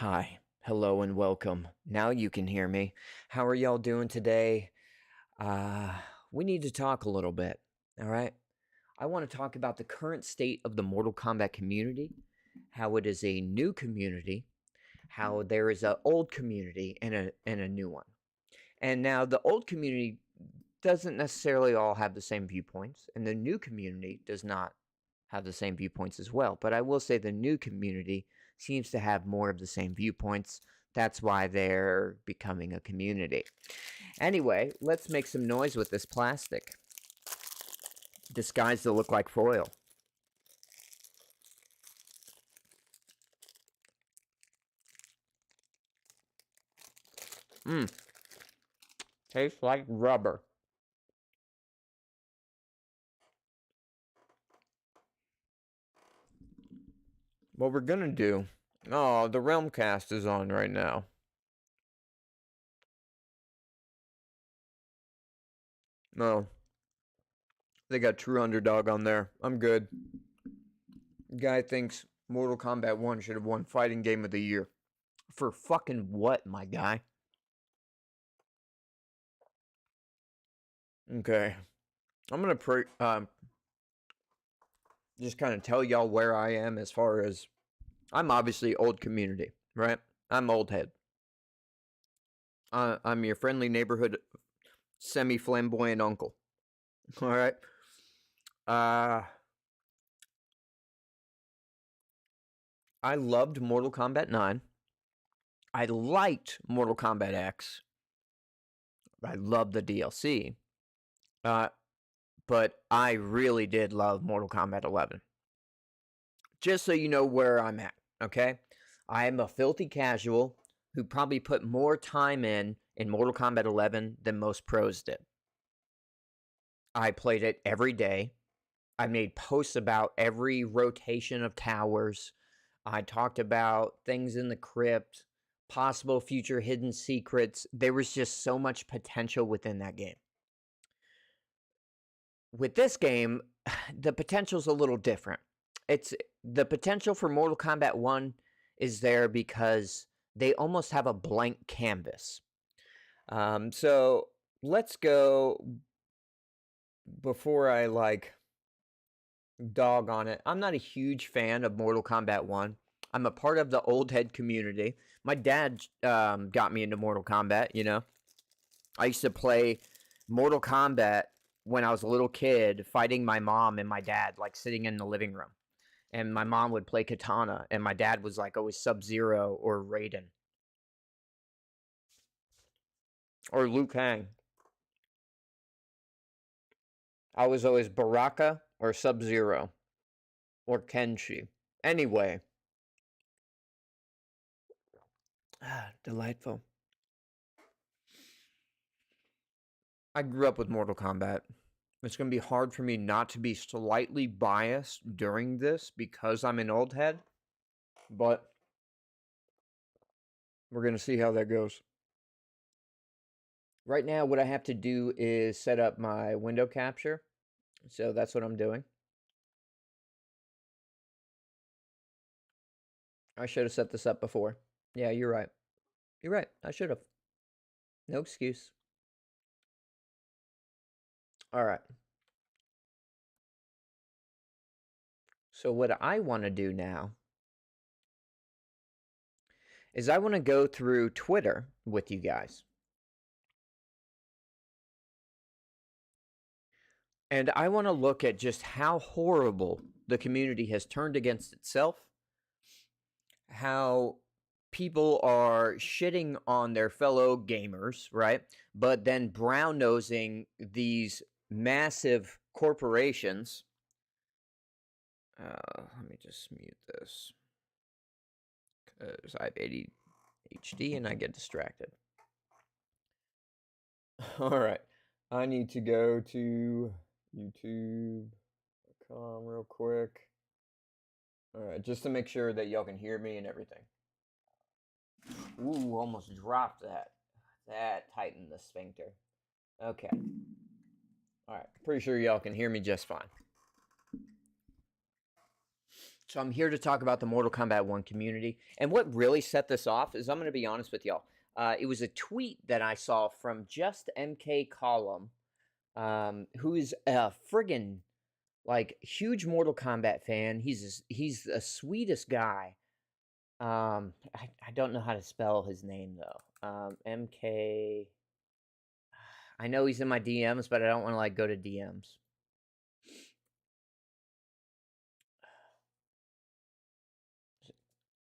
Hi, hello, and welcome. Now you can hear me. How are y'all doing today? Uh, we need to talk a little bit, all right? I want to talk about the current state of the Mortal Kombat community, how it is a new community, how there is an old community and a new one. And now the old community doesn't necessarily all have the same viewpoints, and the new community does not have the same viewpoints as well. But I will say the new community seems to have more of the same viewpoints. That's why they're becoming a community. Anyway, let's make some noise with this plastic, disguised to look like foil. Mmm, tastes like rubber. What we're gonna do... Oh, the Realmcast is on right now. No, they got True Underdog on there. I'm good. Guy thinks Mortal Kombat 1 should have won Fighting Game of the Year. For fucking what, my guy? Okay. I'm gonna just kind of tell y'all where I am as far as... I'm obviously old community, right? I'm old head. I'm your friendly neighborhood semi-flamboyant uncle. Alright? I loved Mortal Kombat 9. I liked Mortal Kombat X. I loved the DLC. But I really did love Mortal Kombat 11. Just so you know where I'm at, okay? I am a filthy casual who probably put more time in Mortal Kombat 11 than most pros did. I played it every day. I made posts about every rotation of towers. I talked about things in the crypt, possible future hidden secrets. There was just so much potential within that game. With this game, the potential's a little different. It's the potential for Mortal Kombat 1 is there because they almost have a blank canvas. So let's go before I dog on it. I'm not a huge fan of Mortal Kombat 1. I'm a part of the old head community. My dad got me into Mortal Kombat, you know. I used to play Mortal Kombat when I was a little kid, fighting my mom and my dad, like sitting in the living room. And my mom would play Katana, and my dad was like always Sub-Zero or Raiden. Or Liu Kang. I was always Baraka or Sub-Zero. Or Kenshi. Anyway. Delightful. I grew up with Mortal Kombat. It's going to be hard for me not to be slightly biased during this because I'm an old head. But we're going to see how that goes. Right now, what I have to do is set up my window capture. So that's what I'm doing. I should have set this up before. Yeah, you're right. You're right. I should have. No excuse. All right. So what I want to do now is I want to go through Twitter with you guys. And I want to look at just how horrible the community has turned against itself, how people are shitting on their fellow gamers, right? But then brown-nosing these massive corporations. Let me just mute this, because I have ADHD and I get distracted. All right. I need to go to youtube.com real quick. All right, just to make sure that y'all can hear me and everything. Ooh, almost dropped that. That tightened the sphincter. Okay. All right, pretty sure y'all can hear me just fine. So I'm here to talk about the Mortal Kombat 1 community. And what really set this off is I'm going to be honest with y'all. It was a tweet that I saw from Just MK Column, who is a friggin' like huge Mortal Kombat fan. He's the sweetest guy. I don't know how to spell his name though. MK. I know he's in my DMs, but I don't want to like go to DMs.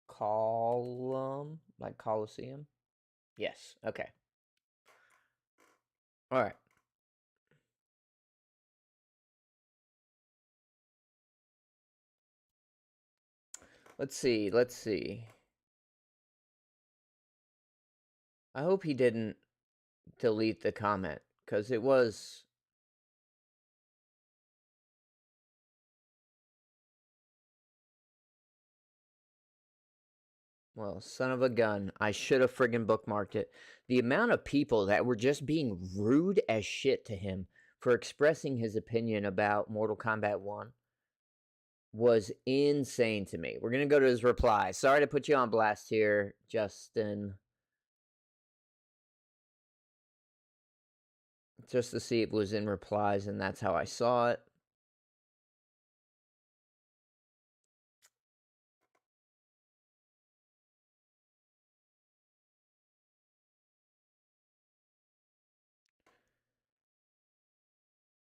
Column, like Coliseum. Yes. Okay. All right. Let's see. Let's see. I hope he didn't delete the comment because it was. Well, son of a gun. I should have friggin' bookmarked it. The amount of people that were just being rude as shit to him for expressing his opinion about Mortal Kombat 1 was insane to me. We're going to go to his reply. Sorry to put you on blast here, Justin. Just to see if it was in replies, and that's how I saw it.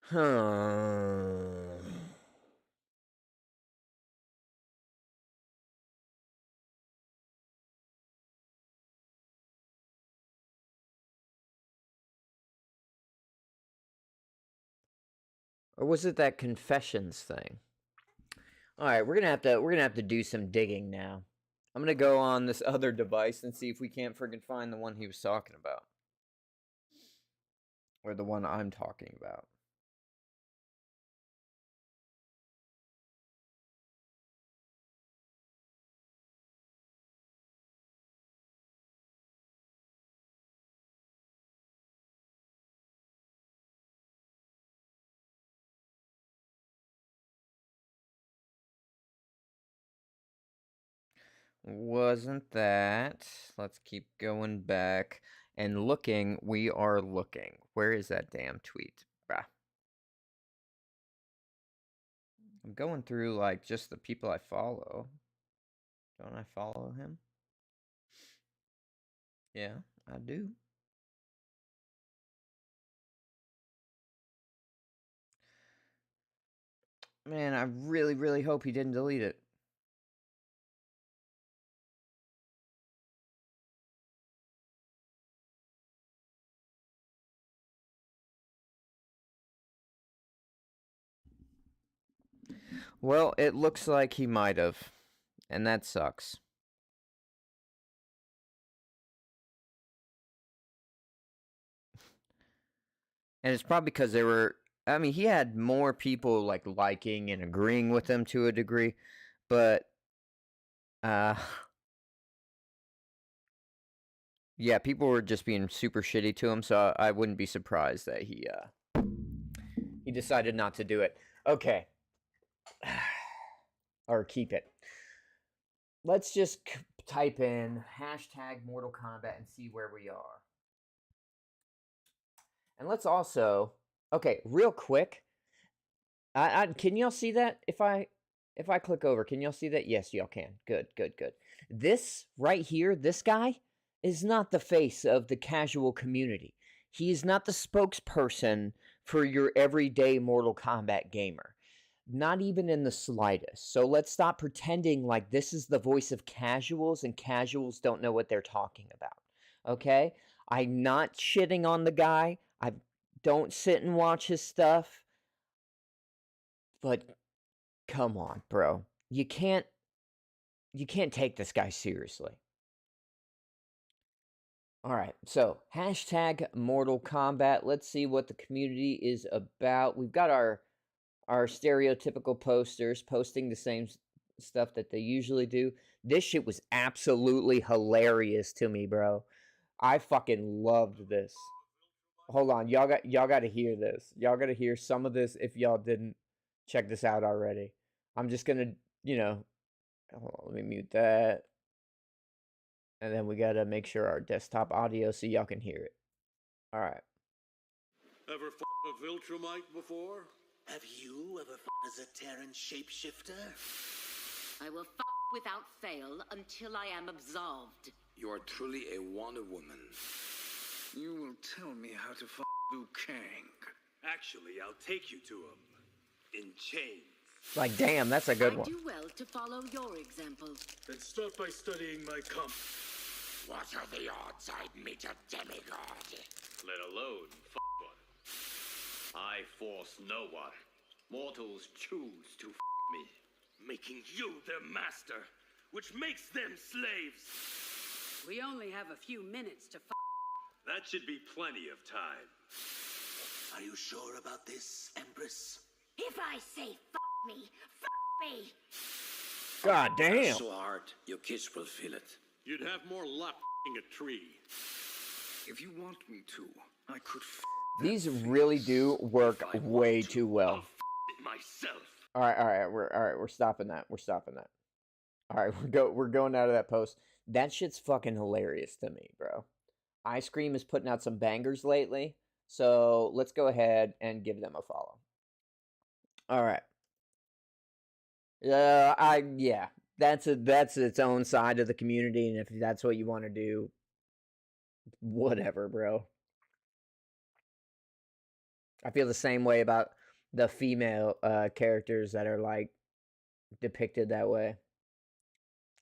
Huh. Or was it that confessions thing? All right, we're gonna have to do some digging now. I'm gonna go on this other device and see if we can't friggin' find the one he was talking about, or the one I'm talking about. Wasn't that? Let's keep going back and looking. We are looking. Where is that damn tweet? Bruh. I'm going through like just the people I follow. Don't I follow him? Yeah, I do. Man, I really, really hope he didn't delete it. Well, it looks like he might have, and that sucks. And it's probably because they were. I mean, he had more people like liking and agreeing with him to a degree, but yeah, people were just being super shitty to him. So I wouldn't be surprised that he decided not to do it. Okay, or keep it. Let's just type in hashtag Mortal Kombat and see where we are. And let's also, okay, real quick. Can y'all see that? If I click over, can y'all see that? Yes, y'all can. Good, good, good. This right here, this guy is not the face of the casual community. He is not the spokesperson for your everyday Mortal Kombat gamer. Not even in the slightest. So let's stop pretending like this is the voice of casuals and casuals don't know what they're talking about. Okay? I'm not shitting on the guy. I don't sit and watch his stuff. But come on, bro. You can't take this guy seriously. All right. So, hashtag Mortal Kombat. Let's see what the community is about. We've got our stereotypical posters posting the same stuff that they usually do. This shit was absolutely hilarious to me, bro. I fucking loved this. Hold on, y'all got to hear this. Y'all got to hear some of this if y'all didn't check this out already. I'm just going to, Hold on, let me mute that. And then we gotta make sure our desktop audio so y'all can hear it. All right. Ever a Viltrumite before? Have you ever as a Terran shapeshifter? I will without fail until I am absolved. You are truly a Wonder Woman. You will tell me how to Liu Kang. Actually, I'll take you to him. In chains. Like, damn, that's a good I one. do well to follow your example. Then start by studying my comp. What are the odds I'd meet a demigod? Let alone one. I force no one. Mortals choose to me. Making you their master, which makes them slaves. We only have a few minutes to That should be plenty of time. Are you sure about this, Empress? If I say me. God damn. So hard, your kids will feel it. You'd have more luck a tree. If you want me to, I could These really do work way too well. Myself. All right, we're stopping that. We're stopping that. All right, we're going out of that post. That shit's fucking hilarious to me, bro. Ice Cream is putting out some bangers lately, so let's go ahead and give them a follow. All right. Yeah, that's its own side of the community, and if that's what you want to do, whatever, bro. I feel the same way about the female characters that are like depicted that way.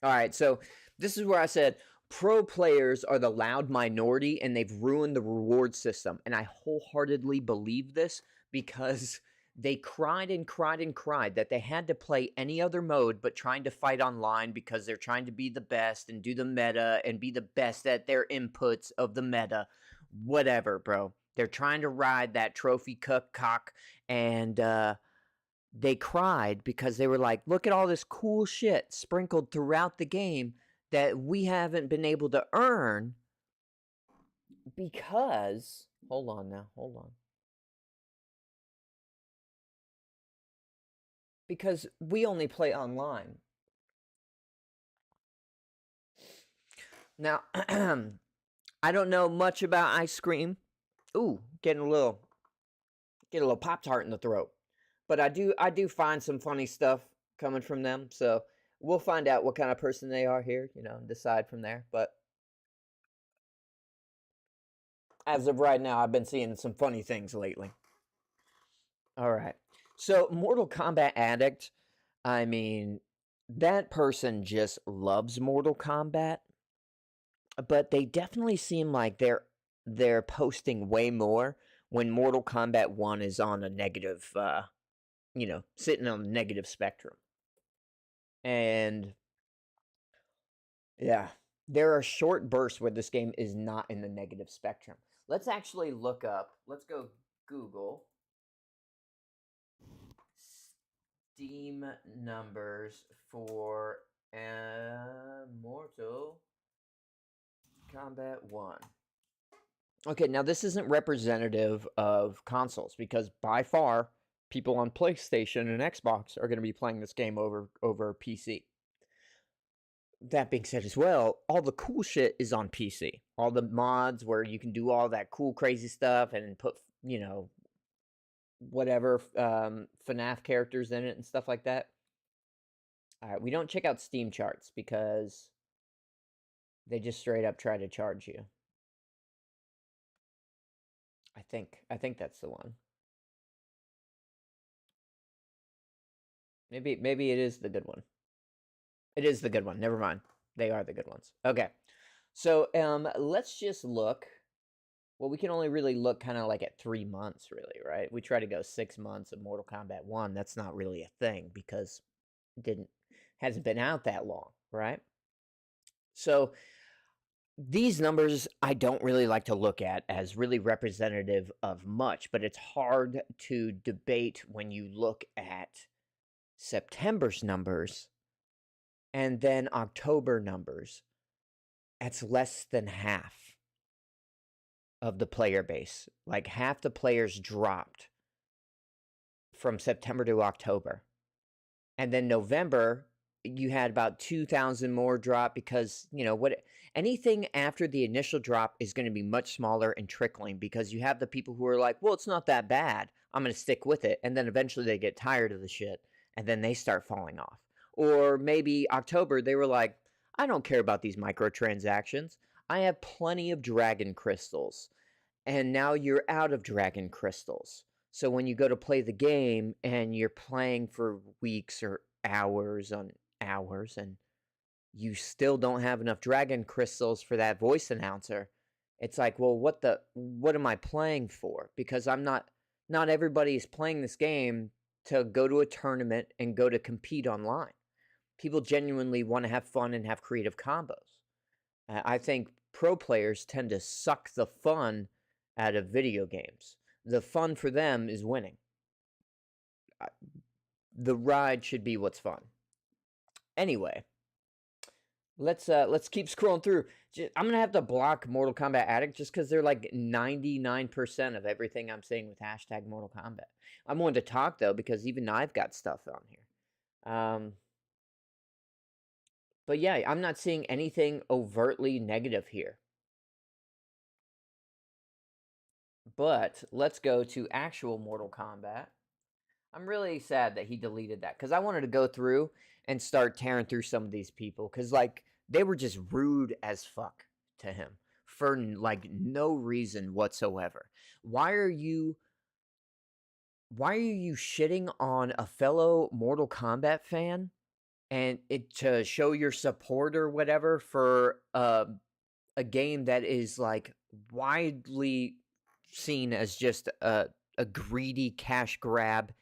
All right, so this is where I said pro players are the loud minority and they've ruined the reward system. And I wholeheartedly believe this because they cried and cried and cried that they had to play any other mode but trying to fight online because they're trying to be the best and do the meta and be the best at their inputs of the meta. Whatever, bro. They're trying to ride that trophy cock and they cried because they were like, look at all this cool shit sprinkled throughout the game that we haven't been able to earn because... Hold on. Because we only play online. Now, I don't know much about ice cream. Ooh, getting a little Pop-Tart in the throat. But I do find some funny stuff coming from them, so we'll find out what kind of person they are here, and decide from there. But as of right now, I've been seeing some funny things lately. All right. So, Mortal Kombat Addict, I mean, that person just loves Mortal Kombat, but they definitely seem like they're posting way more when Mortal Kombat 1 is on a negative, sitting on the negative spectrum. And, yeah, there are short bursts where this game is not in the negative spectrum. Let's actually look up, let's go Google Steam numbers for Mortal Kombat 1. Okay, now this isn't representative of consoles because by far people on PlayStation and Xbox are going to be playing this game over PC. That being said as well, all the cool shit is on PC. All the mods where you can do all that cool crazy stuff and put, whatever FNAF characters in it and stuff like that. All right, we don't check out Steam charts because they just straight up try to charge you. I think that's the one. Maybe it is the good one. It is the good one. Never mind. They are the good ones. Okay. So, let's just look. Well, we can only really look kind of like at 3 months, really, right? We try to go 6 months of Mortal Kombat 1. That's not really a thing because it hasn't been out that long, right? So, these numbers I don't really like to look at as really representative of much, but it's hard to debate when you look at September's numbers and then October numbers. That's less than half of the player base. Like half the players dropped from September to October. And then November you had about 2,000 more drop because, anything after the initial drop is going to be much smaller and trickling because you have the people who are like, well, it's not that bad. I'm going to stick with it. And then eventually they get tired of the shit and then they start falling off. Or maybe October, they were like, I don't care about these microtransactions. I have plenty of dragon crystals. And now you're out of dragon crystals. So when you go to play the game and you're playing for weeks or hours on hours and you still don't have enough dragon crystals for that voice announcer, it's like, well, what am I playing for? Because not everybody is playing this game to go to a tournament and go to compete online. People genuinely want to have fun and have creative combos. I think pro players tend to suck the fun out of video games. The fun for them is winning. The ride should be what's fun. Anyway, let's keep scrolling through. I'm gonna have to block Mortal Kombat Addict just because they're like 99% of everything I'm saying with hashtag Mortal Kombat. I'm willing to talk though because even I've got stuff on here. But yeah, I'm not seeing anything overtly negative here. But let's go to actual Mortal Kombat. I'm really sad that he deleted that because I wanted to go through and start tearing through some of these people because, like, they were just rude as fuck to him for, like, no reason whatsoever. Why are you shitting on a fellow Mortal Kombat fan and to show your support or whatever for a game that is like widely seen as just a greedy cash grab,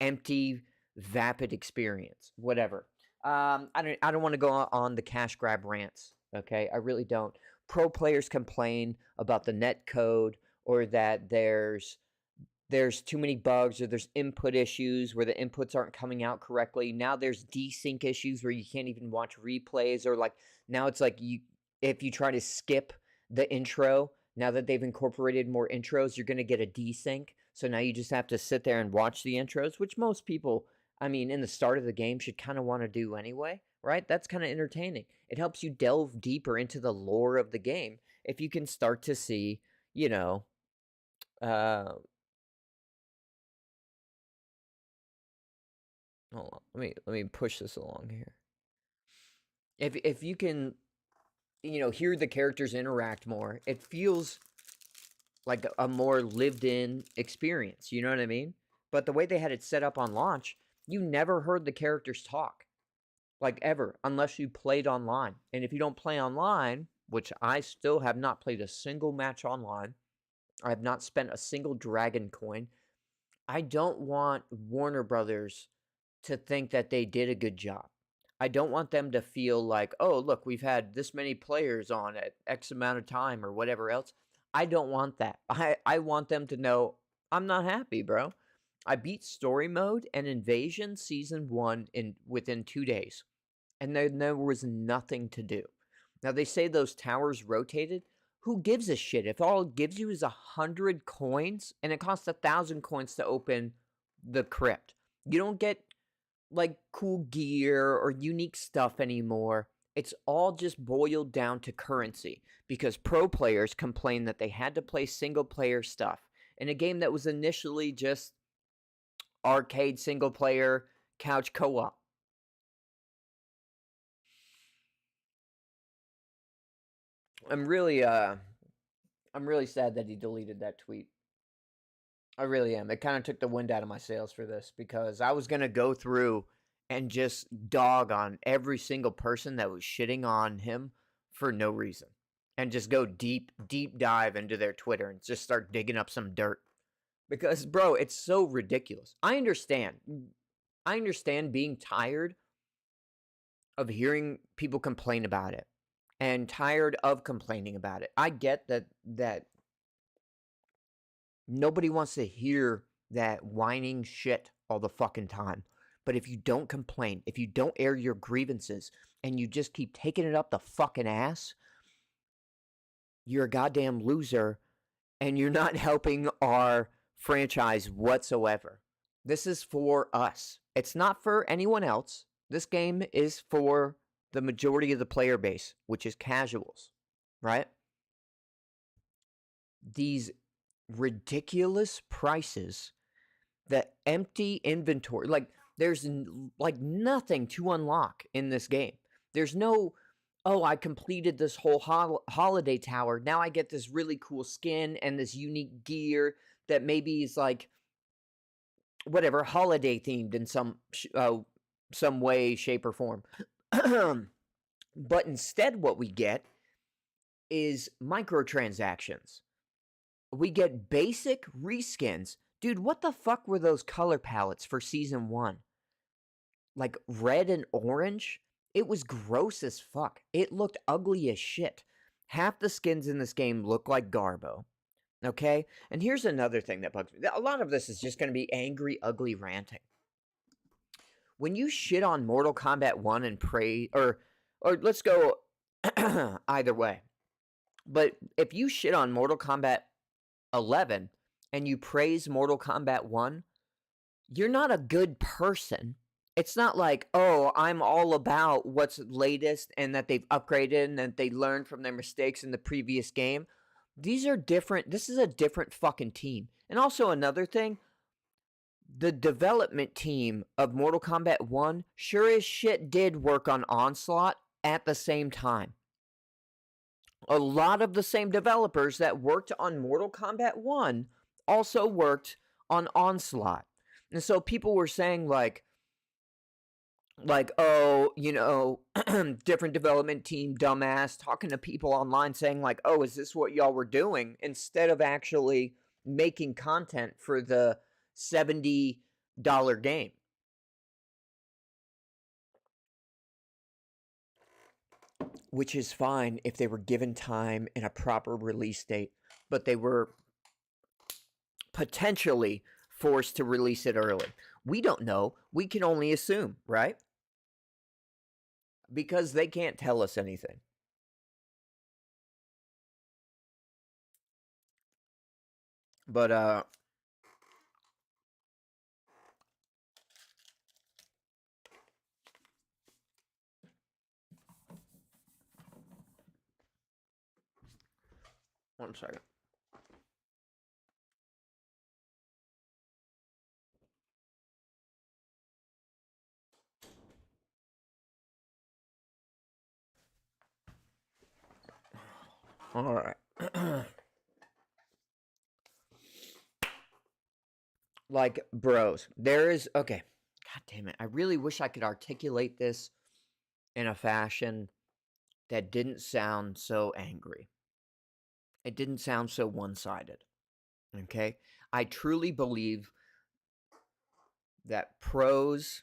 empty, vapid experience, whatever. I don't want to go on the cash grab rants. Okay, I really don't. Pro players complain about the net code or that there's too many bugs or there's input issues where the inputs aren't coming out correctly. Now there's desync issues where you can't even watch replays or like now it's like if you try to skip the intro, now that they've incorporated more intros, you're going to get a desync. So now you just have to sit there and watch the intros, which most people, I mean, in the start of the game should kind of want to do anyway, right? That's kind of entertaining. It helps you delve deeper into the lore of the game if you can start to see, hold on. Let me push this along here. If you can, hear the characters interact more, it feels like a more lived-in experience. You know what I mean? But the way they had it set up on launch, you never heard the characters talk, like ever, unless you played online. And if you don't play online, which I still have not played a single match online, I have not spent a single dragon coin. I don't want Warner Brothers to think that they did a good job. I don't want them to feel like, oh, look, we've had this many players on at X amount of time or whatever else. I don't want that. I want them to know I'm not happy, bro. I beat story mode and Invasion Season 1 within 2 days. And then there was nothing to do. Now, they say those towers rotated. Who gives a shit? If all it gives you is 100 coins and it costs 1,000 coins to open the crypt. You don't get like cool gear or unique stuff anymore. It's all just boiled down to currency because pro players complained that they had to play single player stuff in a game that was initially just arcade single player couch co-op. I'm really sad that he deleted that tweet. I really am. It kind of took the wind out of my sails for this because I was going to go through and just dog on every single person that was shitting on him for no reason and just go deep dive into their Twitter and just start digging up some dirt because, bro, it's so ridiculous. I understand being tired of hearing people complain about it and tired of complaining about it. I get that nobody wants to hear that whining shit all the fucking time. But if you don't complain, if you don't air your grievances, and you just keep taking it up the fucking ass, you're a goddamn loser, and you're not helping our franchise whatsoever. This is for us. It's not for anyone else. This game is for the majority of the player base, which is casuals, right? These ridiculous prices, the empty inventory, like there's like nothing to unlock in this game. There's no, oh, I completed this whole holiday tower. Now I get this really cool skin and this unique gear that maybe is like whatever holiday themed in some way, shape, or form. But instead, what we get is microtransactions. We get basic reskins. Dude, what the fuck were those color palettes for season 1? Like red and orange? It was gross as fuck. It looked ugly as shit. Half the skins in this game look like Garbo. Okay? And here's another thing that bugs me. A lot of this is just going to be angry, ugly ranting. When you shit on Mortal Kombat 1 and pray, or let's go either way. But if you shit on Mortal Kombat 11 and you praise Mortal Kombat 1, you're not a good person. It's not like, oh, I'm all about what's latest and that they've upgraded and that they learned from their mistakes in the previous game. These are different. This is a different fucking team. And also another thing, the development team of Mortal Kombat 1 sure as shit did work on Onslaught at the same time. A lot of the same developers that worked on Mortal Kombat 1 also worked on Onslaught. And so people were saying like, oh, you know, different development team, dumbass, talking to people online saying like, oh, is this what y'all were doing? Instead of actually making content for the $70 game. Which is fine if they were given time and a proper release date, but they were potentially forced to release it early. We don't know. We can only assume, right? Because they can't tell us anything. But, one second. All right. Like, bros, there is, okay. God damn it. I really wish I could articulate this in a fashion that didn't sound so angry. It didn't sound so one-sided. Okay? I truly believe that pros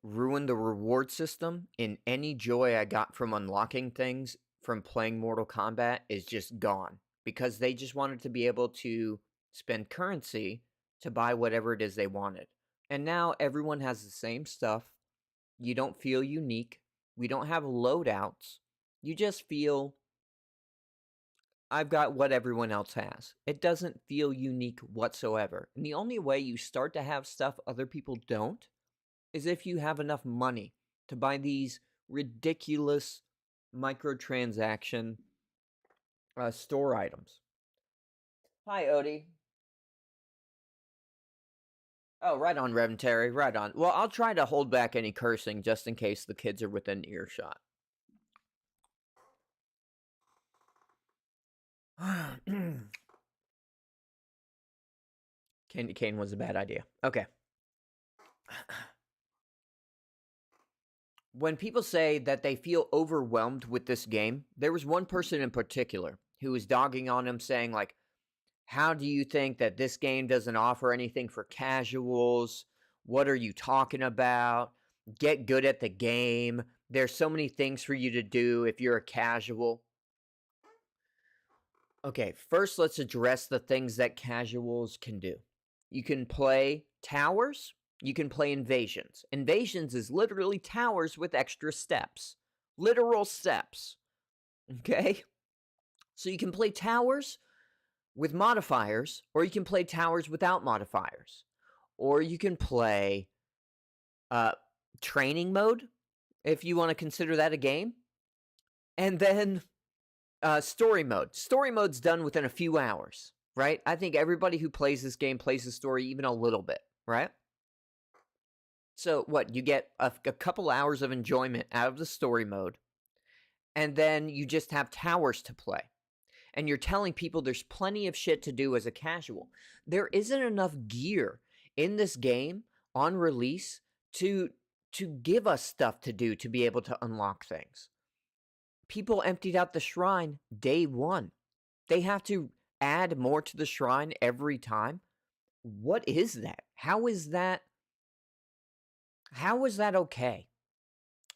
ruined the reward system, and any joy I got from unlocking things from playing Mortal Kombat is just gone. Because they just wanted to be able to spend currency to buy whatever it is they wanted. And now everyone has the same stuff. You don't feel unique. We don't have loadouts. You just feel, I've got what everyone else has. It doesn't feel unique whatsoever. And the only way you start to have stuff other people don't is if you have enough money to buy these ridiculous microtransaction store items. Hi, Odie. Oh, right on, Reverend Terry. Right on. Well, I'll try to hold back any cursing just in case the kids are within earshot. Candy cane was a bad idea. Okay. When people say that they feel overwhelmed with this game, there was one person in particular who was dogging on him saying like, how do you think that this game doesn't offer anything for casuals? What are you talking about? Get good at the game. There's so many things for you to do if you're a casual. Okay, first let's address the things that casuals can do. You can play towers. You can play invasions. Invasions is literally towers with extra steps. Literal steps. Okay? So you can play towers with modifiers, or you can play towers without modifiers. Or you can play training mode, if you want to consider that a game, and then story mode. Story mode's done within a few hours, right? I think everybody who plays this game plays the story even a little bit, right? So what, you get a couple hours of enjoyment out of the story mode, and then you just have towers to play. And you're telling people there's plenty of shit to do as a casual. There isn't enough gear in this game on release to give us stuff to do to be able to unlock things. People emptied out the shrine day one. They have to add more to the shrine every time. What is that? How is that okay?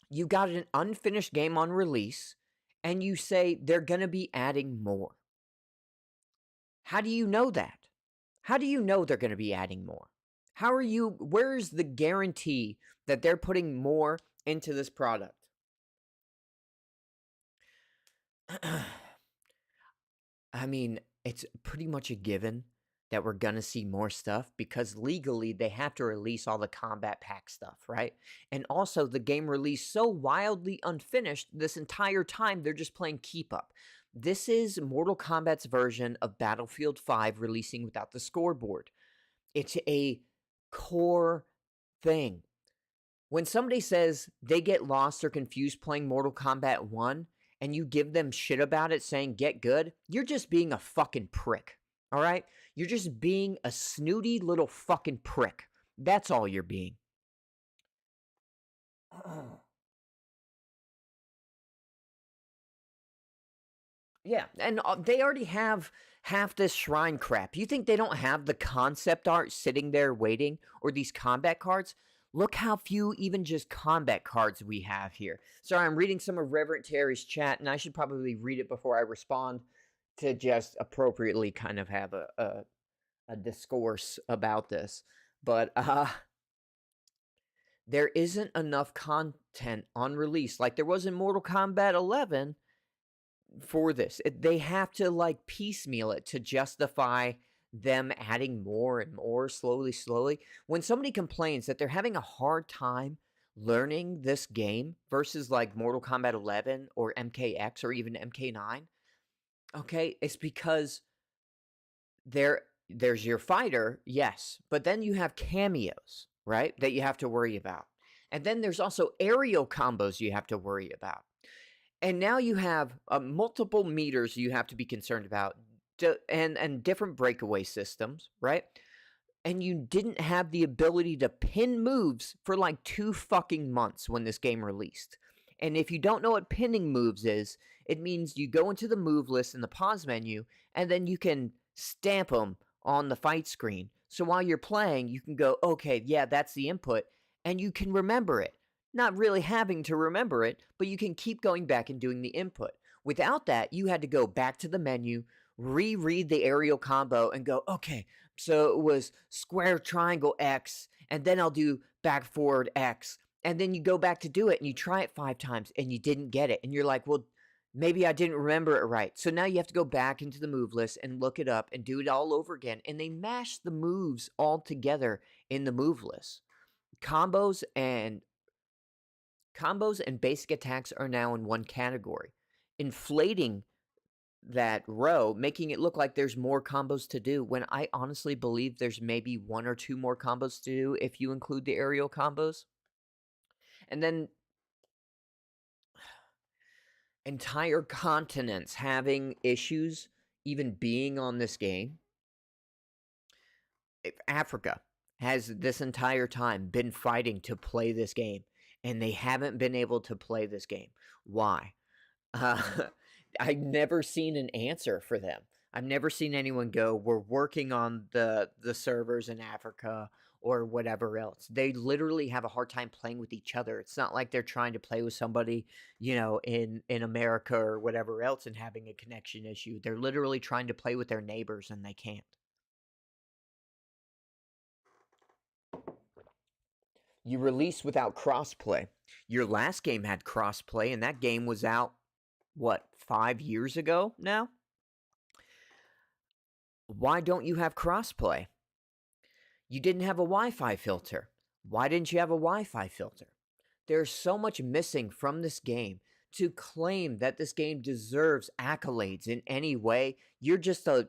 You got an unfinished game on release, and you say they're going to be adding more. How do you know that? How do you know they're going to be adding more? Where's the guarantee that they're putting more into this product? I mean, it's pretty much a given that we're going to see more stuff because legally they have to release all the combat pack stuff, right? And also the game released so wildly unfinished this entire time they're just playing keep up. This is Mortal Kombat's version of Battlefield 5 releasing without the scoreboard. It's a core thing. When somebody says they get lost or confused playing Mortal Kombat 1 and you give them shit about it saying get good, you're just being a fucking prick. All right? You're just being a snooty little fucking prick. That's all you're being. Yeah, and they already have half this shrine crap. You think they don't have the concept art sitting there waiting, or these combat cards? Look how few even just combat cards we have here. Sorry, I'm reading some of Reverend Terry's chat, and I should probably read it before I respond to just appropriately kind of have a discourse about this. But there isn't enough content on release like there was in Mortal Kombat 11 for this. They have to like piecemeal it to justify them adding more and more slowly. When somebody complains that they're having a hard time learning this game versus like Mortal Kombat 11 or MKX or even MK9, okay, it's because there's your fighter, yes, but then you have cameos, right, that you have to worry about. And then there's also aerial combos you have to worry about. And now you have multiple meters you have to be concerned about, and different breakaway systems, right? And you didn't have the ability to pin moves for like 2 fucking months when this game released. And if you don't know what pinning moves is, it means you go into the move list in the pause menu, and then you can stamp them on the fight screen. So while you're playing, you can go, okay, yeah, that's the input, and you can remember it. Not really having to remember it, but you can keep going back and doing the input. Without that, you had to go back to the menu, reread the aerial combo, and go, okay, so it was square triangle X, and then I'll do back forward X. And then you go back to do it, and you try it 5 times, and you didn't get it. And you're like, well, maybe I didn't remember it right. So now you have to go back into the move list and look it up and do it all over again. And they mash the moves all together in the move list. Combos and basic attacks are now in one category, inflating that row, making it look like there's more combos to do, when I honestly believe there's maybe 1 or 2 more combos to do if you include the aerial combos. And then entire continents having issues even being on this game. Africa has this entire time been fighting to play this game, and they haven't been able to play this game. Why? I've never seen an answer for them. I've never seen anyone go, we're working on the servers in Africa or whatever else. They literally have a hard time playing with each other. It's not like they're trying to play with somebody, in America or whatever else and having a connection issue. They're literally trying to play with their neighbors and they can't. You release without crossplay. Your last game had crossplay, and that game was out, 5 years ago now? Why don't you have crossplay? You didn't have a Wi-Fi filter. Why didn't you have a Wi-Fi filter? There's so much missing from this game. To claim that this game deserves accolades in any way, you're just a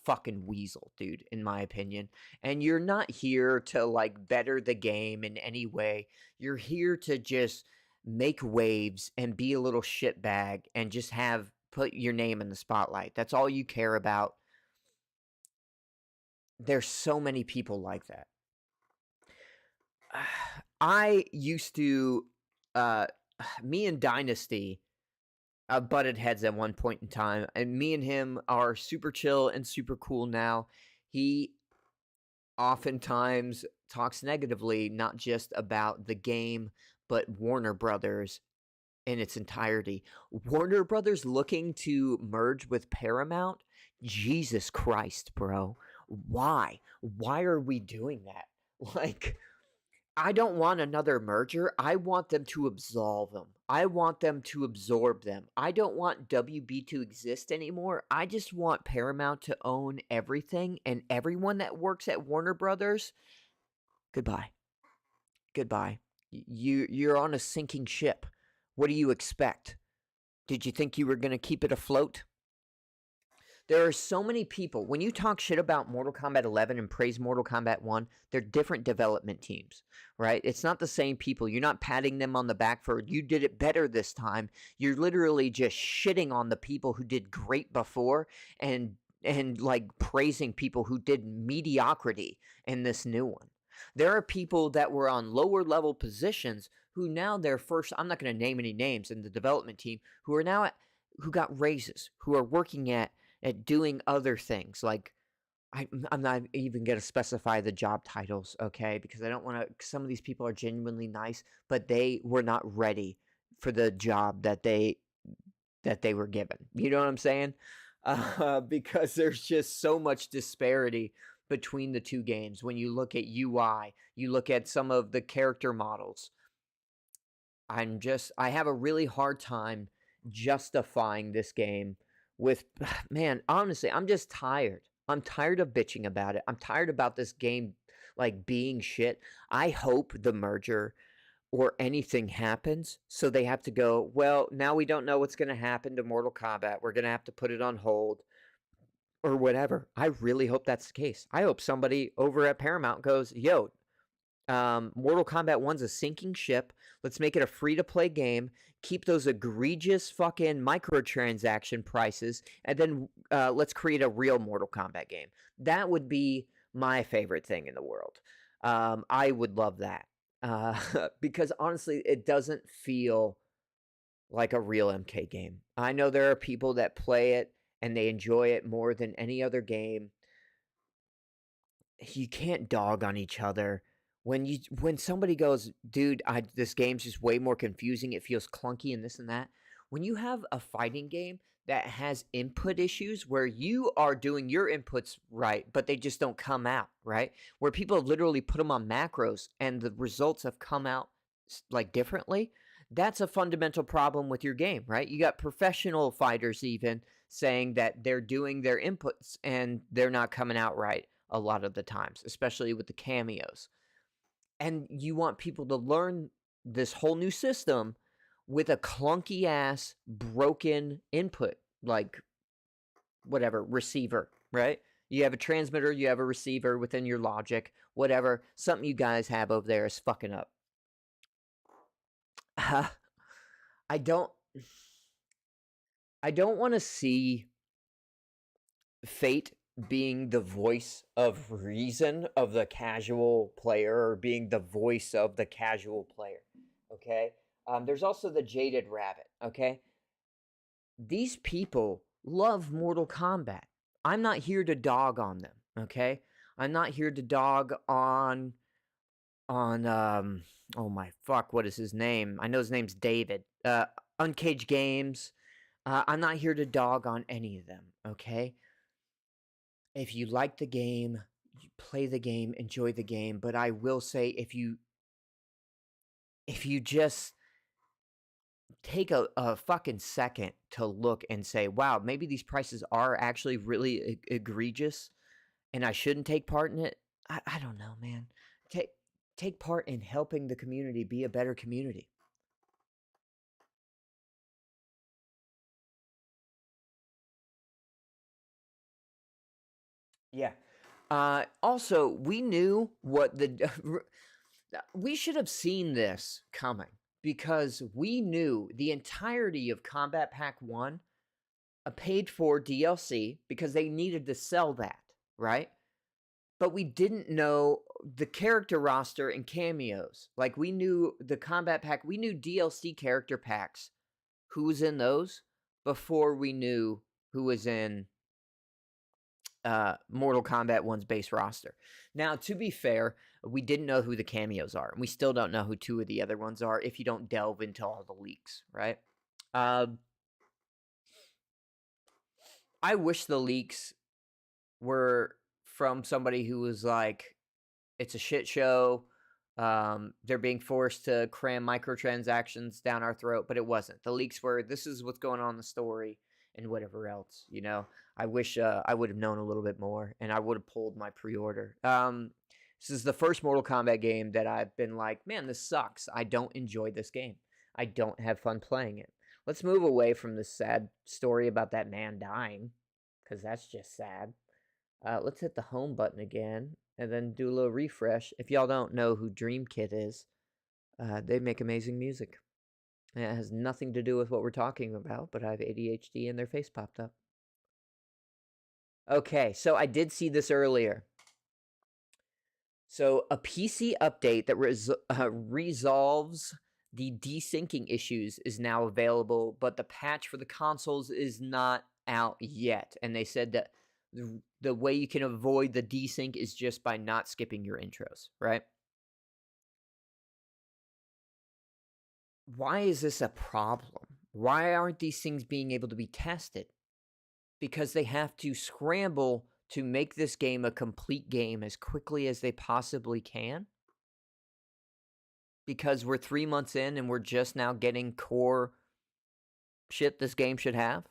fucking weasel, dude, in my opinion. And you're not here to like better the game in any way. You're here to just make waves and be a little shitbag and just have put your name in the spotlight. That's all you care about. There's so many people like that. I used to uh me and Dynasty butted heads at one point in time, and me and him are super chill and super cool now. He oftentimes talks negatively, not just about the game, but Warner Brothers in its entirety. Warner Brothers looking to merge with Paramount? Jesus Christ, bro. Why? Why are we doing that? Like, I don't want another merger. I want them to absolve them. I want them to absorb them. I don't want WB to exist anymore. I just want Paramount to own everything, and everyone that works at Warner Brothers, goodbye. Goodbye. You're on a sinking ship. What do you expect? Did you think you were going to keep it afloat? There are so many people. When you talk shit about Mortal Kombat 11 and praise Mortal Kombat 1, they're different development teams, right? It's not the same people. You're not patting them on the back for, you did it better this time. You're literally just shitting on the people who did great before and like praising people who did mediocrity in this new one. There are people that were on lower level positions who now they're first, I'm not going to name any names in the development team, who are now who got raises, who are working at doing other things. Like, I'm not even going to specify the job titles, okay? Because I don't want to, some of these people are genuinely nice, but they were not ready for the job that they were given. You know what I'm saying? Because there's just so much disparity between the two games. When you look at UI, you look at some of the character models. I have a really hard time justifying this game with, man, honestly, I'm just tired. I'm tired of bitching about it. I'm tired about this game like being shit. I hope the merger or anything happens, so they have to go, well, now we don't know what's going to happen to Mortal Kombat. We're going to have to put it on hold or whatever. I really hope that's the case. I hope somebody over at Paramount goes, yo, Mortal Kombat 1's a sinking ship. Let's make it a free-to-play game. Keep those egregious fucking microtransaction prices, and then let's create a real Mortal Kombat game. That would be my favorite thing in the world. I would love that. Because honestly, it doesn't feel like a real MK game. I know there are people that play it and they enjoy it more than any other game. You can't dog on each other. When somebody goes, dude, this game's just way more confusing, it feels clunky and this and that. When you have a fighting game that has input issues where you are doing your inputs right, but they just don't come out, right? Where people have literally put them on macros and the results have come out like differently, that's a fundamental problem with your game, right? You got professional fighters even saying that they're doing their inputs and they're not coming out right a lot of the times, especially with the cameos. And you want people to learn this whole new system with a clunky ass broken input, like whatever, receiver, right? You have a transmitter, you have a receiver within your logic, whatever. Something you guys have over there is fucking up. I don't want to see Fate being the voice of reason of the casual player or being the voice of the casual player, okay? There's also the Jaded Rabbit, okay? These people love Mortal Kombat. I'm not here to dog on them, okay? I'm not here to dog on oh my fuck, what is his name? I know his name's David. Uncaged Games. I'm not here to dog on any of them, okay? If you like the game, you play the game, enjoy the game, but I will say if you just take a fucking second to look and say, wow, maybe these prices are actually really egregious and I shouldn't take part in it. I don't know, man. take part in helping the community be a better community. Yeah. Also, we knew what the we should have seen this coming because we knew the entirety of Combat Pack 1 a paid for DLC because they needed to sell that, right? But we didn't know the character roster and cameos. Like we knew the Combat Pack, we knew DLC character packs, who was in those before we knew who was in Mortal Kombat 1's base roster. Now, to be fair, we didn't know who the cameos are, and we still don't know who two of the other ones are if you don't delve into all the leaks, right? I wish the leaks were from somebody who was like, it's a shit show. They're being forced to cram microtransactions down our throat, but it wasn't. The leaks were, this is what's going on in the story and whatever else, you know. I wish I would have known a little bit more, and I would have pulled my pre-order. This is the first Mortal Kombat game that I've been like, man, this sucks. I don't enjoy this game. I don't have fun playing it. Let's move away from this sad story about that man dying, because that's just sad. Let's hit the home button again, and then do a little refresh. If y'all don't know who Dream Kit is, they make amazing music. And it has nothing to do with what we're talking about, but I have ADHD and their face popped up. Okay, so I did see this earlier. So a PC update that resolves the desyncing issues is now available, but the patch for the consoles is not out yet. And they said that the way you can avoid the desync is just by not skipping your intros, right? Why is this a problem? Why aren't these things being able to be tested? Because they have to scramble to make this game a complete game as quickly as they possibly can. Because we're 3 months in and we're just now getting core shit this game should have.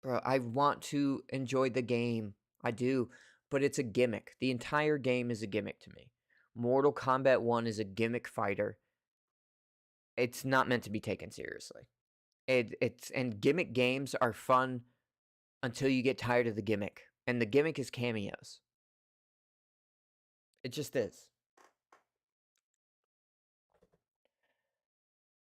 Bro, I want to enjoy the game. I do. But it's a gimmick. The entire game is a gimmick to me. Mortal Kombat 1 is a gimmick fighter. It's not meant to be taken seriously. And gimmick games are fun until you get tired of the gimmick. And the gimmick is cameos. It just is.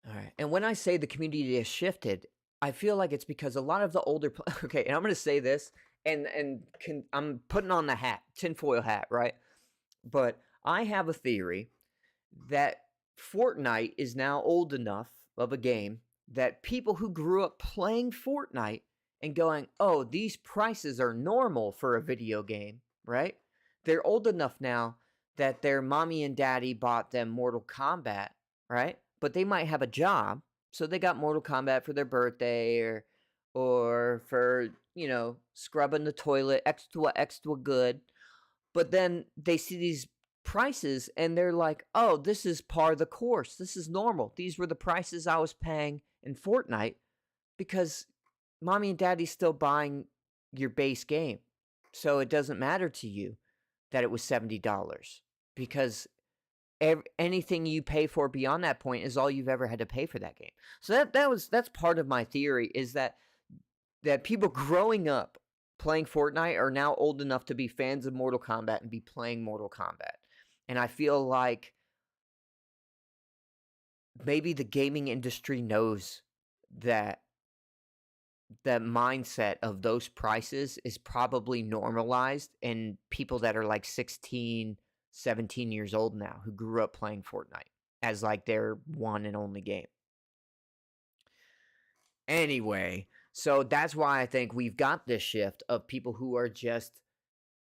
All right. And when I say the community has shifted, I feel like it's because a lot of the older okay, and I'm going to say this and I'm putting on the hat, tinfoil hat, right? But I have a theory that Fortnite is now old enough of a game that people who grew up playing Fortnite and going, "Oh, these prices are normal for a video game," right? They're old enough now that their mommy and daddy bought them Mortal Kombat, right? But they might have a job, so they got Mortal Kombat for their birthday or for, you know, scrubbing the toilet extra good. But then they see these prices and they're like, "Oh, this is par the course. This is normal. These were the prices I was paying in Fortnite because mommy and daddy's still buying your base game. So it doesn't matter to you that it was $70 because anything you pay for beyond that point is all you've ever had to pay for that game." So that's part of my theory is that people growing up playing Fortnite are now old enough to be fans of Mortal Kombat and be playing Mortal Kombat. And I feel like maybe the gaming industry knows that the mindset of those prices is probably normalized in people that are like 16, 17 years old now who grew up playing Fortnite as like their one and only game. Anyway, so that's why I think we've got this shift of people who are just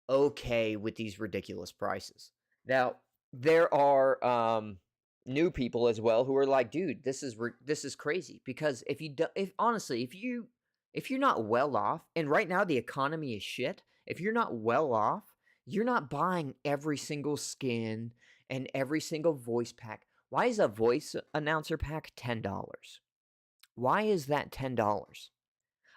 okay with these ridiculous prices. Now, there are new people as well who are like, "Dude, this is crazy." Because if honestly, if you're not well off, and right now the economy is shit, if you're not well off, you're not buying every single skin and every single voice pack. Why is a voice announcer pack $10? Why is that $10?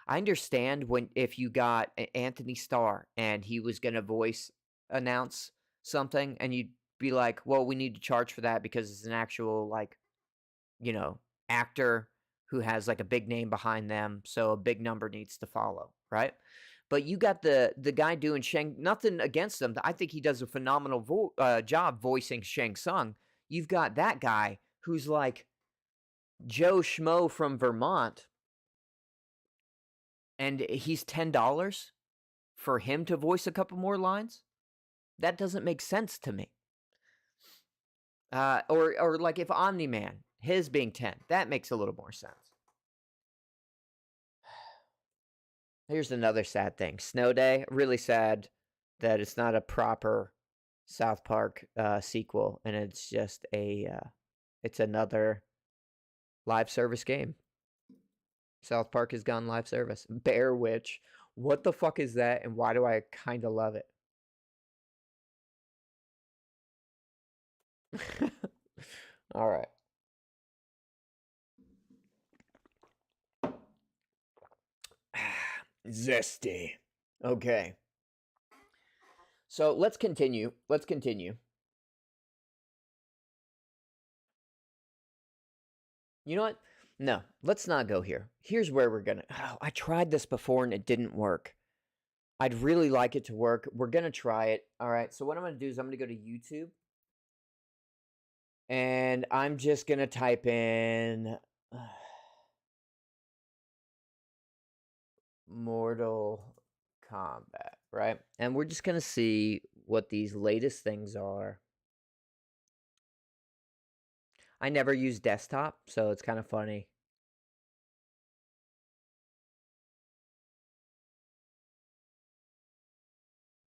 I understand if you got Anthony Starr and he was going to voice announce something, and you'd be like, well, we need to charge for that because it's an actual, like, actor who has like a big name behind them, so a big number needs to follow, right? But you got the guy doing Shang. Nothing against him. I think he does a phenomenal job voicing Shang Tsung. You've got that guy who's like Joe Schmo from Vermont, and he's $10 for him to voice a couple more lines. That doesn't make sense to me. Or like if Omni-Man, his being 10, that makes a little more sense. Here's another sad thing. Snow Day, really sad that it's not a proper South Park sequel, and it's just it's another live service game. South Park has gone live service. Bear Witch, what the fuck is that, and why do I kind of love it? All right. Zesty. Okay. So let's continue. You know what? No, let's not go here. Here's where we're gonna... Oh, I tried this before and it didn't work. I'd really like it to work. We're gonna try it. All right, so what I'm gonna do is I'm gonna go to YouTube. And I'm just gonna type in... Mortal Kombat, right? And we're just gonna see what these latest things are. I never use desktop, so it's kind of funny.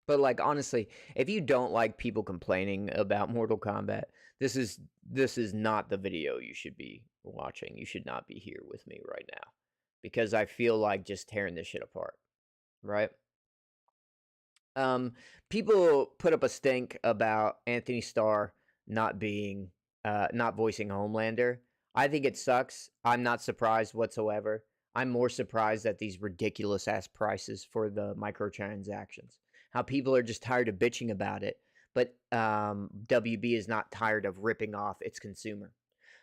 But like honestly, if you don't like people complaining about Mortal Kombat, this is not the video you should be watching. You should not be here with me right now, because I feel like just tearing this shit apart, right? People put up a stink about Anthony Starr not being not voicing Homelander. I think it sucks. I'm not surprised whatsoever. I'm more surprised at these ridiculous ass prices for the microtransactions. How people are just tired of bitching about it, but WB is not tired of ripping off its consumer.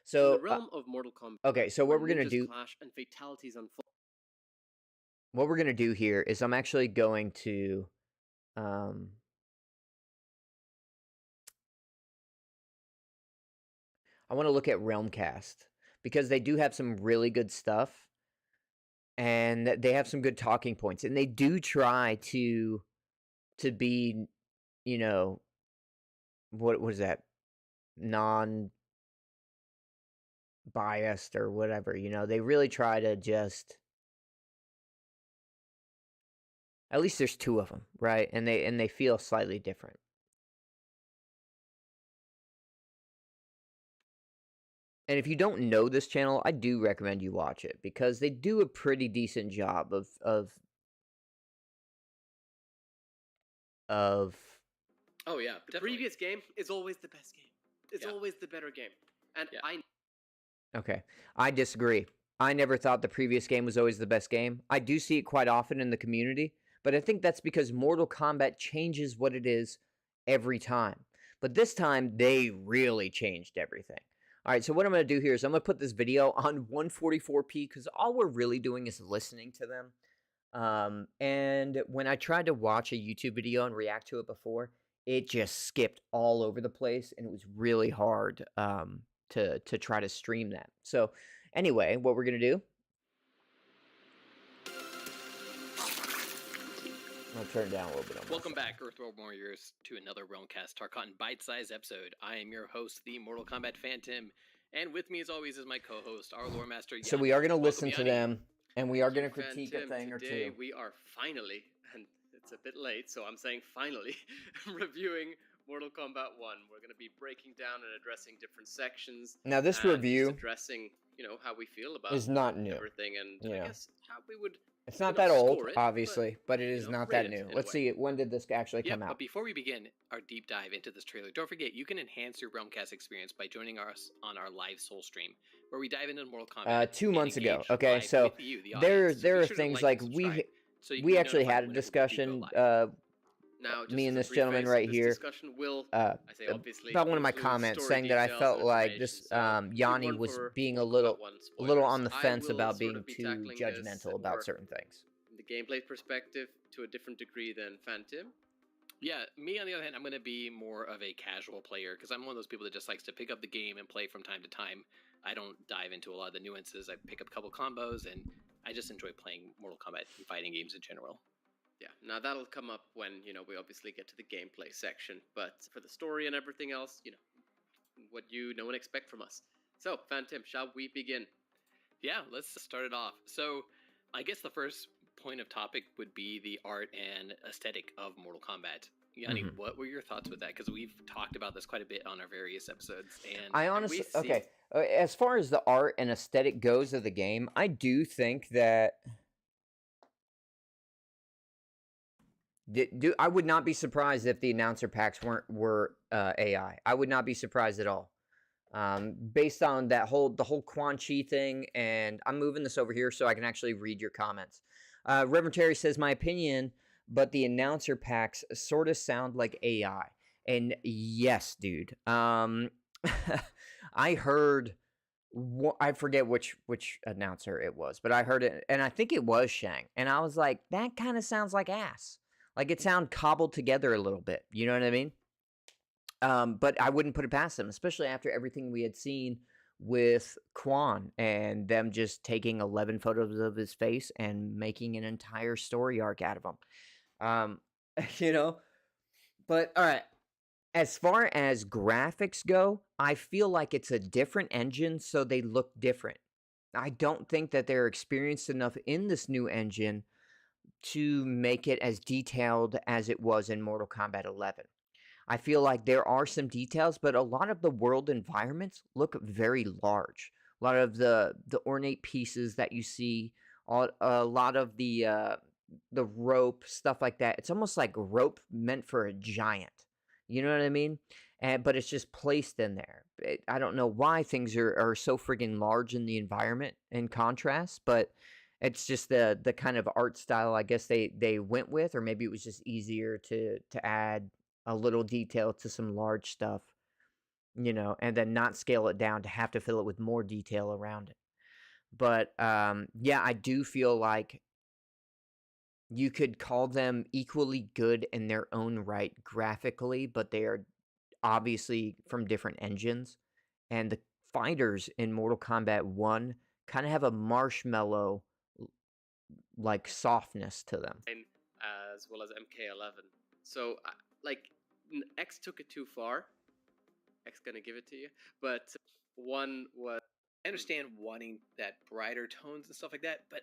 So in the realm of Mortal Kombat. Okay, so what we're gonna ninjas do? Clash and fatalities unfold. What we're gonna do here is I'm actually going to I want to look at Realmcast because they do have some really good stuff, and they have some good talking points, and they do try to be, you know, what was that, non-biased or whatever. You know, they really try to just. At least there's two of them, right? And they feel slightly different. And if you don't know this channel, I do recommend you watch it because they do a pretty decent job of Oh yeah, the previous game is always the best game. It's always the better game. And Okay, I disagree. I never thought the previous game was always the best game. I do see it quite often in the community, but I think that's because Mortal Kombat changes what it is every time. But this time, they really changed everything. All right, so what I'm going to do here is I'm going to put this video on 144p because all we're really doing is listening to them. And when I tried to watch a YouTube video and react to it before, it just skipped all over the place, and it was really hard to try to stream that. So anyway, what we're going to do... I'll turn it down a little bit. Welcome back, Earthworld Warriors, to another Realmcast Tarkatan bite-sized episode. I am your host, the Mortal Kombat fan Tim, and with me, as always, is my co-host, our lore master. So we are going to listen to them, and we are going to critique a thing or today two. We are finally, and it's a bit late, so I'm saying finally, reviewing Mortal Kombat 1. We're going to be breaking down and addressing different sections. Now, this review addressing, how we feel about is not new. Everything, and I guess how we would. It's not that old, obviously, but it is not that new. Let's see, when did this actually come out? But before we begin our deep dive into this trailer, don't forget, you can enhance your Realmcast experience by joining us on our live Soul stream, where we dive into Mortal Kombat 2 months ago. Okay, so there are things like we actually had a discussion Now, just me and as a this gentleman preface, right this here, discussion will, uh, I say obviously, about one of my include comments story saying that I details felt and like information. this So, keep Yanni one was for being Mortal Kombat 1 a little spoilers. on the I fence will about sort being of be too tackling this judgmental about more certain things. from the gameplay perspective to a different degree than Phantom. Yeah, me on the other hand, I'm going to be more of a casual player because I'm one of those people that just likes to pick up the game and play from time to time. I don't dive into a lot of the nuances. I pick up a couple combos, and I just enjoy playing Mortal Kombat and fighting games in general. Yeah, now that'll come up when, we obviously get to the gameplay section, but for the story and everything else, what you know and expect from us. So, Phantom, shall we begin? Yeah, let's start it off. So, I guess the first point of topic would be the art and aesthetic of Mortal Kombat. Yanni, what were your thoughts with that? Because we've talked about this quite a bit on our various episodes. And I honestly, okay, as far as the art and aesthetic goes of the game, I do think that I would not be surprised if the announcer packs were AI. I would not be surprised at all. Based on the whole Quan Chi thing, and I'm moving this over here so I can actually read your comments. Reverend Terry says, my opinion, but the announcer packs sort of sound like AI. And yes, dude. I heard, I forget which announcer it was, but I heard it, and I think it was Shang. And I was like, that kind of sounds like ass. Like it sound cobbled together a little bit. You know what I mean? But I wouldn't put it past them, especially after everything we had seen with Quan and them just taking 11 photos of his face and making an entire story arc out of him. You know, but all right. As far as graphics go, I feel like it's a different engine, so they look different. I don't think that they're experienced enough in this new engine to make it as detailed as it was in Mortal Kombat 11. I feel like there are some details, but a lot of the world environments look very large. A lot of the ornate pieces that you see, a lot of the rope, stuff like that. It's almost like rope meant for a giant. You know what I mean? But it's just placed in there. I don't know why things are so friggin' large in the environment in contrast, but it's just the kind of art style I guess they went with, or maybe it was just easier to add a little detail to some large stuff, and then not scale it down to have to fill it with more detail around it. But yeah, I do feel like you could call them equally good in their own right graphically, but they are obviously from different engines. And the fighters in Mortal Kombat 1 kind of have a marshmallow like softness to them. As well as MK11. So, X took it too far. X gonna give it to you. But one was... I understand wanting that brighter tones and stuff like that, but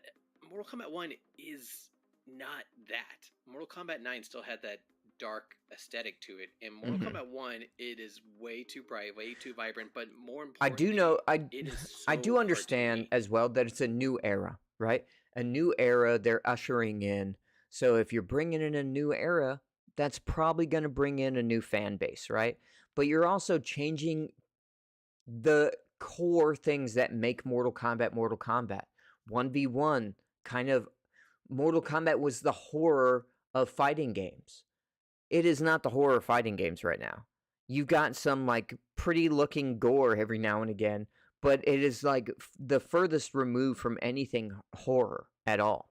Mortal Kombat 1 is not that. Mortal Kombat 9 still had that dark aesthetic to it. In Mortal Kombat 1, it is way too bright, way too vibrant, but more importantly, it is so I do understand cartoony as well that it's a new era, right? A new era they're ushering in. So if you're bringing in a new era, that's probably going to bring in a new fan base, right? But you're also changing the core things that make Mortal Kombat Mortal Kombat. 1v1, kind of, Mortal Kombat was the horror of fighting games. It is not the horror of fighting games right now. You've got some, like, pretty looking gore every now and again, but it is, like, the furthest removed from anything horror at all.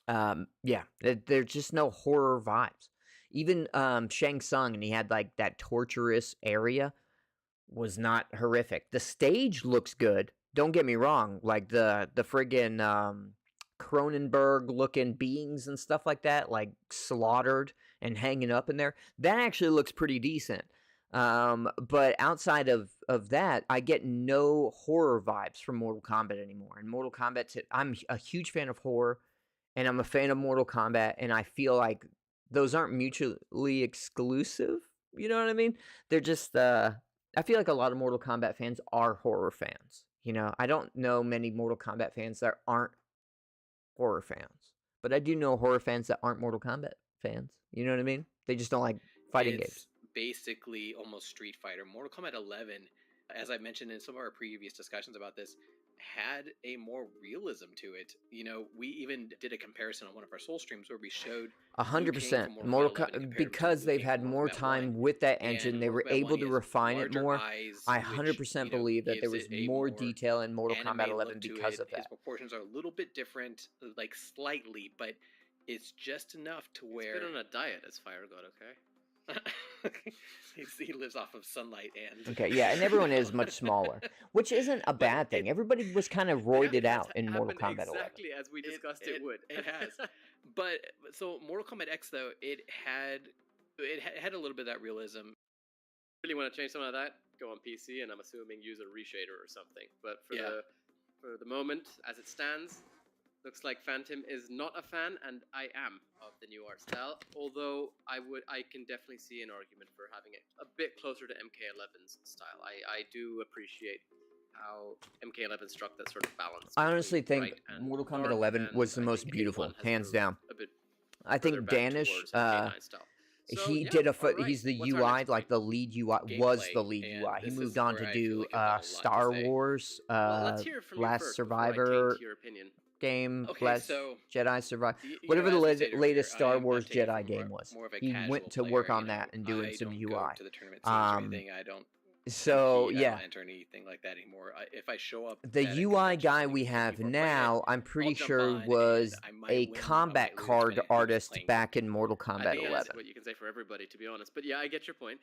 Yeah, there's just no horror vibes. Even Shang Tsung, and he had, like, that torturous area, was not horrific. The stage looks good. Don't get me wrong. Like, the friggin' Cronenberg looking beings and stuff like that, like slaughtered and hanging up in there, that actually looks pretty decent. But outside of that, I get no horror vibes from Mortal Kombat anymore. And Mortal Kombat, I'm a huge fan of horror, and I'm a fan of Mortal Kombat, and I feel like those aren't mutually exclusive. You know what I mean? They're just, I feel like a lot of Mortal Kombat fans are horror fans. I don't know many Mortal Kombat fans that aren't horror fans, but I do know horror fans that aren't Mortal Kombat fans. You know what I mean? They just don't like fighting games. It's basically almost Street Fighter. Mortal Kombat 11, as I mentioned in some of our previous discussions about this, had a more realism to it. You know, we even did a comparison on one of our Soul streams where we showed Liu Kang 100%. from Mortal Kombat 11 compared to Because Liu they've Kang had from more Mortal Kombat 1. time with that And engine, they Mortal were Kombat 1, able he to has refine it larger more. eyes, I which, 100% believe that there gives was it a more more detail in Mortal Kombat anime 11 look to because it. of His that. proportions are a little bit different, like slightly, but it's just enough to He's where been on a diet as Fire God, okay? he lives off of sunlight and Okay, yeah, and everyone is much smaller, which isn't a But bad thing. Everybody was kind of roided It has out in Mortal happened Kombat 11. exactly as we discussed it, would. It has. But so Mortal Kombat X though, it had a little bit of that realism. Really want to change some of that? Go on PC, and I'm assuming use a reshader or something. But for the moment, as it stands, looks like Phantom is not a fan, and I am of the new art style. Although I can definitely see an argument for having it a bit closer to MK11's style. I do appreciate how MK11 struck that sort of balance. I honestly between think bright and Mortal Kombat dark, 11 and was the I most think beautiful, 81 has hands moved down. a bit I further think back Danish, towards MK9 style. So, he yeah, did alright. he's the What's our UI, next like point? the lead UI, was Gameplay, the lead and UI. He this moved is on where to I do feel like I've got a lot to Star say. Wars, Well, let's hear it from you Last first before I Survivor taint your opinion. game, Okay, Last so Jedi Survivor, you whatever know, the as I stated latest earlier, Star I'm Wars taking it Jedi from game was. more of a He casual went to player, work you on know. that and doing I some don't UI. go to the tournament scenes or anything. I don't So compete, I yeah, don't enter anything like that anymore. If I show up the at a UI convention guy and we people have are playing it, now, I'm I'll pretty jump sure on and was I might a win, I combat might lose, card depending on who's artist playing back with. in Mortal I Kombat think That's 11. what you can say for everybody, to be honest. But yeah, I get your point.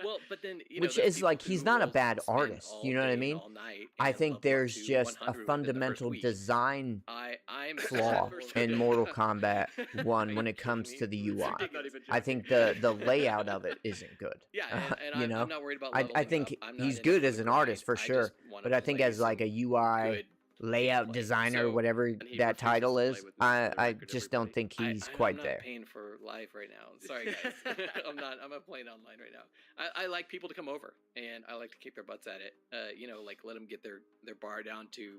Well, but then Which there's is people like, he's who not a will bad spend artist, all you know what I day and mean? all night I and think level up there's to just a 100 within the first fundamental week. design I'm flaw in Mortal Kombat 1 when it comes to the UI. I think the layout of it isn't good. Yeah, and You I'm know, not worried about I leveling think up. I'm not he's in it good for as the an artist grind. for I sure, just wanna but I think play as like a some UI good layout gameplay. designer, So whatever And he that refuses title to play is, with me for the I record, just don't everybody. think he's I'm quite not there. paying for live right now. Sorry guys, I'm not playing online right now. I like people to come over, and I like to kick their butts at it. You know, like let them get their bar down to.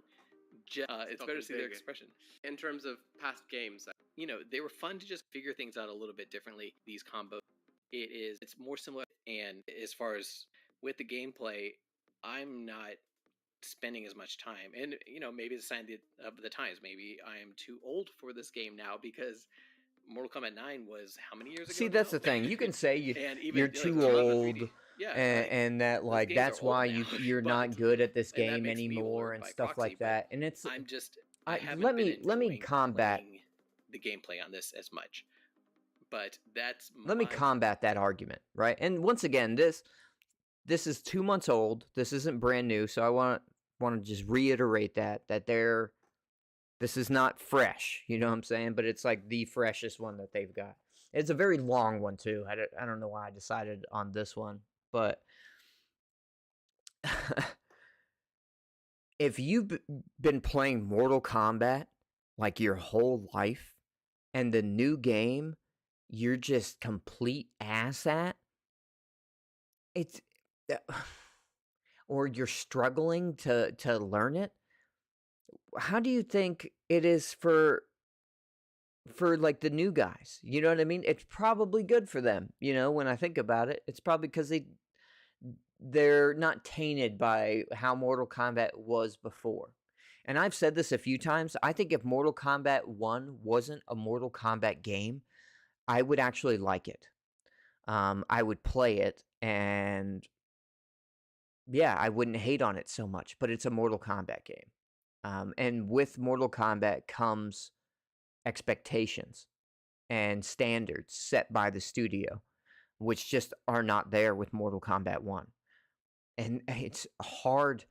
It's better to see their big. expression. In terms of past games, You know, they were fun to just figure things out a little bit differently. These combos, it's more similar. And as far as with the gameplay, I'm not spending as much time. And you know, maybe it's a sign of the times. Maybe I am too old for this game now because Mortal Kombat 9 was how many years ago? See, that's now? the thing. You can say And even, you're like, too Grievances old, 3D. Yeah, and that those like games are that's old why now, you're not but- good at this and that game makes me anymore older and by stuff proxy, like but that. And it's I'm just I- haven't let been me enjoying combat playing the gameplay on this as much. But that's let me my combat that argument, right? And once again, this is 2 months old. This isn't brand new, so I want to just reiterate that this is not fresh, you know what I'm saying? But it's like the freshest one that they've got. It's a very long one too. I don't know why I decided on this one, but if you've been playing Mortal Kombat like your whole life, and the new game you're just complete ass at, it's or you're struggling to learn it, how do you think it is for like the new guys? You know what I mean? It's probably good for them, you know, when I think about it. It's probably because they're not tainted by how Mortal Kombat was before. And I've said this a few times. I think if Mortal Kombat 1 wasn't a Mortal Kombat game, I would actually like it. I would play it, and yeah, I wouldn't hate on it so much, but it's a Mortal Kombat game. And with Mortal Kombat comes expectations and standards set by the studio, which just are not there with Mortal Kombat 1. And it's hard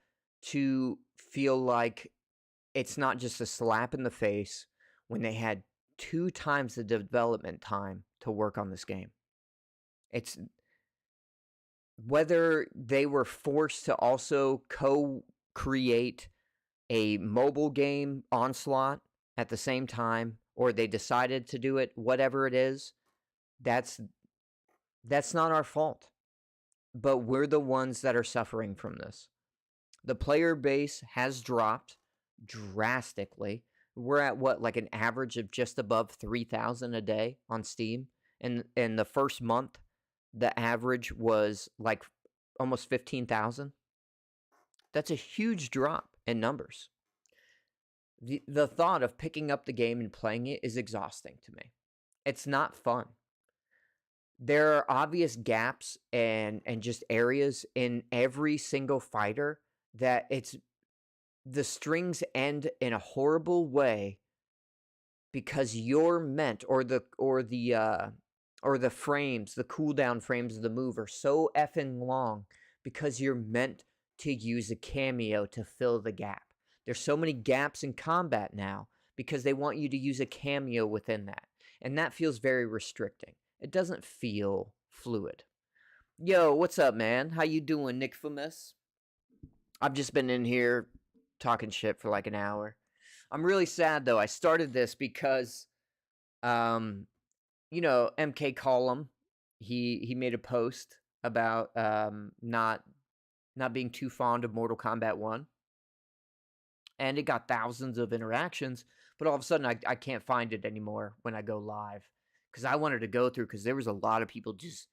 to feel like it's not just a slap in the face when they had 2 times the development time to work on this game. It's whether they were forced to also co-create a mobile game Onslaught at the same time, or they decided to do it, whatever it is, that's not our fault. But we're the ones that are suffering from this. The player base has dropped drastically. We're at what, like an average of just above 3,000 a day on Steam. And in the first month, the average was like almost 15,000. That's a huge drop. in numbers. The thought of picking up the game and playing it is exhausting to me. It's not fun. There are obvious gaps and just areas in every single fighter that the strings end in a horrible way because you're meant or the frames, the cooldown frames of the move are so effing long because you're meant to use a cameo to fill the gap. There's so many gaps in combat now because they want you to use a cameo within that. And that feels very restricting. It doesn't feel fluid. Yo, what's up, man? How you doing, Nick Famous? I've just been in here talking shit for like an hour. I'm really sad though. I started this because MK Column, he made a post about not being too fond of Mortal Kombat 1. And it got thousands of interactions, but all of a sudden I can't find it anymore when I go live. Because I wanted to go through, because there was a lot of people just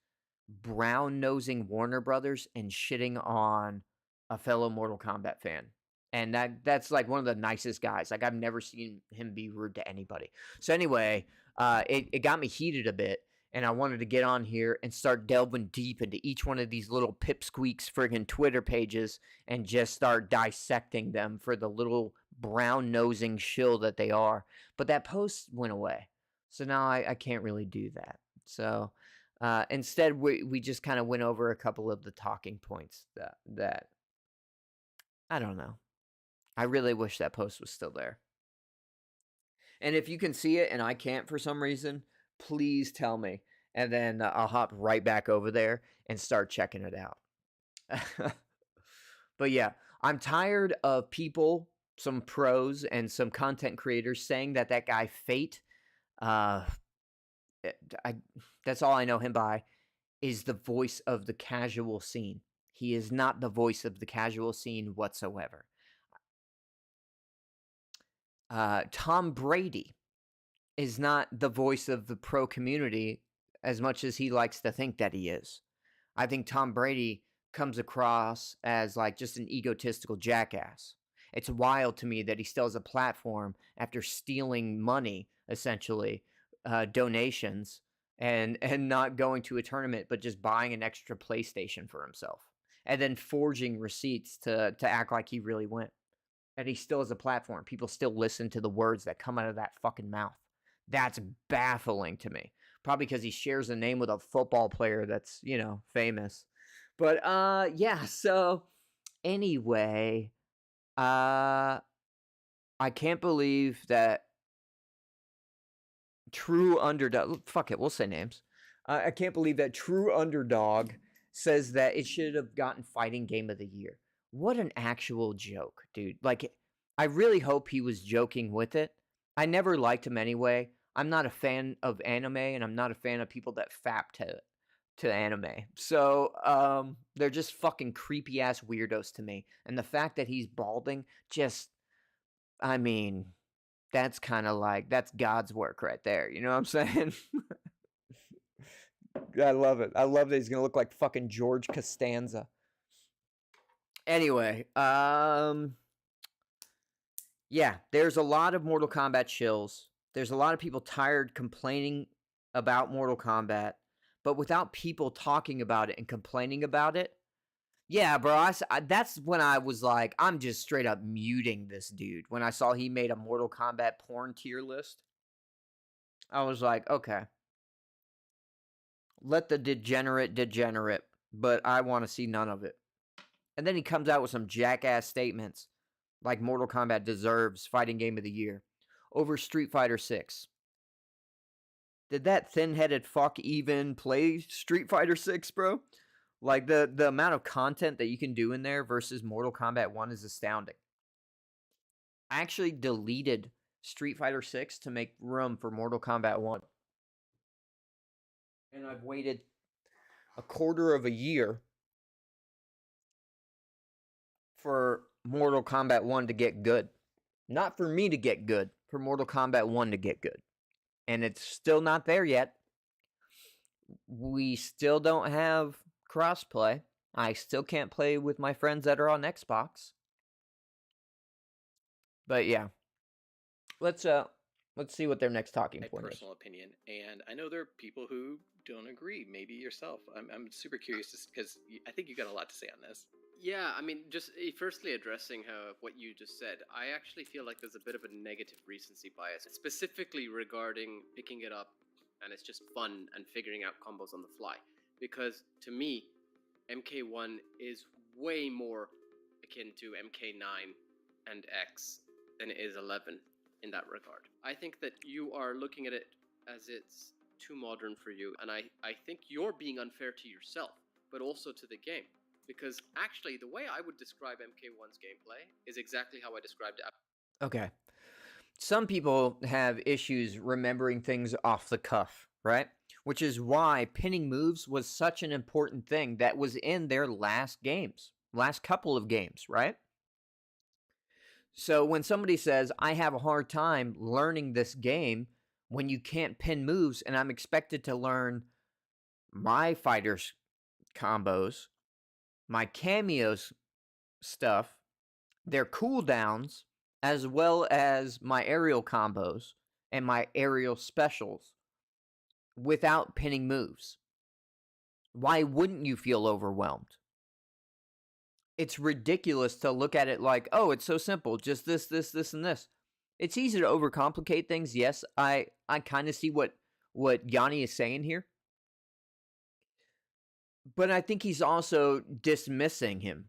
brown-nosing Warner Brothers and shitting on a fellow Mortal Kombat fan. And that's like one of the nicest guys. Like, I've never seen him be rude to anybody. So anyway, it got me heated a bit, and I wanted to get on here and start delving deep into each one of these little pipsqueaks friggin' Twitter pages and just start dissecting them for the little brown-nosing shill that they are. But that post went away. So now I can't really do that. So instead, we just kind of went over a couple of the talking points that I don't know. I really wish that post was still there. And if you can see it and I can't for some reason, please tell me. And then I'll hop right back over there and start checking it out. But yeah, I'm tired of people, some pros and some content creators saying that guy Fate, that's all I know him by, is the voice of the casual scene. He is not the voice of the casual scene whatsoever. Tom Brady is not the voice of the pro community as much as he likes to think that he is. I think Tom Brady comes across as like just an egotistical jackass. It's wild to me that he still has a platform after stealing money, essentially, donations, and not going to a tournament, but just buying an extra PlayStation for himself, and then forging receipts to act like he really went. And he still has a platform. People still listen to the words that come out of that fucking mouth. That's baffling to me. Probably because he shares a name with a football player that's, famous. But, yeah, so, anyway, I can't believe that True Underdog, fuck it, we'll say names. I can't believe that True Underdog says that it should have gotten Fighting Game of the Year. What an actual joke, dude. Like, I really hope he was joking with it. I never liked him anyway. I'm not a fan of anime, and I'm not a fan of people that fap to anime. So, they're just fucking creepy-ass weirdos to me. And the fact that he's balding I mean, that's kind of like, that's God's work right there. You know what I'm saying? I love it. I love that he's going to look like fucking George Costanza. Anyway, yeah, there's a lot of Mortal Kombat shills. There's a lot of people tired complaining about Mortal Kombat, but without people talking about it and complaining about it. Yeah, bro, that's when I was like, I'm just straight up muting this dude. When I saw he made a Mortal Kombat porn tier list, I was like, okay. Let the degenerate, but I want to see none of it. And then he comes out with some jackass statements like Mortal Kombat deserves Fighting Game of the Year over Street Fighter 6. Did that thin-headed fuck even play Street Fighter 6, bro? Like, the amount of content that you can do in there versus Mortal Kombat 1 is astounding. I actually deleted Street Fighter 6 to make room for Mortal Kombat 1. And I've waited a quarter of a year for Mortal Kombat 1 to get good. Not for me to get good, for Mortal Kombat 1 to get good. And it's still not there yet. We still don't have crossplay. I still can't play with my friends that are on Xbox. But yeah, let's see what their next talking My point is. personal opinion, and I know there are people who don't agree. Maybe yourself. I'm super curious because I think you got a lot to say on this. Yeah, I mean, just firstly addressing what you just said, I actually feel like there's a bit of a negative recency bias, specifically regarding picking it up and it's just fun and figuring out combos on the fly. Because to me, MK1 is way more akin to MK9 and X than it is 11 in that regard. I think that you are looking at it as it's too modern for you, and I think you're being unfair to yourself, but also to the game. Because actually, the way I would describe MK1's gameplay is exactly how I described it. Okay. Some people have issues remembering things off the cuff, right? Which is why pinning moves was such an important thing that was in their last couple of games, right? So when somebody says, I have a hard time learning this game when you can't pin moves and I'm expected to learn my fighters' combos, my cameos stuff, their cooldowns, as well as my aerial combos and my aerial specials without pinning moves. Why wouldn't you feel overwhelmed? It's ridiculous to look at it like, oh, it's so simple, just this, and this. It's easy to overcomplicate things. Yes, I kind of see what Yanni is saying here. But I think he's also dismissing him.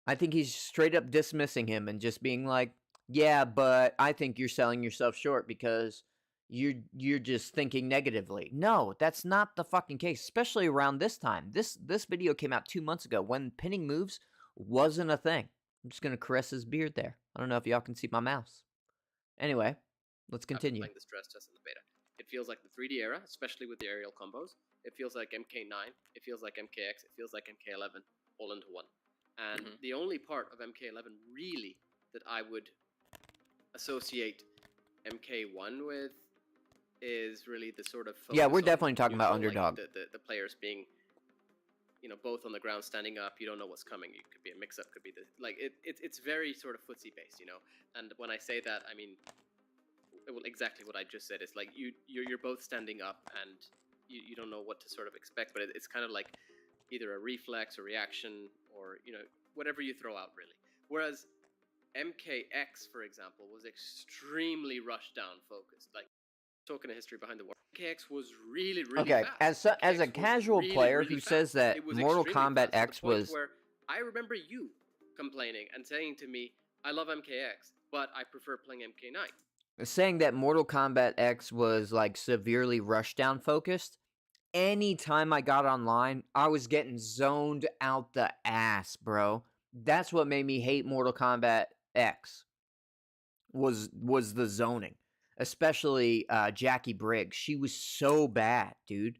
I think he's straight up dismissing him and just being like, yeah, but I think you're selling yourself short because you're just thinking negatively. No, that's not the fucking case, especially around this time. This video came out 2 months ago when pinning moves wasn't a thing. I'm just going to caress his beard there. I don't know if y'all can see my mouse. Anyway, let's continue. Playing the stress test in the beta. It feels like the 3D era, especially with the aerial combos. It feels like MK9. It feels like MKX. It feels like MK11 all into one. And the only part of MK11 really that I would associate MK1 with is really the sort of focus. Yeah, we're definitely talking about underdog. Like the players being, both on the ground, standing up. You don't know what's coming. It could be a mix-up. Could be it's very sort of footsie based, And when I say that, I mean exactly what I just said. It's like you're both standing up and you don't know what to sort of expect, but it's kind of like either a reflex or reaction or whatever you throw out really. Whereas MKX, for example, was extremely rush down focused. Like talking a history behind the war, MKX was really okay. fast. As a casual player who says that Mortal Kombat X was, where I remember you complaining and saying to me, "I love MKX, but I prefer playing MK9." Saying that Mortal Kombat X was like severely rushdown focused. Anytime I got online, I was getting zoned out the ass, bro. That's what made me hate Mortal Kombat X. Was the zoning, especially Jackie Briggs. She was so bad, dude.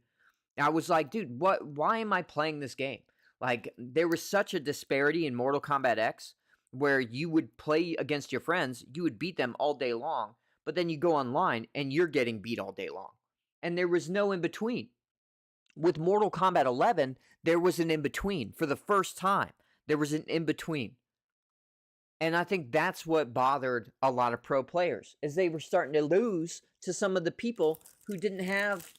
I was like, dude, what? Why am I playing this game? Like, there was such a disparity in Mortal Kombat X where you would play against your friends, you would beat them all day long, but then you go online and you're getting beat all day long. And there was no in between. With Mortal Kombat 11, there was an in between. For the first time, there was an in between. And I think that's what bothered a lot of pro players, is they were starting to lose to some of the people who didn't have,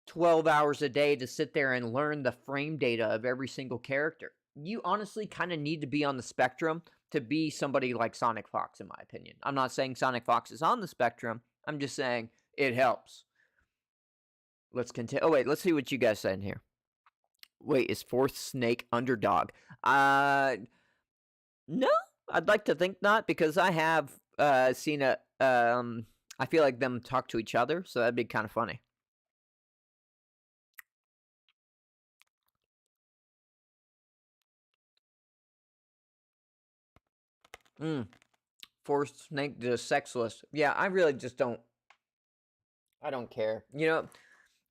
12 hours a day to sit there and learn the frame data of every single character. You honestly kind of need to be on the spectrum to be somebody like Sonic Fox, in my opinion. I'm not saying Sonic Fox is on the spectrum. I'm just saying it helps. Let's continue. Oh, wait, let's see what you guys said in here. Wait, is Fourth Snake underdog? No, I'd like to think not, because I have seen I feel like them talk to each other, so that'd be kind of funny. Fourth Snake, the sexless. Yeah, I really just don't. I don't care.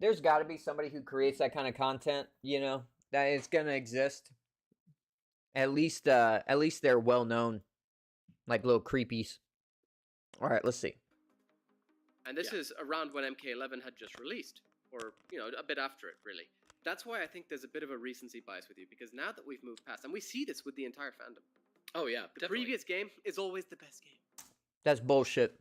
There's got to be somebody who creates that kind of content. That it's gonna exist. At least they're well known, like little creepies. All right, let's see. And this is around when MK11 had just released, or a bit after it, really. That's why I think there's a bit of a recency bias with you, because now that we've moved past, and we see this with the entire fandom, Oh yeah, The definitely. previous game is always the best game. That's bullshit.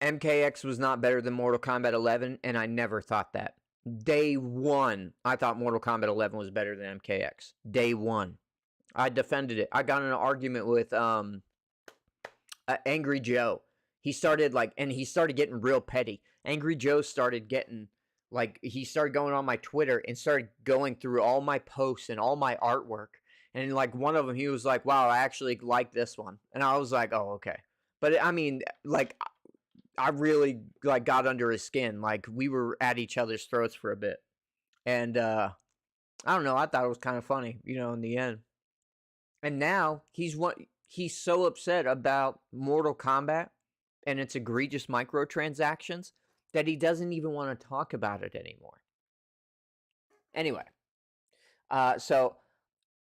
MKX was not better than Mortal Kombat 11, and I never thought that. Day one, I thought Mortal Kombat 11 was better than MKX. Day one. I defended it. I got in an argument with Angry Joe. He started getting real petty. Angry Joe started getting he started going on my Twitter and started going through all my posts and all my artwork. And like one of them, he was like, "Wow, I actually like this one," and I was like, "Oh, okay." But I mean, like, I really got under his skin. Like we were at each other's throats for a bit, and I don't know. I thought it was kind of funny, in the end. And now he's so upset about Mortal Kombat and its egregious microtransactions that he doesn't even want to talk about it anymore. Anyway, so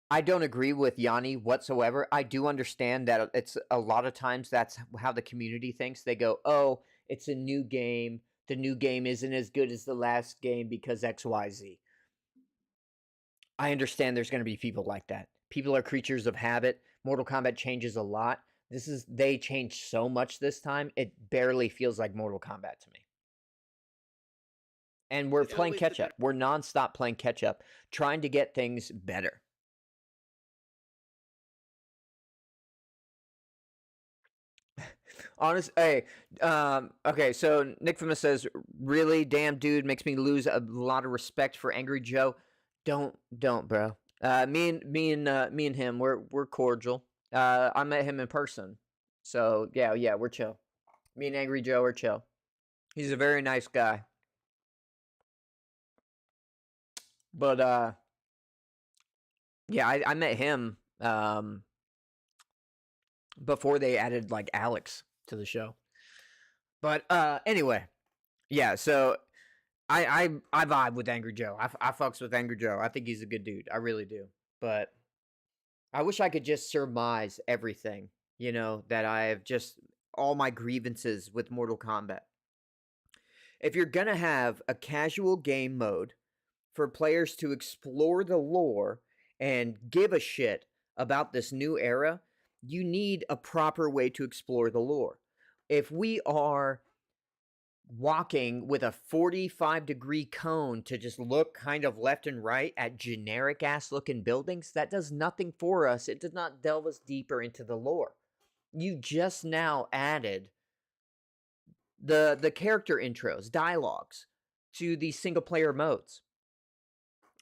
I don't agree with Yanni whatsoever. I do understand that it's a lot of times that's how the community thinks. They go, "Oh, it's a new game. The new game isn't as good as the last game because XYZ." I understand there's going to be people like that. People are creatures of habit. Mortal Kombat changes a lot. They changed so much this time, it barely feels like Mortal Kombat to me. And we're playing catch up. We're nonstop playing catch up, trying to get things better. Okay, so Nick Famous says, "Really, damn dude, makes me lose a lot of respect for Angry Joe." Don't, bro. Me and him, we're cordial. I met him in person, so yeah, we're chill. Me and Angry Joe are chill. He's a very nice guy. But yeah, I met him before they added Alex to the show. But anyway, yeah. So I vibe with Angry Joe. I fucks with Angry Joe. I think he's a good dude. I really do. But I wish I could just surmise everything. That I have just all my grievances with Mortal Kombat. If you're gonna have a casual game mode for players to explore the lore and give a shit about this new era, you need a proper way to explore the lore. If we are walking with a 45-degree cone to just look kind of left and right at generic ass looking buildings, that does nothing for us. It does not delve us deeper into the lore. You just now added the character intros, dialogues to the single player modes.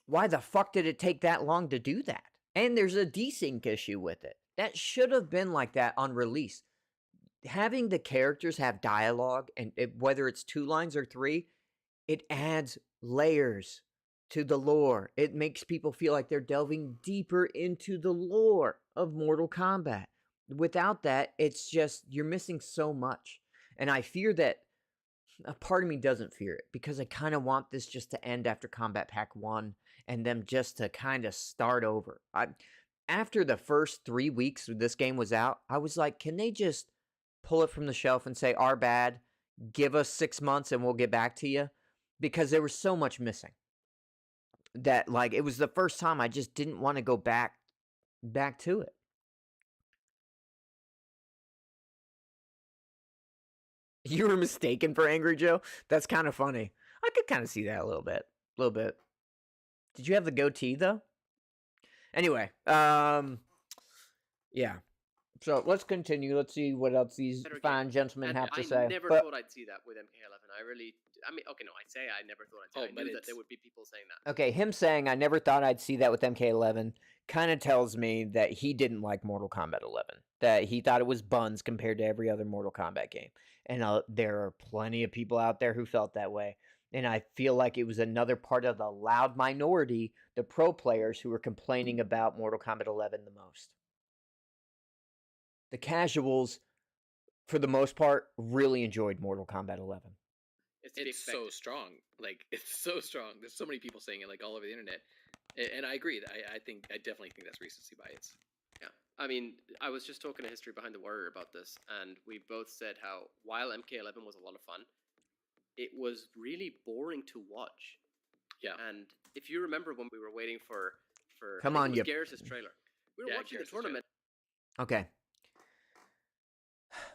Why the fuck did it take that long to do that? And there's a desync issue with it. That should have been like that on release. Having the characters have dialogue, and whether it's 2 lines or 3, it adds layers to the lore. It makes people feel like they're delving deeper into the lore of Mortal Kombat. Without that, it's just, you're missing so much. And I fear that a part of me doesn't fear it, because I kind of want this just to end after Combat Pack 1 and them just to kind of start over. After the first 3 weeks this game was out, I was like, can they just pull it from the shelf and say, "Our bad, give us 6 months and we'll get back to you"? Because there was so much missing that it was the first time I just didn't want to go back to it. You were mistaken for Angry Joe? That's kind of funny. I could kind of see that a little bit. Did you have the goatee though? Anyway, yeah. So let's continue. Let's see what else these fine gentlemen have to say. I never thought I'd see that with MK11. I never thought I'd see it. I knew that there would be people saying that. Okay, him saying I never thought I'd see that with MK11 kind of tells me that he didn't like Mortal Kombat 11. That he thought it was buns compared to every other Mortal Kombat game. And there are plenty of people out there who felt that way. And I feel like it was another part of the loud minority, the pro players, who were complaining about Mortal Kombat 11 the most. The casuals, for the most part, really enjoyed Mortal Kombat 11. It's so strong. It's so strong. There's so many people saying it, all over the internet. And I agree. I definitely think that's recency bias. Yeah. I mean, I was just talking to History Behind the Warrior about this, and we both said how, while MK11 was a lot of fun, it was really boring to watch. Yeah. And if you remember when we were waiting for Come on, Garrus's trailer. We were watching the tournament. Okay.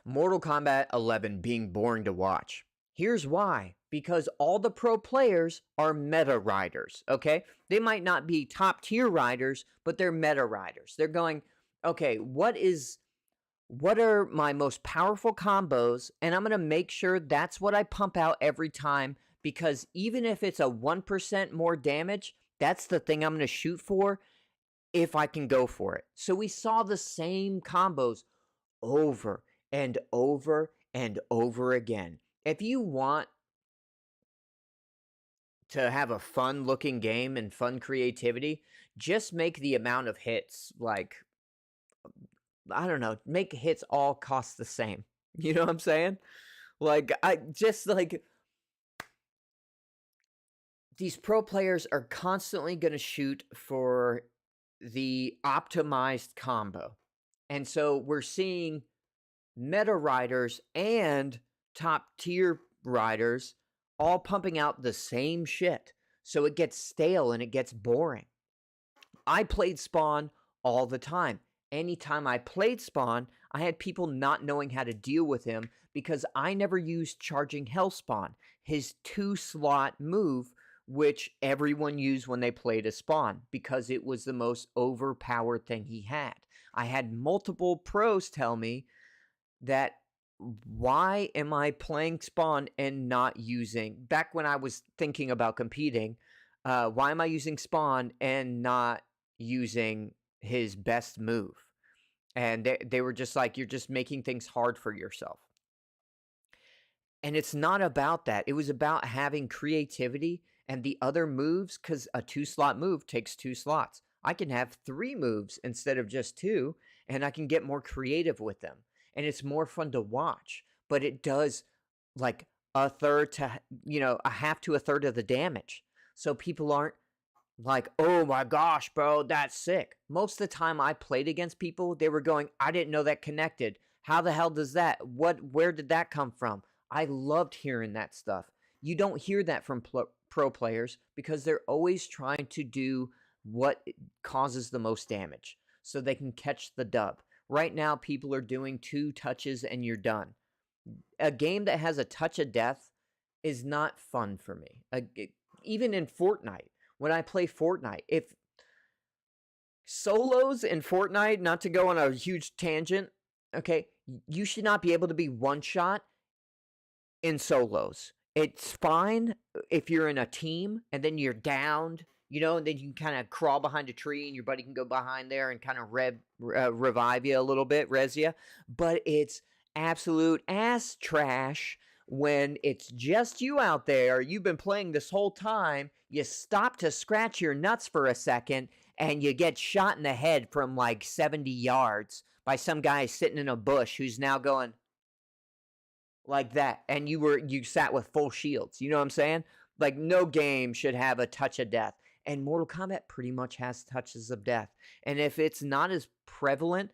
Mortal Kombat 11 being boring to watch. Here's why. Because all the pro players are meta riders, okay? They might not be top tier riders, but they're meta riders. They're going, okay, what are my most powerful combos? And I'm going to make sure that's what I pump out every time, because even if it's a 1% more damage, that's the thing I'm going to shoot for if I can go for it. So we saw the same combos over and over and over again. If you want to have a fun looking game and fun creativity, just make the amount of hits like, I don't know, make hits all cost the same. You know what I'm saying? Like, I just like, these pro players are constantly going to shoot for the optimized combo. And so we're seeing meta riders and top tier riders all pumping out the same shit. So it gets stale and it gets boring. I played Spawn all the time. Anytime I played Spawn, I had people not knowing how to deal with him because I never used Charging Hellspawn, his 2-slot move, which everyone used when they played a Spawn because it was the most overpowered thing he had. I had multiple pros tell me that, why am I playing Spawn and not using, back when I was thinking about competing, why am I using Spawn and not using his best move? And they were just like, you're just making things hard for yourself. And it's not about that. It was about having creativity and the other moves, because a 2-slot move takes 2 slots. I can have 3 moves instead of just 2, and I can get more creative with them. And it's more fun to watch, but it does like a third to, a half to a third of the damage. So people aren't like, oh my gosh, bro, that's sick. Most of the time I played against people, they were going, I didn't know that connected. How the hell does that? Where did that come from? I loved hearing that stuff. You don't hear that from pro players because they're always trying to do what causes the most damage so they can catch the dub. Right now, people are doing 2 touches and you're done. A game that has a touch of death is not fun for me. Even in Fortnite, when I play Fortnite, if solos in Fortnite, not to go on a huge tangent, okay, you should not be able to be one shot in solos. It's fine if you're in a team and then you're downed, and then you can kind of crawl behind a tree and your buddy can go behind there and kind of revive you a little bit, res you. But it's absolute ass trash when it's just you out there. You've been playing this whole time. You stop to scratch your nuts for a second and you get shot in the head from like 70 yards by some guy sitting in a bush who's now going like that, and you sat with full shields. You know what I'm saying? Like, no game should have a touch of death, and Mortal Kombat pretty much has touches of death. And if it's not as prevalent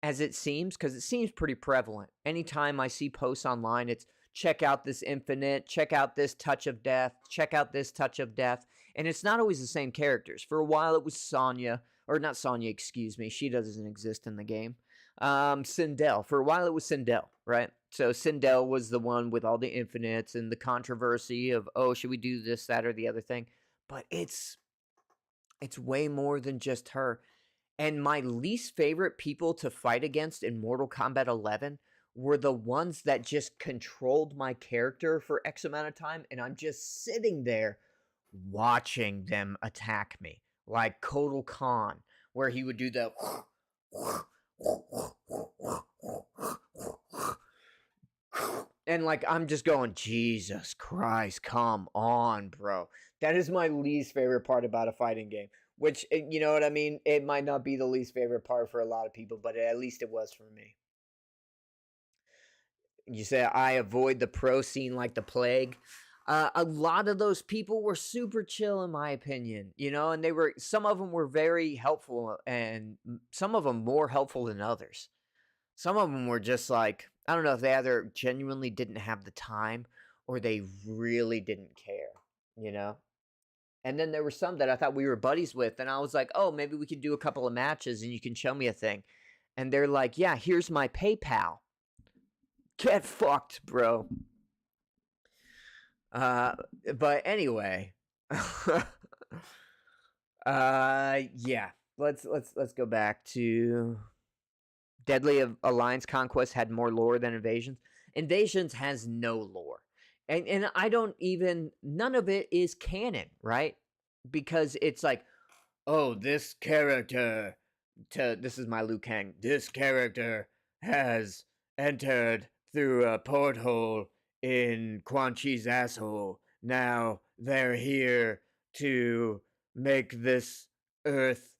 as it seems, because it seems pretty prevalent, anytime I see posts online, it's check out this infinite, check out this touch of death, check out this touch of death, and it's not always the same characters. For a while it was Sonya, or not Sonya, excuse me, she doesn't exist in the game. Sindel. For a while it was Sindel, right? So Sindel was the one with all the infinites and the controversy of, oh, should we do this, that, or the other thing? But it's way more than just her. And my least favorite people to fight against in Mortal Kombat 11 were the ones that just controlled my character for X amount of time, and I'm just sitting there watching them attack me. Like Kotal Khan, where he would do the and like, I'm just going, Jesus Christ, come on, bro. That is my least favorite part about a fighting game. Which, you know what I mean? It might not be the least favorite part for a lot of people, but at least it was for me. You say I avoid the pro scene like the plague. A lot of those people were super chill, in my opinion, and some of them were very helpful, and some of them more helpful than others. Some of them were just like, I don't know if they either genuinely didn't have the time or they really didn't care, And then there were some that I thought we were buddies with, and I was like, oh, maybe we could do a couple of matches and you can show me a thing. And they're like, yeah, here's my PayPal. Get fucked, bro. But anyway, yeah. Let's go back to Deadly Alliance Conquest had more lore than Invasions. Invasions has no lore. And I don't even, none of it is canon, right? Because it's like, oh, this character, this is my Liu Kang, this character has entered through a porthole in Quan Chi's asshole. Now they're here to make this Earth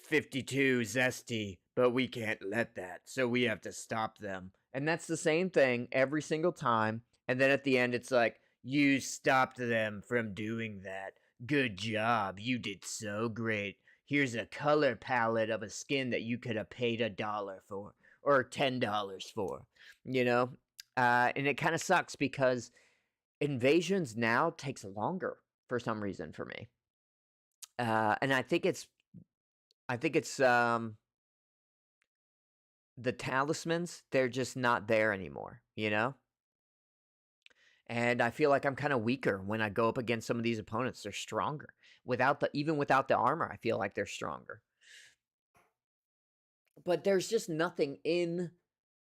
52 zesty, but we can't let that, so we have to stop them. And that's the same thing every single time. And then at the end, it's like, you stopped them from doing that. Good job. You did so great. Here's a color palette of a skin that you could have paid $1 for or $10 for, you know? And it kind of sucks because Invasions now takes longer for some reason for me. And I think it's the talismans, they're just not there anymore, you know? And I feel like I'm kind of weaker when I go up against some of these opponents. They're stronger. Even without the armor, I feel like they're stronger. But there's just nothing in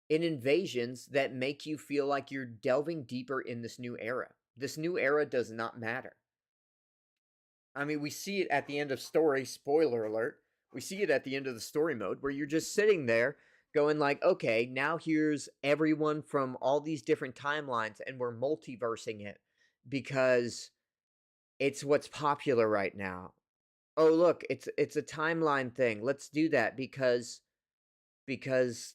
Invasions that make you feel like you're delving deeper in this new era. This new era does not matter. I mean, we see it at the end of story, spoiler alert. We see it at the end of the story mode where you're just sitting there going like, okay, now here's everyone from all these different timelines and we're multiversing it because it's what's popular right now. Oh, look, it's a timeline thing. Let's do that because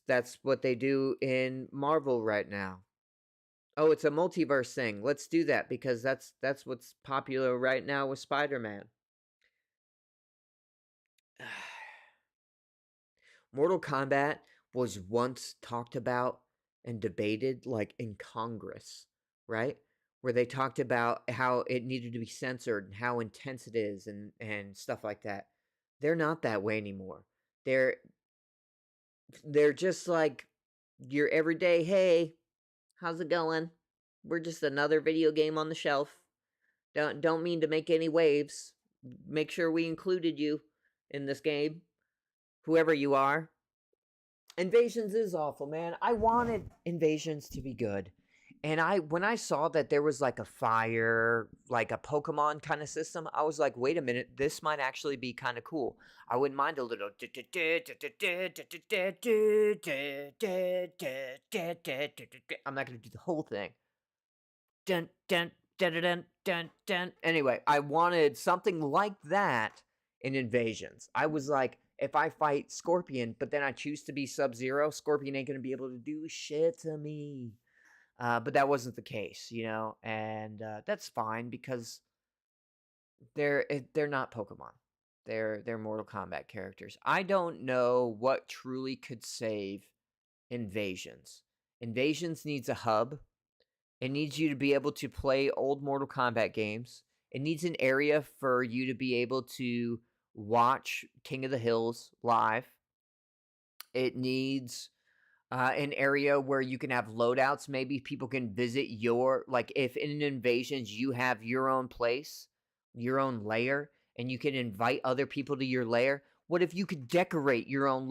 that's what they do in Marvel right now. Oh, it's a multiverse thing. Let's do that because that's what's popular right now with Spider-Man. Mortal Kombat was once talked about and debated like in Congress, right? Where they talked about how it needed to be censored and how intense it is and stuff like that. They're not that way anymore. They're just like your everyday, hey, how's it going? We're just another video game on the shelf. Don't mean to make any waves. Make sure we included you in this game. Whoever you are. Invasions is awful, man. I wanted Invasions to be good. And when I saw that there was like a fire, like a Pokemon kind of system, I was like, wait a minute, this might actually be kind of cool. I wouldn't mind a little. I'm not going to do the whole thing. Dun, dun, dun, dun, dun, dun. Anyway, I wanted something like that in Invasions. I was like, if I fight Scorpion, but then I choose to be Sub-Zero, Scorpion ain't going to be able to do shit to me. But that wasn't the case, you know, and that's fine because they're not Pokemon. They're Mortal Kombat characters. I don't know what truly could save Invasions. Invasions needs a hub. It needs you to be able to play old Mortal Kombat games. It needs an area for you to be able to watch King of the Hills live. It needs an area where you can have loadouts. Maybe people can visit your, like if in Invasions you have your own place, your own lair, and you can invite other people to your lair. What if you could decorate your own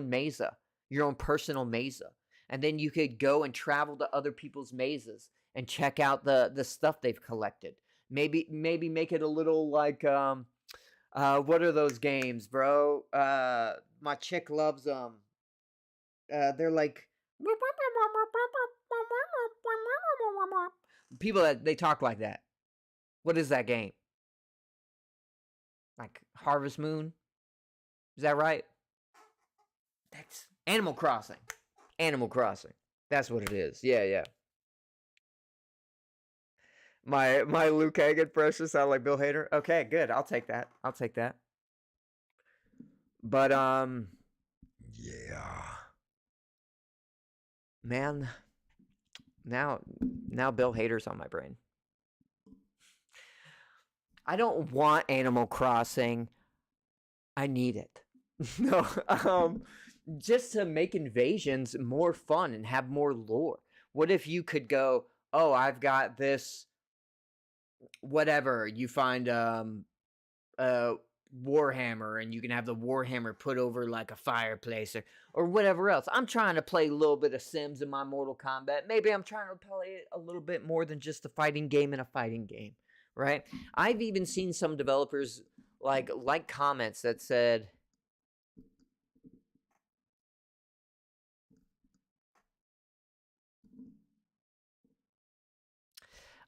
mesa, your own personal mesa? And then you could go and travel to other people's mazes and check out the stuff they've collected. Maybe make it a little like what are those games, bro? My chick loves them. They're like people that they talk like that. What is that game? Like Harvest Moon? Is that right? That's Animal Crossing. Animal Crossing. That's what it is. Yeah. My Luke Hagen impression sound like Bill Hader. Okay, good. I'll take that. But yeah. Man, now Bill Hader's on my brain. I don't want Animal Crossing. I need it. No, just to make invasions more fun and have more lore. What if you could go, oh, I've got this whatever, you find a Warhammer and you can have the Warhammer put over like a fireplace or whatever else. I'm trying to play a little bit of Sims in my Mortal Kombat. Maybe I'm trying to play it a little bit more than just a fighting game in a fighting game, right? I've even seen some developers like comments that said,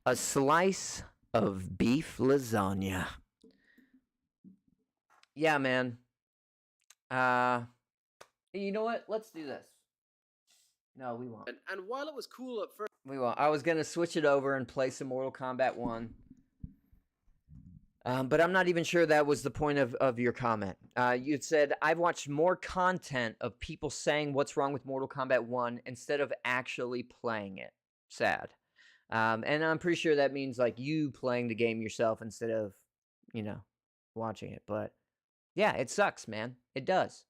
a slice of beef lasagna. Yeah, man. You know what? Let's do this. No, we won't. And while it was cool at first, We won't. I was gonna switch it over and play some Mortal Kombat 1. But I'm not even sure that was the point of your comment. You'd said, I've watched more content of people saying what's wrong with Mortal Kombat 1 instead of actually playing it. Sad. And I'm pretty sure that means like you playing the game yourself instead of, watching it. But yeah, it sucks, man. It does.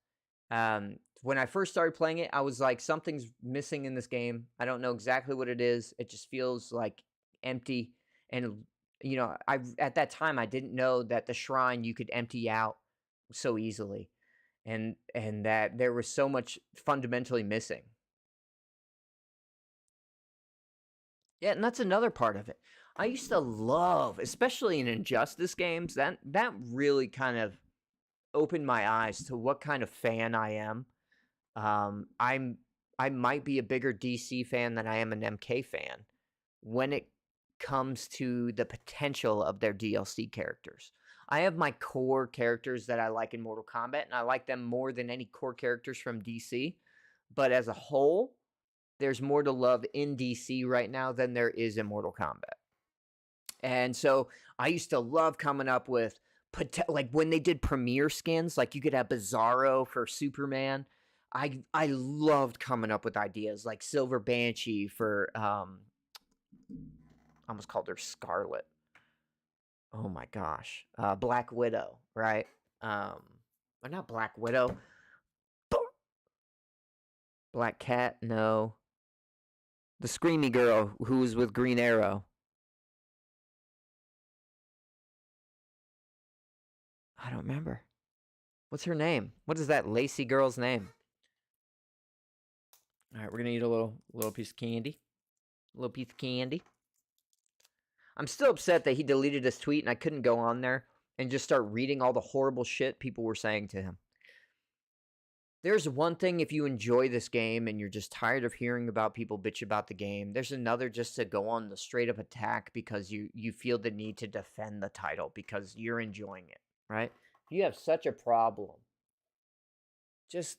When I first started playing it, I was like, something's missing in this game. I don't know exactly what it is. It just feels like empty. And at that time I didn't know that the shrine you could empty out so easily, and that there was so much fundamentally missing. Yeah, and that's another part of it. I used to love, especially in Injustice games, that really kind of opened my eyes to what kind of fan I am. I might be a bigger DC fan than I am an MK fan when it comes to the potential of their DLC characters. I have my core characters that I like in Mortal Kombat, and I like them more than any core characters from DC. But as a whole, there's more to love in DC right now than there is in Mortal Kombat. And so I used to love coming up with, like when they did premiere skins, like you could have Bizarro for Superman. I loved coming up with ideas like Silver Banshee for I almost called her Scarlet. Oh my gosh. Black Widow, right? Or not Black Widow. Black Cat, no. The Screamy girl who was with Green Arrow. I don't remember. What's her name? What is that lacy girl's name? All right, we're gonna eat a little piece of candy. A little piece of candy. I'm still upset that he deleted his tweet and I couldn't go on there and just start reading all the horrible shit people were saying to him. There's one thing if you enjoy this game and you're just tired of hearing about people bitch about the game. There's another just to go on the straight up attack because you feel the need to defend the title because you're enjoying it, right? If you have such a problem, just,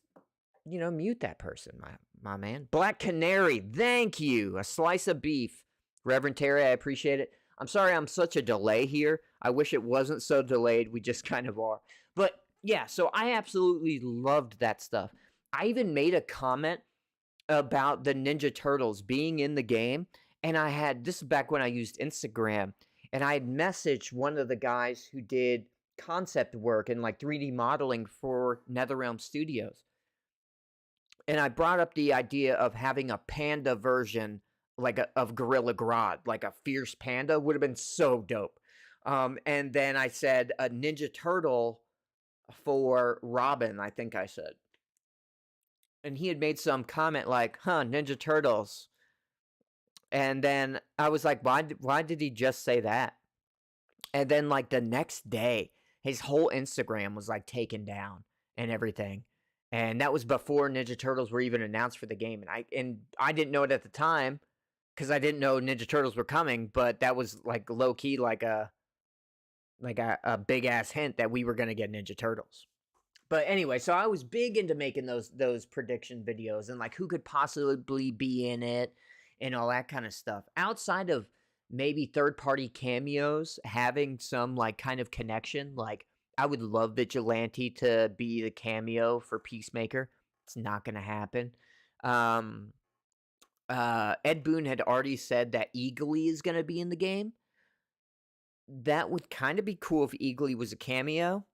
mute that person, my man. Black Canary, thank you. A slice of beef. Reverend Terry, I appreciate it. I'm sorry I'm such a delay here. I wish it wasn't so delayed. We just kind of are. But yeah, so I absolutely loved that stuff. I even made a comment about the Ninja Turtles being in the game. And this is back when I used Instagram. And I had messaged one of the guys who did concept work and like 3D modeling for NetherRealm Studios. And I brought up the idea of having a panda version of Gorilla Grodd, like a fierce panda would have been so dope. And then I said a Ninja Turtle for Robin, I think I said. And he had made some comment like, Ninja Turtles. And then I was like, why did he just say that? And then like the next day, his whole Instagram was like taken down and everything. And that was before Ninja Turtles were even announced for the game. And I didn't know it at the time because I didn't know Ninja Turtles were coming, but that was like low key like a big ass hint that we were going to get Ninja Turtles. But anyway, so I was big into making those prediction videos and like who could possibly be in it and all that kind of stuff. Outside of maybe third-party cameos having some like kind of connection, like I would love Vigilante to be the cameo for Peacemaker. It's not going to happen. Ed Boon had already said that Eagly is going to be in the game. that would kind of be cool if Eagly was a cameo,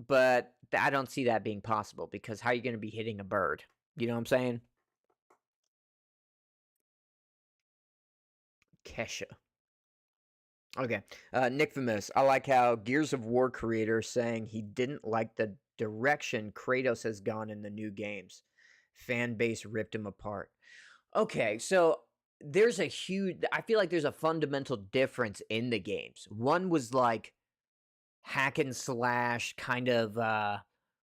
but I don't see that being possible because how are you going to be hitting a bird? You know what I'm saying? Kesha. Okay. Nick Famous. I like how Gears of War creator saying he didn't like the direction Kratos has gone in the new games. Fan base ripped him apart. Okay, so there's a huge I feel like there's a fundamental difference in the games. One was like hack and slash kind of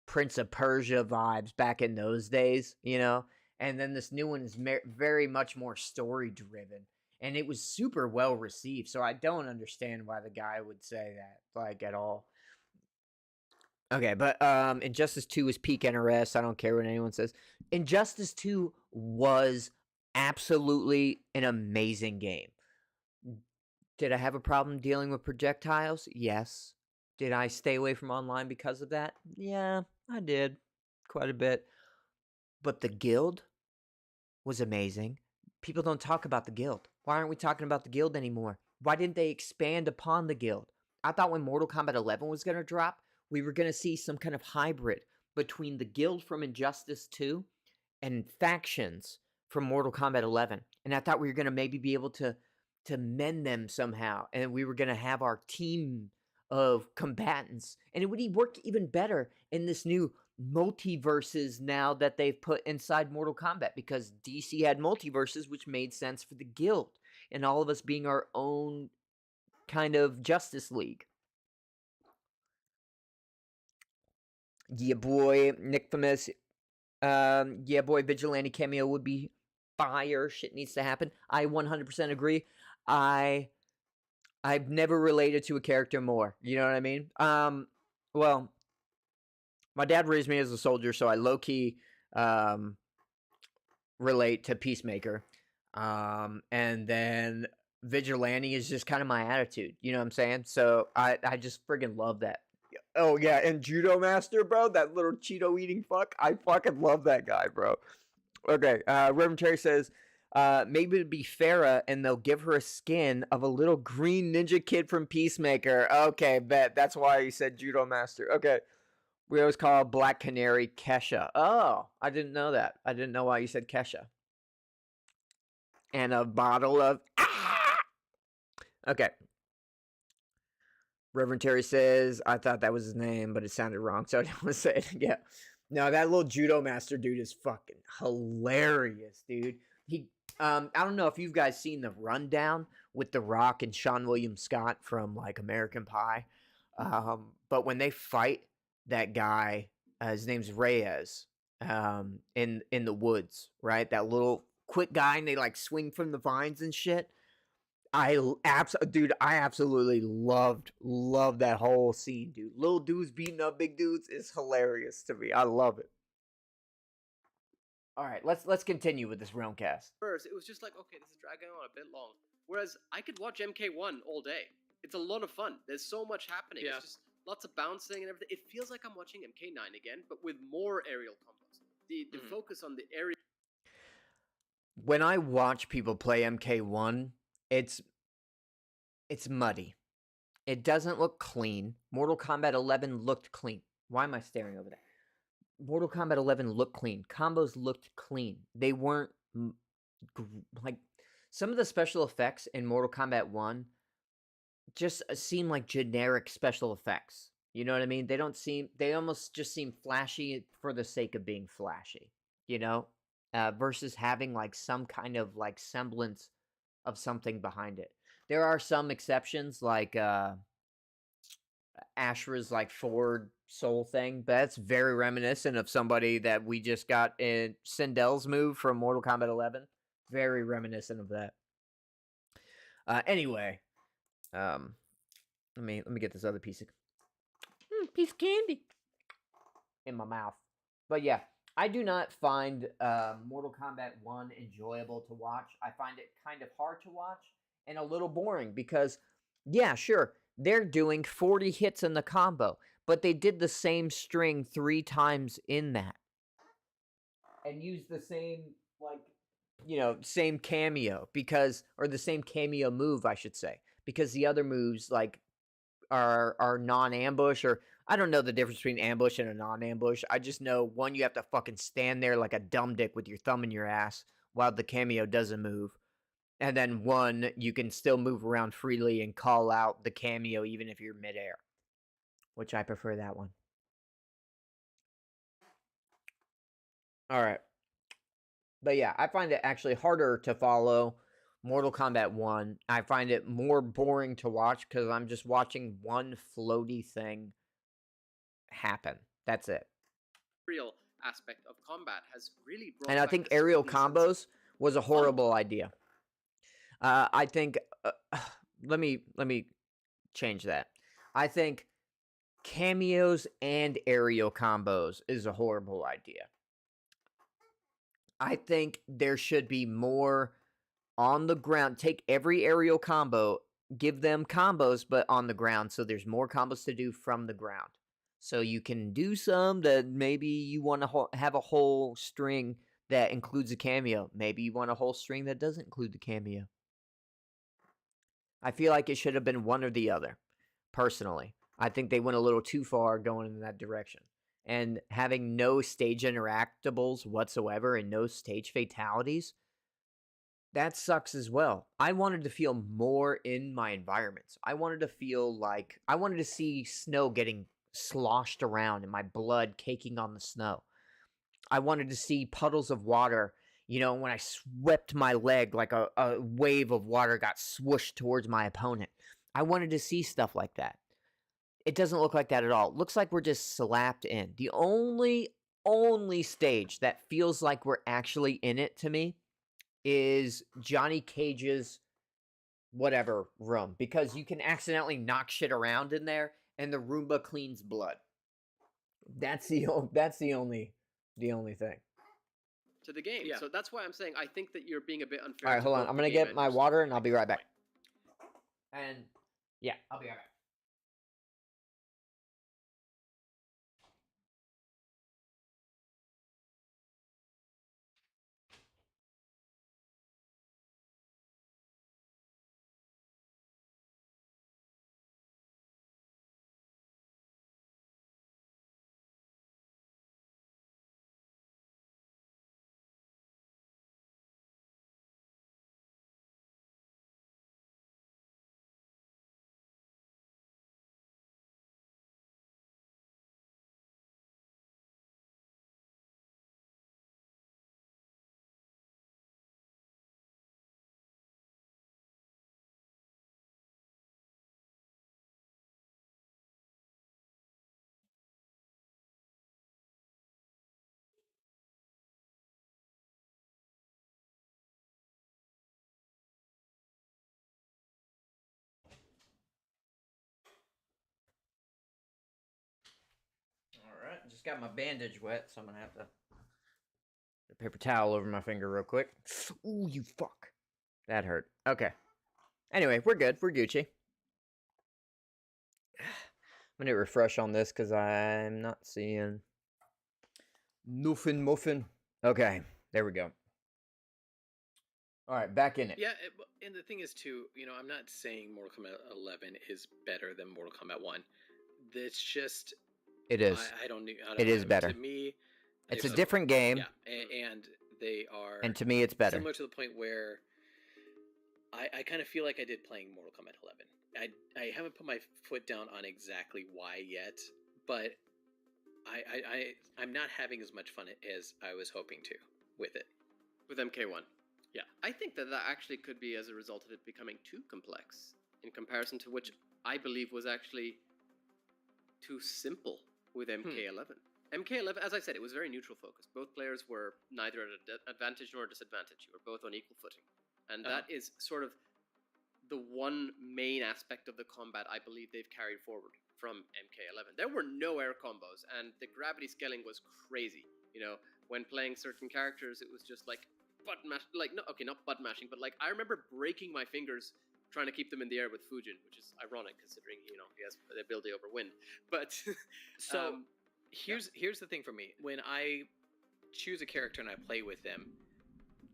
Prince of Persia vibes back in those days, you know? And then this new one is very much more story driven and it was super well received. So I don't understand why the guy would say that like at all. Okay, but Injustice 2 is peak NRS. I don't care what anyone says. Injustice 2 was absolutely an amazing game. Did I have a problem dealing with projectiles? Yes. Did I stay away from online because of that? Yeah, I did. Quite a bit. But the guild was amazing. People don't talk about the guild. Why aren't we talking about the guild anymore? Why didn't they expand upon the guild? I thought when Mortal Kombat 11 was going to drop, we were going to see some kind of hybrid between the guild from Injustice 2 and factions from Mortal Kombat 11. And I thought we were going to maybe be able to mend them somehow. And we were going to have our team of combatants. And it would work even better in this new multiverses now that they've put inside Mortal Kombat because DC had multiverses, which made sense for the guild and all of us being our own kind of Justice League. Yeah, boy, Nick Famous. Yeah, boy, Vigilante cameo would be fire. Shit needs to happen. I 100% agree. I've never related to a character more. You know what I mean? Well, my dad raised me as a soldier, so I low-key relate to Peacemaker. And then Vigilante is just kind of my attitude. You know what I'm saying? So I just friggin' love that. Oh, yeah, and Judo Master, bro, that little Cheeto-eating fuck. I fucking love that guy, bro. Okay, Reverend Terry says, maybe it'd be Farah and they'll give her a skin of a little green ninja kid from Peacemaker. Okay, bet. That's why he said Judo Master. Okay. We always call Black Canary Kesha. Oh, I didn't know that. I didn't know why you said Kesha. And a bottle of... Ah! Okay. Reverend Terry says, I thought that was his name, but it sounded wrong, so I didn't want to say it. Yeah. No, that little Judo Master dude is fucking hilarious, dude. I don't know if you guys seen the rundown with The Rock and Sean William Scott from, like, American Pie. But when they fight that guy, his name's Reyes, in the woods, right? That little quick guy, and they, like, swing from the vines and shit. Dude, I absolutely loved that whole scene, dude. Little dudes beating up big dudes is hilarious to me. I love it. All right, let's continue with this Realmcast. First, it was just like, okay, this is dragging on a bit long. Whereas I could watch MK1 all day. It's a lot of fun. There's so much happening. Yeah. It's just lots of bouncing and everything. It feels like I'm watching MK9 again, but with more aerial combos. The focus on the aerial. When I watch people play MK1, it's muddy. It doesn't look clean. Mortal Kombat 11 looked clean. Why am I staring over there? Mortal Kombat 11 looked clean. Combos looked clean. They weren't like some of the special effects in Mortal Kombat 1 just seem like generic special effects. You know what I mean? They almost just seem flashy for the sake of being flashy, you know? Versus having like some kind of like semblance of something behind it. There are some exceptions like Ashra's like Ford Soul thing, but that's very reminiscent of somebody that we just got in Sindel's move from Mortal Kombat 11. Very reminiscent of that. Anyway, let me get this other piece of candy in my mouth. But yeah, I do not find Mortal Kombat 1 enjoyable to watch. I find it kind of hard to watch and a little boring because, yeah, sure, they're doing 40 hits in the combo, but they did the same string 3 times in that. And used the same, like, same cameo or the same cameo move, I should say. Because the other moves, like, are non-ambush, or I don't know the difference between ambush and a non-ambush. I just know one, you have to fucking stand there like a dumb dick with your thumb in your ass while the cameo doesn't move. And then one, you can still move around freely and call out the cameo even if you're midair, which I prefer that one. All right. But yeah, I find it actually harder to follow Mortal Kombat 1. I find it more boring to watch because I'm just watching one floaty thing happen. That's it. Real aspect of combat has really brought And I back think the aerial smoothness and combos was a fun. horrible idea. I think let me change that. I think cameos and aerial combos is a horrible idea. I think there should be more on the ground. Take every aerial combo, give them combos, but on the ground, so there's more combos to do from the ground. So you can do some that maybe you want to have a whole string that includes a cameo. Maybe you want a whole string that doesn't include the cameo. I feel like it should have been one or the other, personally. I think they went a little too far going in that direction. And having no stage interactables whatsoever and no stage fatalities, that sucks as well. I wanted to feel more in my environments. I wanted to feel like I wanted to see snow getting sloshed around and my blood caking on the snow. I wanted to see puddles of water. You know, when I swept my leg, like a wave of water got swooshed towards my opponent. I wanted to see stuff like that. It doesn't look like that at all. It looks like we're just slapped in. The only stage that feels like we're actually in it to me is Johnny Cage's whatever room, because you can accidentally knock shit around in there and the Roomba cleans blood. That's the only thing. To the game. Yeah. So that's why I'm saying I think that you're being a bit unfair. All right, to hold on. both I'm the going to game get my engines. water and I'll be right back. And yeah, I'll be right back. Alright, just got my bandage wet, so I'm gonna have to put a paper towel over my finger real quick. Ooh, you fuck. That hurt. Okay. Anyway, we're good. We're Gucci. I'm gonna refresh on this because I'm not seeing nothing muffin. Okay, there we go. Alright, back in it. Yeah, and the thing is too, I'm not saying Mortal Kombat 11 is better than Mortal Kombat 1. It's just It is. I don't know. It is better. To me, It's a different game. Yeah, and they are. And to me, it's better. Similar to the point where I kind of feel like I did playing Mortal Kombat 11. I haven't put my foot down on exactly why yet, but I'm not having as much fun as I was hoping to with it. With MK1. Yeah. I think that actually could be as a result of it becoming too complex in comparison to which I believe was actually too simple with MK11. MK11, as I said, it was very neutral focus. Both players were neither at an advantage nor a disadvantage. You were both on equal footing. And that is sort of the one main aspect of the combat I believe they've carried forward from MK11. There were no air combos, and the gravity scaling was crazy. When playing certain characters, it was just like butt mash, not butt mashing, but like I remember breaking my fingers trying to keep them in the air with Fujin, which is ironic considering he has the ability over wind. But here's the thing for me: when I choose a character and I play with them,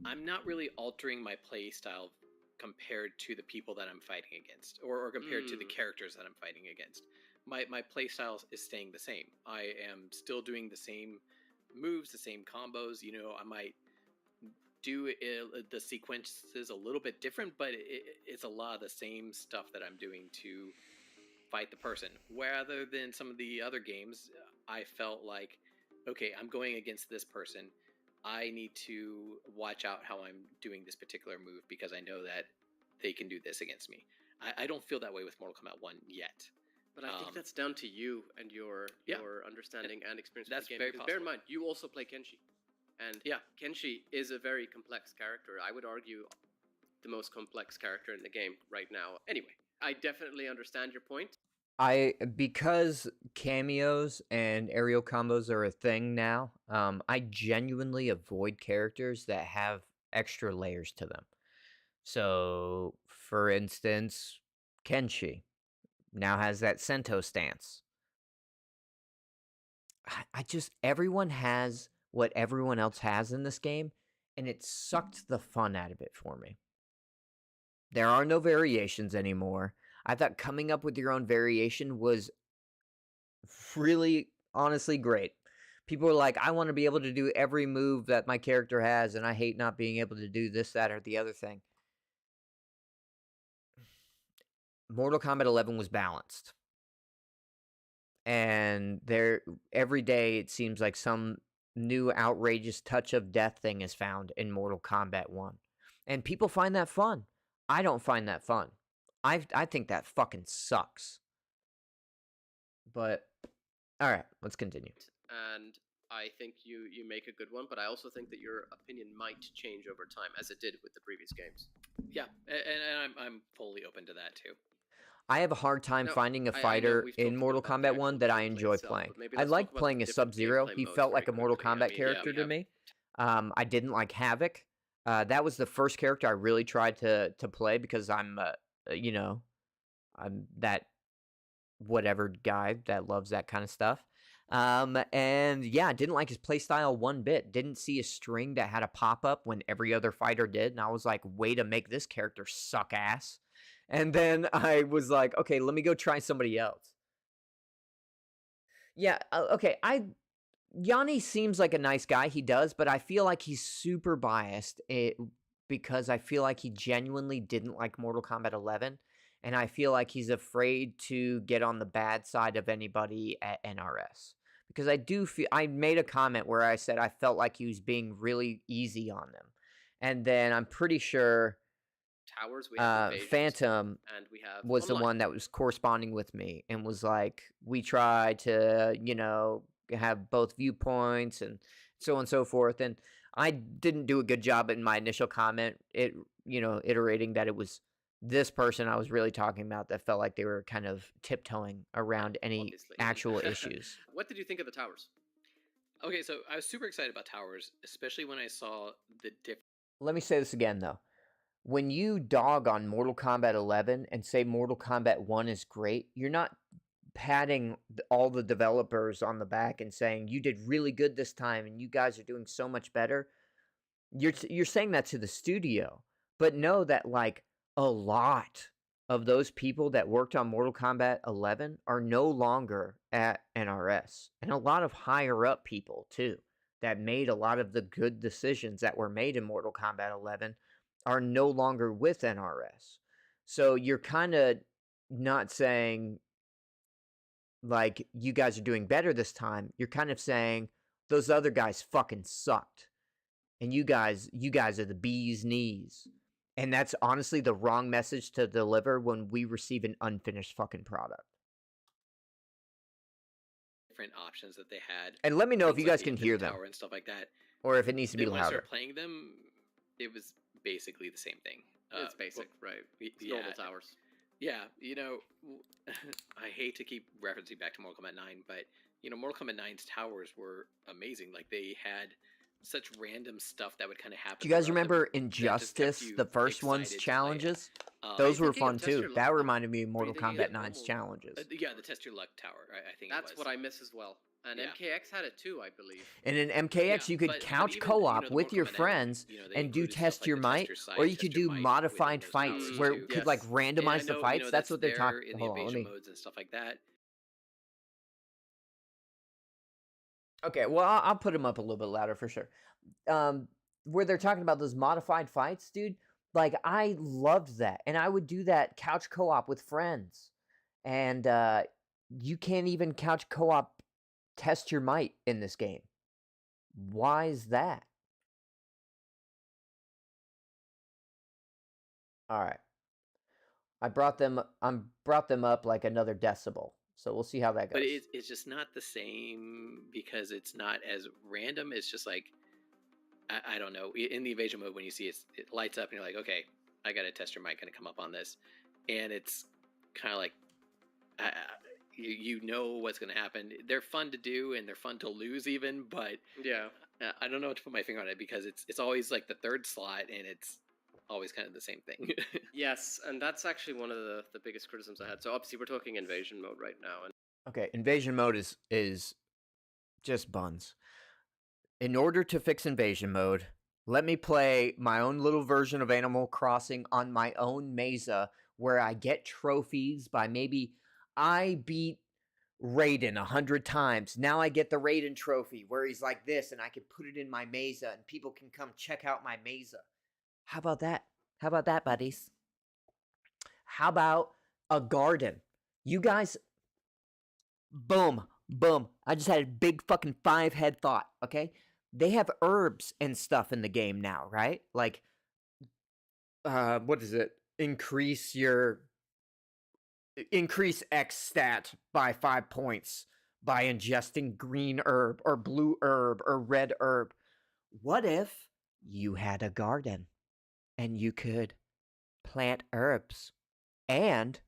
I'm not really altering my play style compared to the people that I'm fighting against, or compared to the characters that I'm fighting against. My play style is staying the same. I am still doing the same moves, the same combos. You know, I might do the sequences a little bit different, but it's a lot of the same stuff that I'm doing to fight the person. Rather than some of the other games, I felt like, okay, I'm going against this person. I need to watch out how I'm doing this particular move because I know that they can do this against me. I don't feel that way with Mortal Kombat 1 yet. But I think that's down to you and your understanding and experience That's with the game. very Because possible. bear in mind, you also play Kenshi. And Kenshi is a very complex character. I would argue the most complex character in the game right now. Anyway, I definitely understand your point. Because cameos and aerial combos are a thing now, I genuinely avoid characters that have extra layers to them. So, for instance, Kenshi now has that Sento stance. I just, everyone has what everyone else has in this game, and it sucked the fun out of it for me. There are no variations anymore. I thought coming up with your own variation was really, honestly great. People were like, I want to be able to do every move that my character has, and I hate not being able to do this, that, or the other thing. Mortal Kombat 11 was balanced. And there, every day it seems like some new outrageous touch of death thing is found in Mortal Kombat 1. And people find that fun. I don't find that fun. I think that fucking sucks. But, alright, let's continue. And I think you make a good one, but I also think that your opinion might change over time, as it did with the previous games. Yeah, and I'm fully open to that too. I have a hard time finding a I know fighter we've in talked Mortal about the Kombat 1 that actual I gameplay enjoy itself, playing. but maybe I let's like talk about playing the as different Sub-Zero. gameplay He modes felt very like a Mortal quickly. I Kombat mean, character we to have- me. I didn't like Havoc. That was the first character I really tried to play because I'm, you know, I'm that whatever guy that loves that kind of stuff. And yeah, I didn't like his playstyle one bit. Didn't see a string that had a pop-up when every other fighter did. And I was like, way to make this character suck ass. And then I was like, okay, let me go try somebody else. Yeah, okay, Yanni seems like a nice guy, he does, but I feel like he's super biased because I feel like he genuinely didn't like Mortal Kombat 11, and I feel like he's afraid to get on the bad side of anybody at NRS. Because I do feel, I made a comment where I said I felt like he was being really easy on them. And then I'm pretty sure Towers, we have Invasions, Phantom and we have was the Online. one that was corresponding with me and was like, we try to, you know, have both viewpoints and so on and so forth. And I didn't do a good job in my initial comment, iterating that it was this person I was really talking about that felt like they were kind of tiptoeing around any Obviously. actual issues. What did you think of the Towers? Okay, so I was super excited about Towers, especially when I saw the different. Let me say this again, though. When you dog on Mortal Kombat 11 and say Mortal Kombat 1 is great, you're not patting all the developers on the back and saying you did really good this time and you guys are doing so much better. You're saying that to the studio, but know that like a lot of those people that worked on Mortal Kombat 11 are no longer at NRS, and a lot of higher up people too that made a lot of the good decisions that were made in Mortal Kombat 11 are no longer with NRS. So you're kind of not saying like you guys are doing better this time. You're kind of saying those other guys fucking sucked. And you guys are the bee's knees. And that's honestly the wrong message to deliver when we receive an unfinished fucking product. Different options that they had. And let me know if Things you like guys the can hear them. Tower and stuff like that. Or if it needs to be Then when I louder. started playing them, it was basically the same thing. It's basic, right? It's yeah. normal Towers. Yeah, I hate to keep referencing back to Mortal Kombat 9, but Mortal Kombat 9's towers were amazing. Like they had such random stuff that would kind of happen. Do you guys throughout them remember that just kept Injustice, you the first one's excited to play it. challenges? Those were thinking of fun Test Your too. Luck? That reminded me of Mortal thinking Kombat of 9's normal- challenges. Yeah, the Test Your Luck Tower, I think That's it was. what I miss as well. And Yeah. MKX had it too, I believe. And in MKX, Yeah, you could but couch even, co-op the with Mortal your Kombat 9 one, friends they and do included stuff test like your the might, tester sight, or you test could your do might modified within those fights powers where too. it could like Yes. And I randomize the know, fights. That's that's what they're there talking. in the Hold on, let invasion me. modes and stuff like that. Okay, well, I'll put them up a little bit louder for sure. Where they're talking about those modified fights, dude. Like I loved that, and I would do that couch co-op with friends. And you can't even couch co-op test your might in this game. Why is that? All right, brought them up like another decibel. So we'll see how that But goes. it's just not the same because it's not as random. It's just like I don't know. In the invasion mode, when you see it lights up and you're like, okay, I got a tester mic going to come up on this, and it's kind of like you know what's going to happen. They're fun to do and they're fun to lose even, but Yeah. I don't know what to put my finger on it because it's always like the third slot and it's always kind of the same thing. Yes, and that's actually one of the biggest criticisms I had. So obviously we're talking invasion mode right now, and Okay, invasion mode is just buns. In order to fix invasion mode, let me play my own little version of Animal Crossing on my own mesa where I get trophies by maybe I beat Raiden 100 times. Now I get the Raiden trophy where he's like this and I can put it in my mesa and people can come check out my mesa. How about that? How about that, buddies? How about a garden? You guys, boom, boom. I just had a big fucking 5-head thought, okay? They have herbs and stuff in the game now, right? Like, what is it? Increase X stat by 5 points by ingesting green herb or blue herb or red herb. What if you had a garden and you could plant herbs and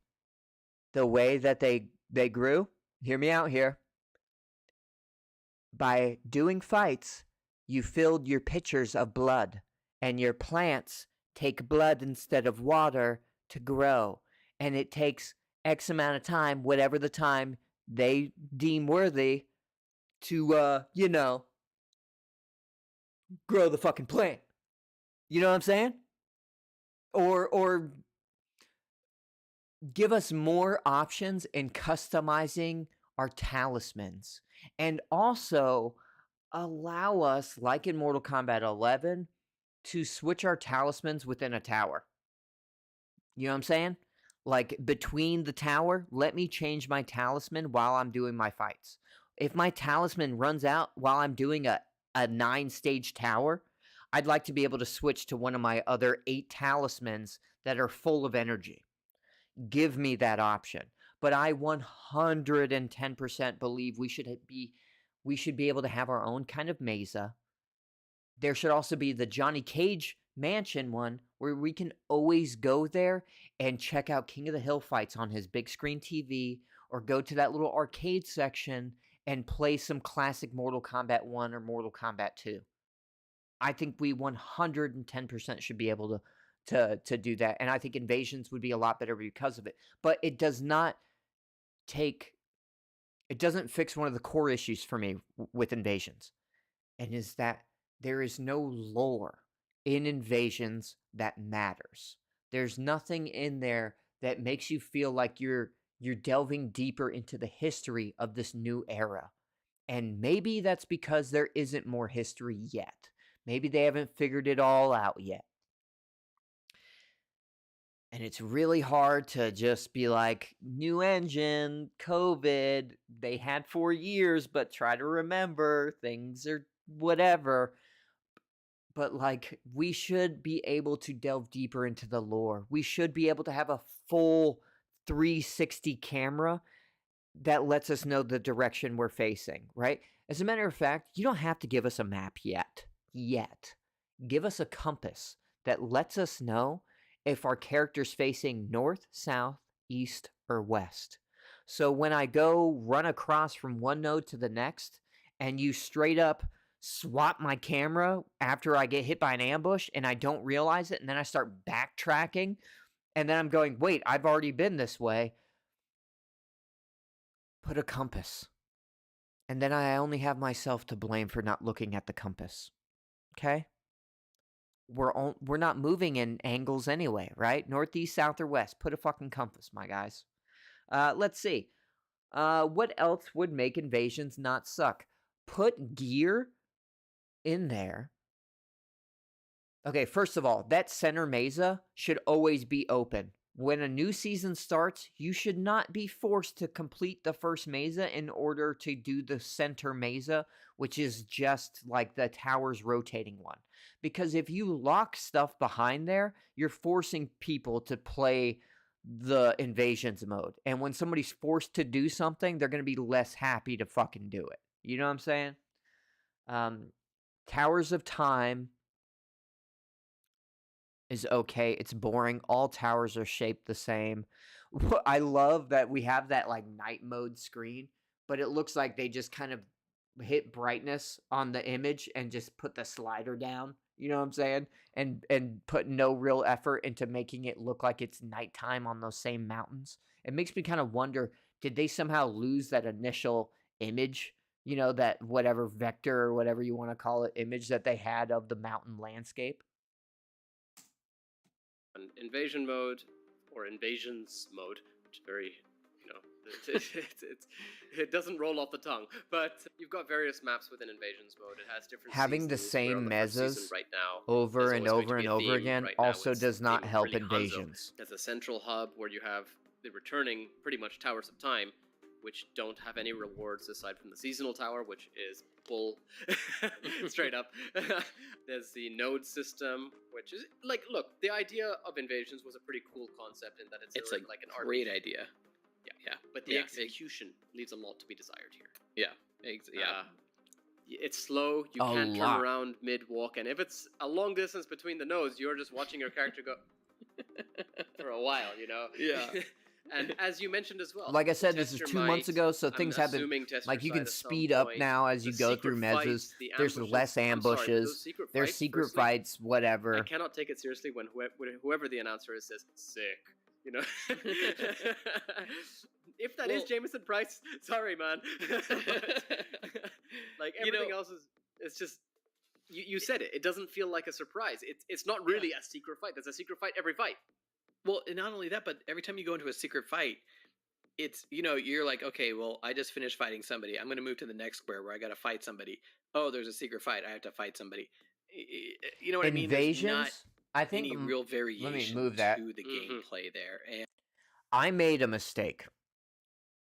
the way that they grew, hear me out here, by doing fights, you filled your pitchers of blood, and your plants take blood instead of water to grow. And it takes X amount of time, whatever the time they deem worthy, to, grow the fucking plant. You know what I'm saying? Or give us more options in customizing our talismans. And also allow us, like in Mortal Kombat 11, to switch our talismans within a tower. You know what I'm saying? Like between the tower, let me change my talisman while I'm doing my fights. If my talisman runs out while I'm doing a 9-stage tower, I'd like to be able to switch to one of my other 8 talismans that are full of energy. Give me that option. But I 110% believe we should be able to have our own kind of mesa. There should also be the Johnny Cage mansion one where we can always go there and check out King of the Hill fights on his big screen TV or go to that little arcade section and play some classic Mortal Kombat 1 or Mortal Kombat 2. I think we 110% should be able to do that, and I think Invasions would be a lot better because of it. But it doesn't fix one of the core issues for me with Invasions, and is that there is no lore in Invasions that matters. There's nothing in there that makes you feel like you're delving deeper into the history of this new era. And maybe that's because there isn't more history yet. Maybe they haven't figured it all out yet. And it's really hard to just be like, new engine, COVID, they had 4 years, but try to remember, things are whatever. But like, we should be able to delve deeper into the lore. We should be able to have a full 360 camera that lets us know the direction we're facing, right? As a matter of fact, you don't have to give us a map yet. Give us a compass that lets us know if our character's facing north, south, east, or west. So when I go run across from one node to the next, and you straight up swap my camera after I get hit by an ambush and I don't realize it, and then I start backtracking, and then I'm going, wait, I've already been this way. Put a compass. And then I only have myself to blame for not looking at the compass. Okay? We're not moving in angles anyway, right? Northeast, south, or west. Put a fucking compass, my guys. Let's see. What else would make invasions not suck? Put gear in there. Okay, first of all, that center mesa should always be open. When a new season starts, you should not be forced to complete the first mesa in order to do the center mesa, which is just like the tower's rotating one. Because if you lock stuff behind there, you're forcing people to play the invasions mode. And when somebody's forced to do something, they're going to be less happy to fucking do it. You know what I'm saying? Towers of Time is okay. It's boring. All towers are shaped the same. I love that we have that like night mode screen, but it looks like they just kind of hit brightness on the image and just put the slider down. You know what I'm saying? And put no real effort into making it look like it's nighttime on those same mountains. It makes me kind of wonder, did they somehow lose that initial image? You know, that whatever vector or whatever you want to call it, image that they had of the mountain landscape? An invasion mode or invasions mode, which is very, it doesn't roll off the tongue. But you've got various maps within invasions mode. It has different Having the seasons. We're on same the first season mesas right now. over There's and always going over to be and a over theme. again Right now, also it's does not theme help really Hanzo. invasions. There's a central hub where you have the returning pretty much Towers of Time, which don't have any rewards aside from the seasonal tower, which is bull. Straight up. There's the node system, which is like, look, the idea of invasions was a pretty cool concept in that it's like an great RPG. idea. Yeah. But the execution leaves a lot to be desired here. Yeah. It's slow. You can't turn around mid-walk, and if it's a long distance between the nodes, you're just watching your character go for a while, you know? Yeah. And as you mentioned as well, Like I said, this is 2 months ago, so things have been like you can speed up now as you go through mesas. There's less ambushes. There's secret fights, whatever. I cannot take it seriously when whoever the announcer is says sick. You know, if that is Jameson Price, sorry, man. Like everything else is, it's just you said it. It doesn't feel like a surprise. It's not really a secret fight. There's a secret fight every fight. Well, and not only that, but every time you go into a secret fight, it's, you're like, okay, well, I just finished fighting somebody. I'm going to move to the next square where I got to fight somebody. Oh, there's a secret fight. I have to fight somebody. You know what I mean? There's not I think any real variation let me move that. to the gameplay there. And I made a mistake.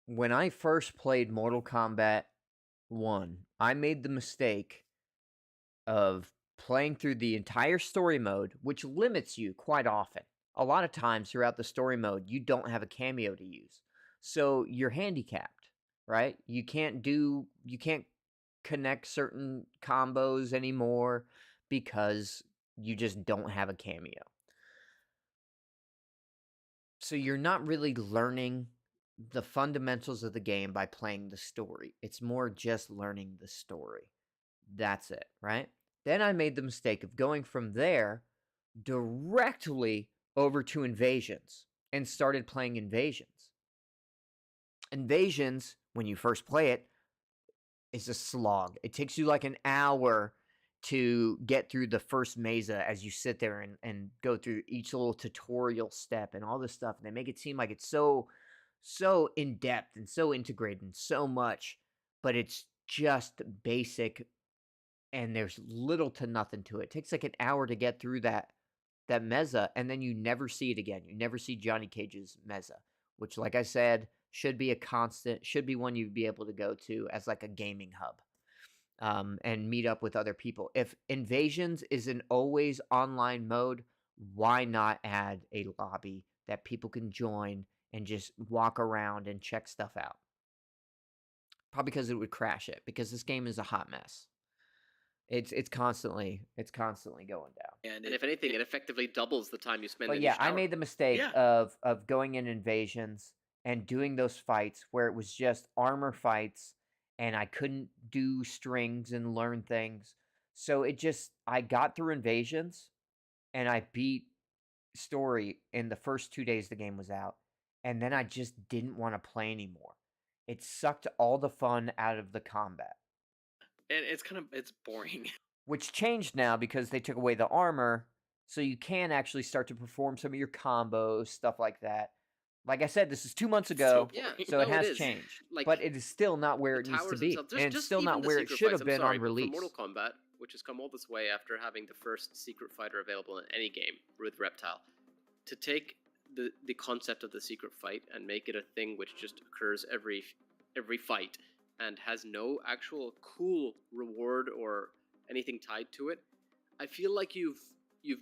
When I first played Mortal Kombat 1, I made the mistake of playing through the entire story mode, which limits you quite often. A lot of times throughout the story mode, you don't have a cameo to use. So you're handicapped, right? You can't connect certain combos anymore because you just don't have a cameo. So you're not really learning the fundamentals of the game by playing the story. It's more just learning the story. That's it, right? Then I made the mistake of going from there directly over to Invasions and started playing Invasions. Invasions, when you first play it, is a slog. It takes you like an hour to get through the first mesa as you sit there and go through each little tutorial step and all this stuff. And they make it seem like it's so in-depth and so integrated and so much, but it's just basic and there's little to nothing to it. It takes like an hour to get through that mesa, and then you never see it again. You never see Johnny Cage's mesa, which, like I said, should be a constant, should be one you'd be able to go to as like a gaming hub, and meet up with other people. If Invasions is an always online mode, why not add a lobby that people can join and just walk around and check stuff out? Probably because it would crash it, because this game is a hot mess. It's constantly going down. And if anything, it effectively doubles the time you spend. But in yeah, each tower. I made the mistake of going in Invasions and doing those fights where it was just armor fights and I couldn't do strings and learn things. So I got through Invasions and I beat story in the first 2 days the game was out, and then I just didn't want to play anymore. it sucked all the fun out of the combat. And it's boring. Which changed now because they took away the armor, so you can actually start to perform some of your combos, stuff like that. Like I said, this is 2 months ago, Yeah, so it no, has is. changed. Like, but it is still not where the it needs to towers be. themselves, And it's still even not the where it secret should fights, have been on but release. For Mortal Kombat, which has come all this way after having the first secret fighter available in any game with Reptile, to take the concept of the secret fight and make it a thing which just occurs every fight and has no actual cool reward or anything tied to it, I feel like you've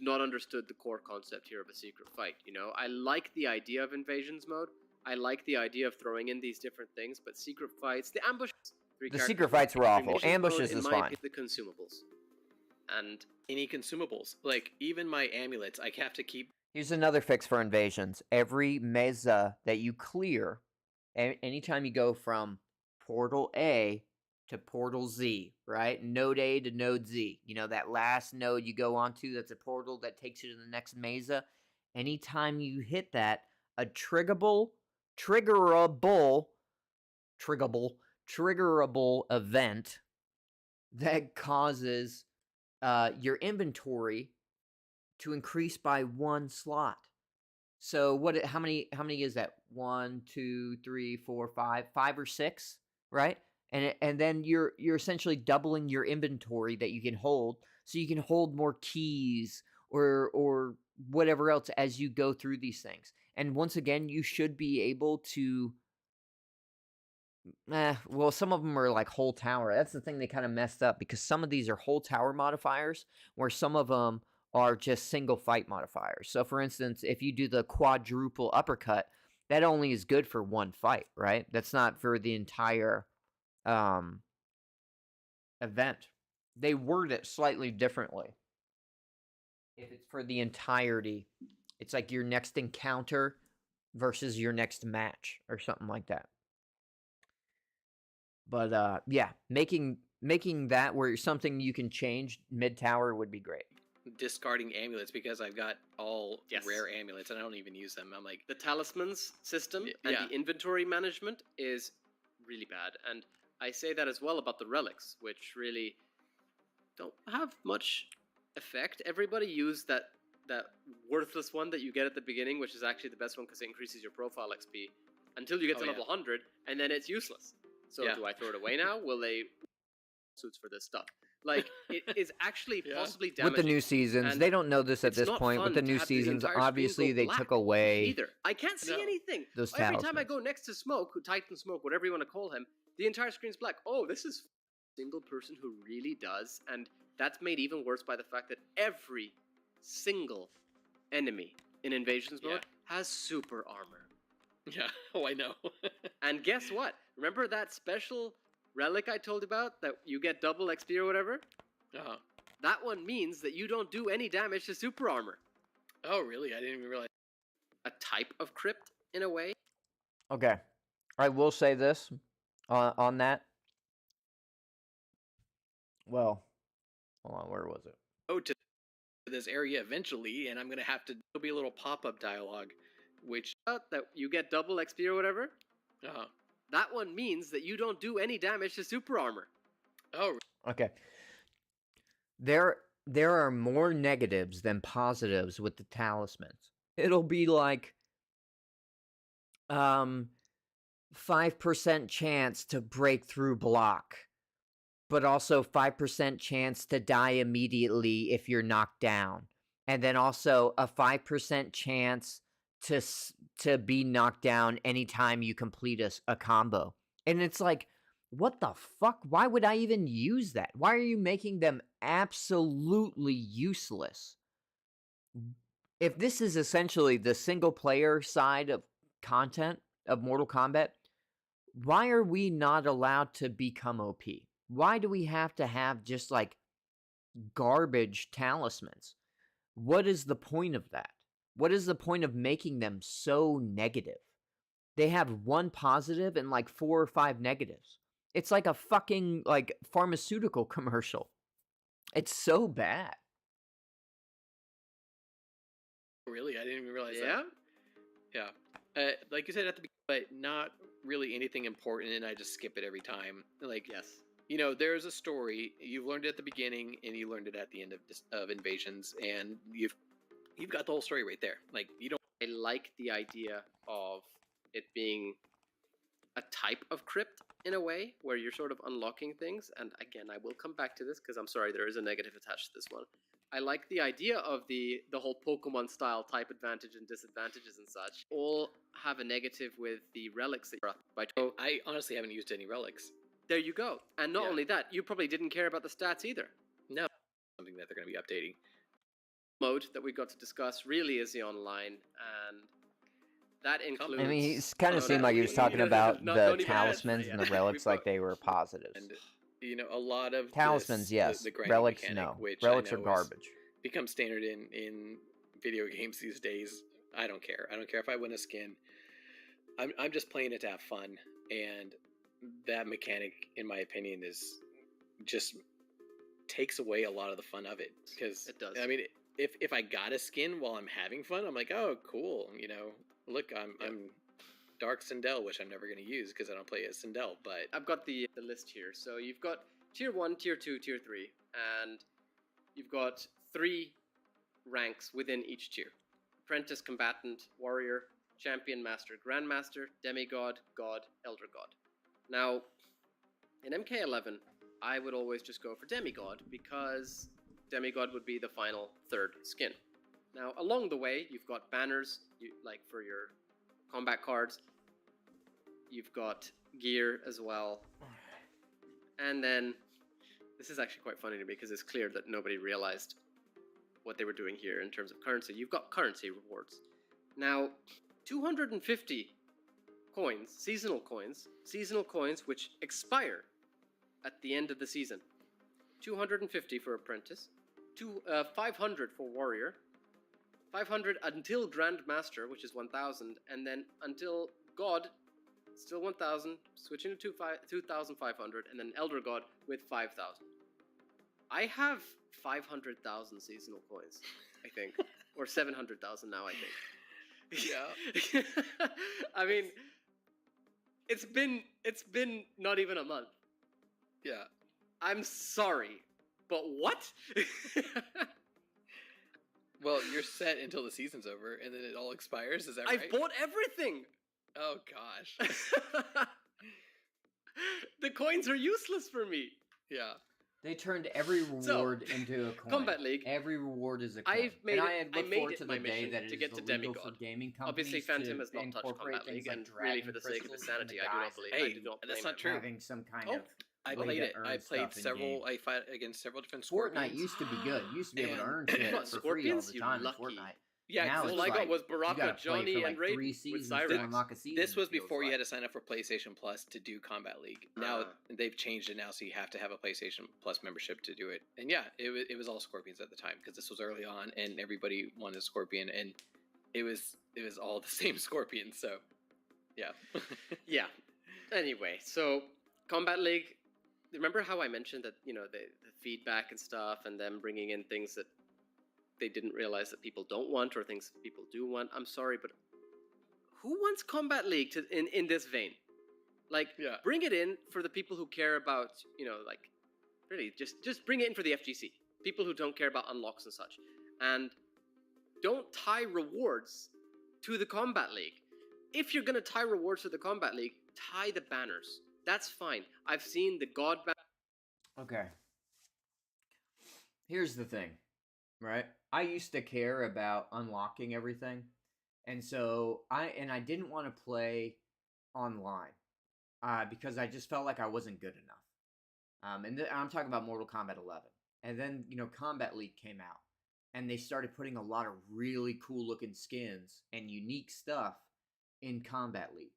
not understood the core concept here of a secret fight. You know, I like the idea of invasions mode. I like the idea of throwing in these different things, but secret fights, the ambushes, The secret fights were awful. Invasions Ambushes mode, is in my fine. opinion, the consumables. And Any consumables, like even my amulets, I have to keep. Here's another fix for invasions. Every mesa that you clear, anytime you go from Portal A to Portal Z, right? Node A to Node Z. You know, that last node you go onto that's a portal that takes you to the next mesa. Anytime you hit that, a triggerable event that causes your inventory to increase by 1 slot. So how many is that? 1, 2, 3, 4, 5, 5 or 6, right? And then you're essentially doubling your inventory that you can hold, so you can hold more keys or whatever else as you go through these things. And once again, you should be able to well, some of them are like whole tower. That's the thing they kind of messed up, because some of these are whole tower modifiers, where some of them are just single fight modifiers. So, for instance, if you do the quadruple uppercut, that only is good for 1 fight, right? That's not for the entire event. They word it slightly differently. If it's for the entirety, it's like your next encounter versus your next match or something like that. But yeah, making that where something you can change mid tower would be great. Discarding amulets because I've got all rare amulets and I don't even use them. I'm like, the talismans system and the inventory management is really bad. And I say that as well about the relics, which really don't have much effect. Everybody used that worthless one that you get at the beginning, which is actually the best one because it increases your profile XP until you get to level 100, and then it's useless. So do I throw it away now? Will they suits for this stuff? Like, it is actually possibly damaging. With the new seasons, and they don't know this at this point. With the new have seasons, entire obviously screen they go black took away either. I can't see anything. those Every time I talismans. go next to Smoke, Titan Smoke, whatever you want to call him, the entire screen's black. Oh, this is a single person who really does, and that's made even worse by the fact that every single enemy in Invasions mode has super armor. Yeah, oh, I know. And guess what? Remember that special relic I told you about that you get double XP or whatever? Uh-huh. That one means that you don't do any damage to super armor. Oh, really? I didn't even realize. A type of crypt, in a way. Okay, I will say this on that. Well, hold on, where was it? Oh, to this area eventually, and I'm gonna have to. There'll be a little pop-up dialogue, which That you get double XP or whatever. uh-huh. That one means that you don't do any damage to super armor. Oh, Okay. There are more negatives than positives with the talismans. It'll be like 5% chance to break through block, but also 5% chance to die immediately if you're knocked down. And then also a 5% chance to be knocked down anytime you complete a combo. And it's like, what the fuck? Why would I even use that? Why are you making them absolutely useless? If this is essentially the single player side of content of Mortal Kombat, why are we not allowed to become OP? Why do we have to have just like garbage talismans? What is the point of that? What is the point of making them so negative? They have 1 positive and like 4 or 5 negatives. It's like a fucking like pharmaceutical commercial. It's so bad. really? I didn't even realize Yeah? that. Yeah. Like you said at the beginning, but not really anything important, and I just skip it every time. Like, Yes. you know, there's a story. You've learned it at the beginning, and you learned it at the end of Invasions, and you've got the whole story right there. Like, you don't. I like the idea of it being a type of crypt in a way where you're sort of unlocking things. And again, I will come back to this because I'm sorry, there is a negative attached to this one. I like the idea of the whole Pokemon style type advantage and disadvantages and such. All have a negative with the relics that you're by. I honestly haven't used any relics. There you go. And not Yeah. only that, you probably didn't care about the stats either. No, something that they're going to be updating. Mode that we got to discuss really is the online, and that includes. I mean, he kind of Oh, seemed that- like he was talking no, about no, the don't even talismans answer and yet. the relics We've like got- they were positives. And you know, a lot of Talismans, this, yes. the grinding Relics, mechanic, no. which I Relics are know is garbage. become standard in video games these days. I don't care. I don't care if I win a skin. I'm just playing it to have fun, and that mechanic, in my opinion, is just takes away a lot of the fun of it. Because It does. I mean, if I got a skin while I'm having fun, I'm like, oh, cool. You know, look, I'm Dark Sindel, which I'm never going to use because I don't play as Sindel. But I've got the list here. So you've got tier 1, tier 2, tier 3, and you've got 3 ranks within each tier. Apprentice, Combatant, Warrior, Champion, Master, Grandmaster, Demigod, God, Elder God. Now, in MK11, I would always just go for Demigod because Demigod would be the final 3rd skin. Now, along the way, you've got banners, like for your combat cards. You've got gear as well. And then, this is actually quite funny to me because it's clear that nobody realized what they were doing here in terms of currency. You've got currency rewards. Now, 250 coins, seasonal coins which expire at the end of the season. 250 for Apprentice, 500 for Warrior, 500 until Grandmaster, which is 1,000, and then until God, still 1,000, switching to 2,500, and then Elder God with 5,000. I have 500,000 seasonal coins, I think, or 700,000 now, I think. yeah, I mean, it's been not even a month. yeah. I'm sorry, but what? Well, you're set until the season's over, and then it all expires. Is that I've right? bought everything. Oh gosh. The coins are useless for me. Yeah. They turned every reward into a coin. Combat League. Every reward is a coin. I've made and it- I had I looked made forward it to my the day mission that it to is get to illegal Demigod. for gaming companies Obviously, Phantom to has not touched incorporate Combat League, things like and really, for dragon the sake of his crystals in sanity, the I do not guise believe. of Hey, I do not that's blame not him. true. having some kind Oh, of I way played to it. earn I stuff played in several. game. I fought against several different Fortnite scorpions. used to be good. You used to be able to And- earn What, shit for free all scorpions? the You time in lucky. Fortnite. Yeah, Now this it's all I got like, was you Baraka, gotta play Johnny, for like and Raiden 3 with seasons Cyrax. to unlock a season. this was it feels before you like. had to sign up for PlayStation Plus to do Combat League. Now Ah. they've changed it now, so you have to have a PlayStation Plus membership to do it. And yeah, it was all scorpions at the time because this was early on, and everybody wanted a scorpion, and it was all the same scorpion. So yeah. Yeah. Anyway, so Combat League. Remember how I mentioned that the feedback and stuff, and them bringing in things that they didn't realize that people don't want, or things that people do want. I'm sorry, but who wants Combat League in this vein? Like, Yeah. bring it in for the people who care about, like, really just bring it in for the FGC. People who don't care about unlocks and such, and don't tie rewards to the Combat League. If you're gonna tie rewards to the Combat League, tie the banners. That's fine. I've seen the God banner. Okay. Here's the thing, right? I used to care about unlocking everything, and so I didn't want to play online because I just felt like I wasn't good enough. And I'm talking about Mortal Kombat 11, and then Combat League came out, and they started putting a lot of really cool looking skins and unique stuff in Combat League.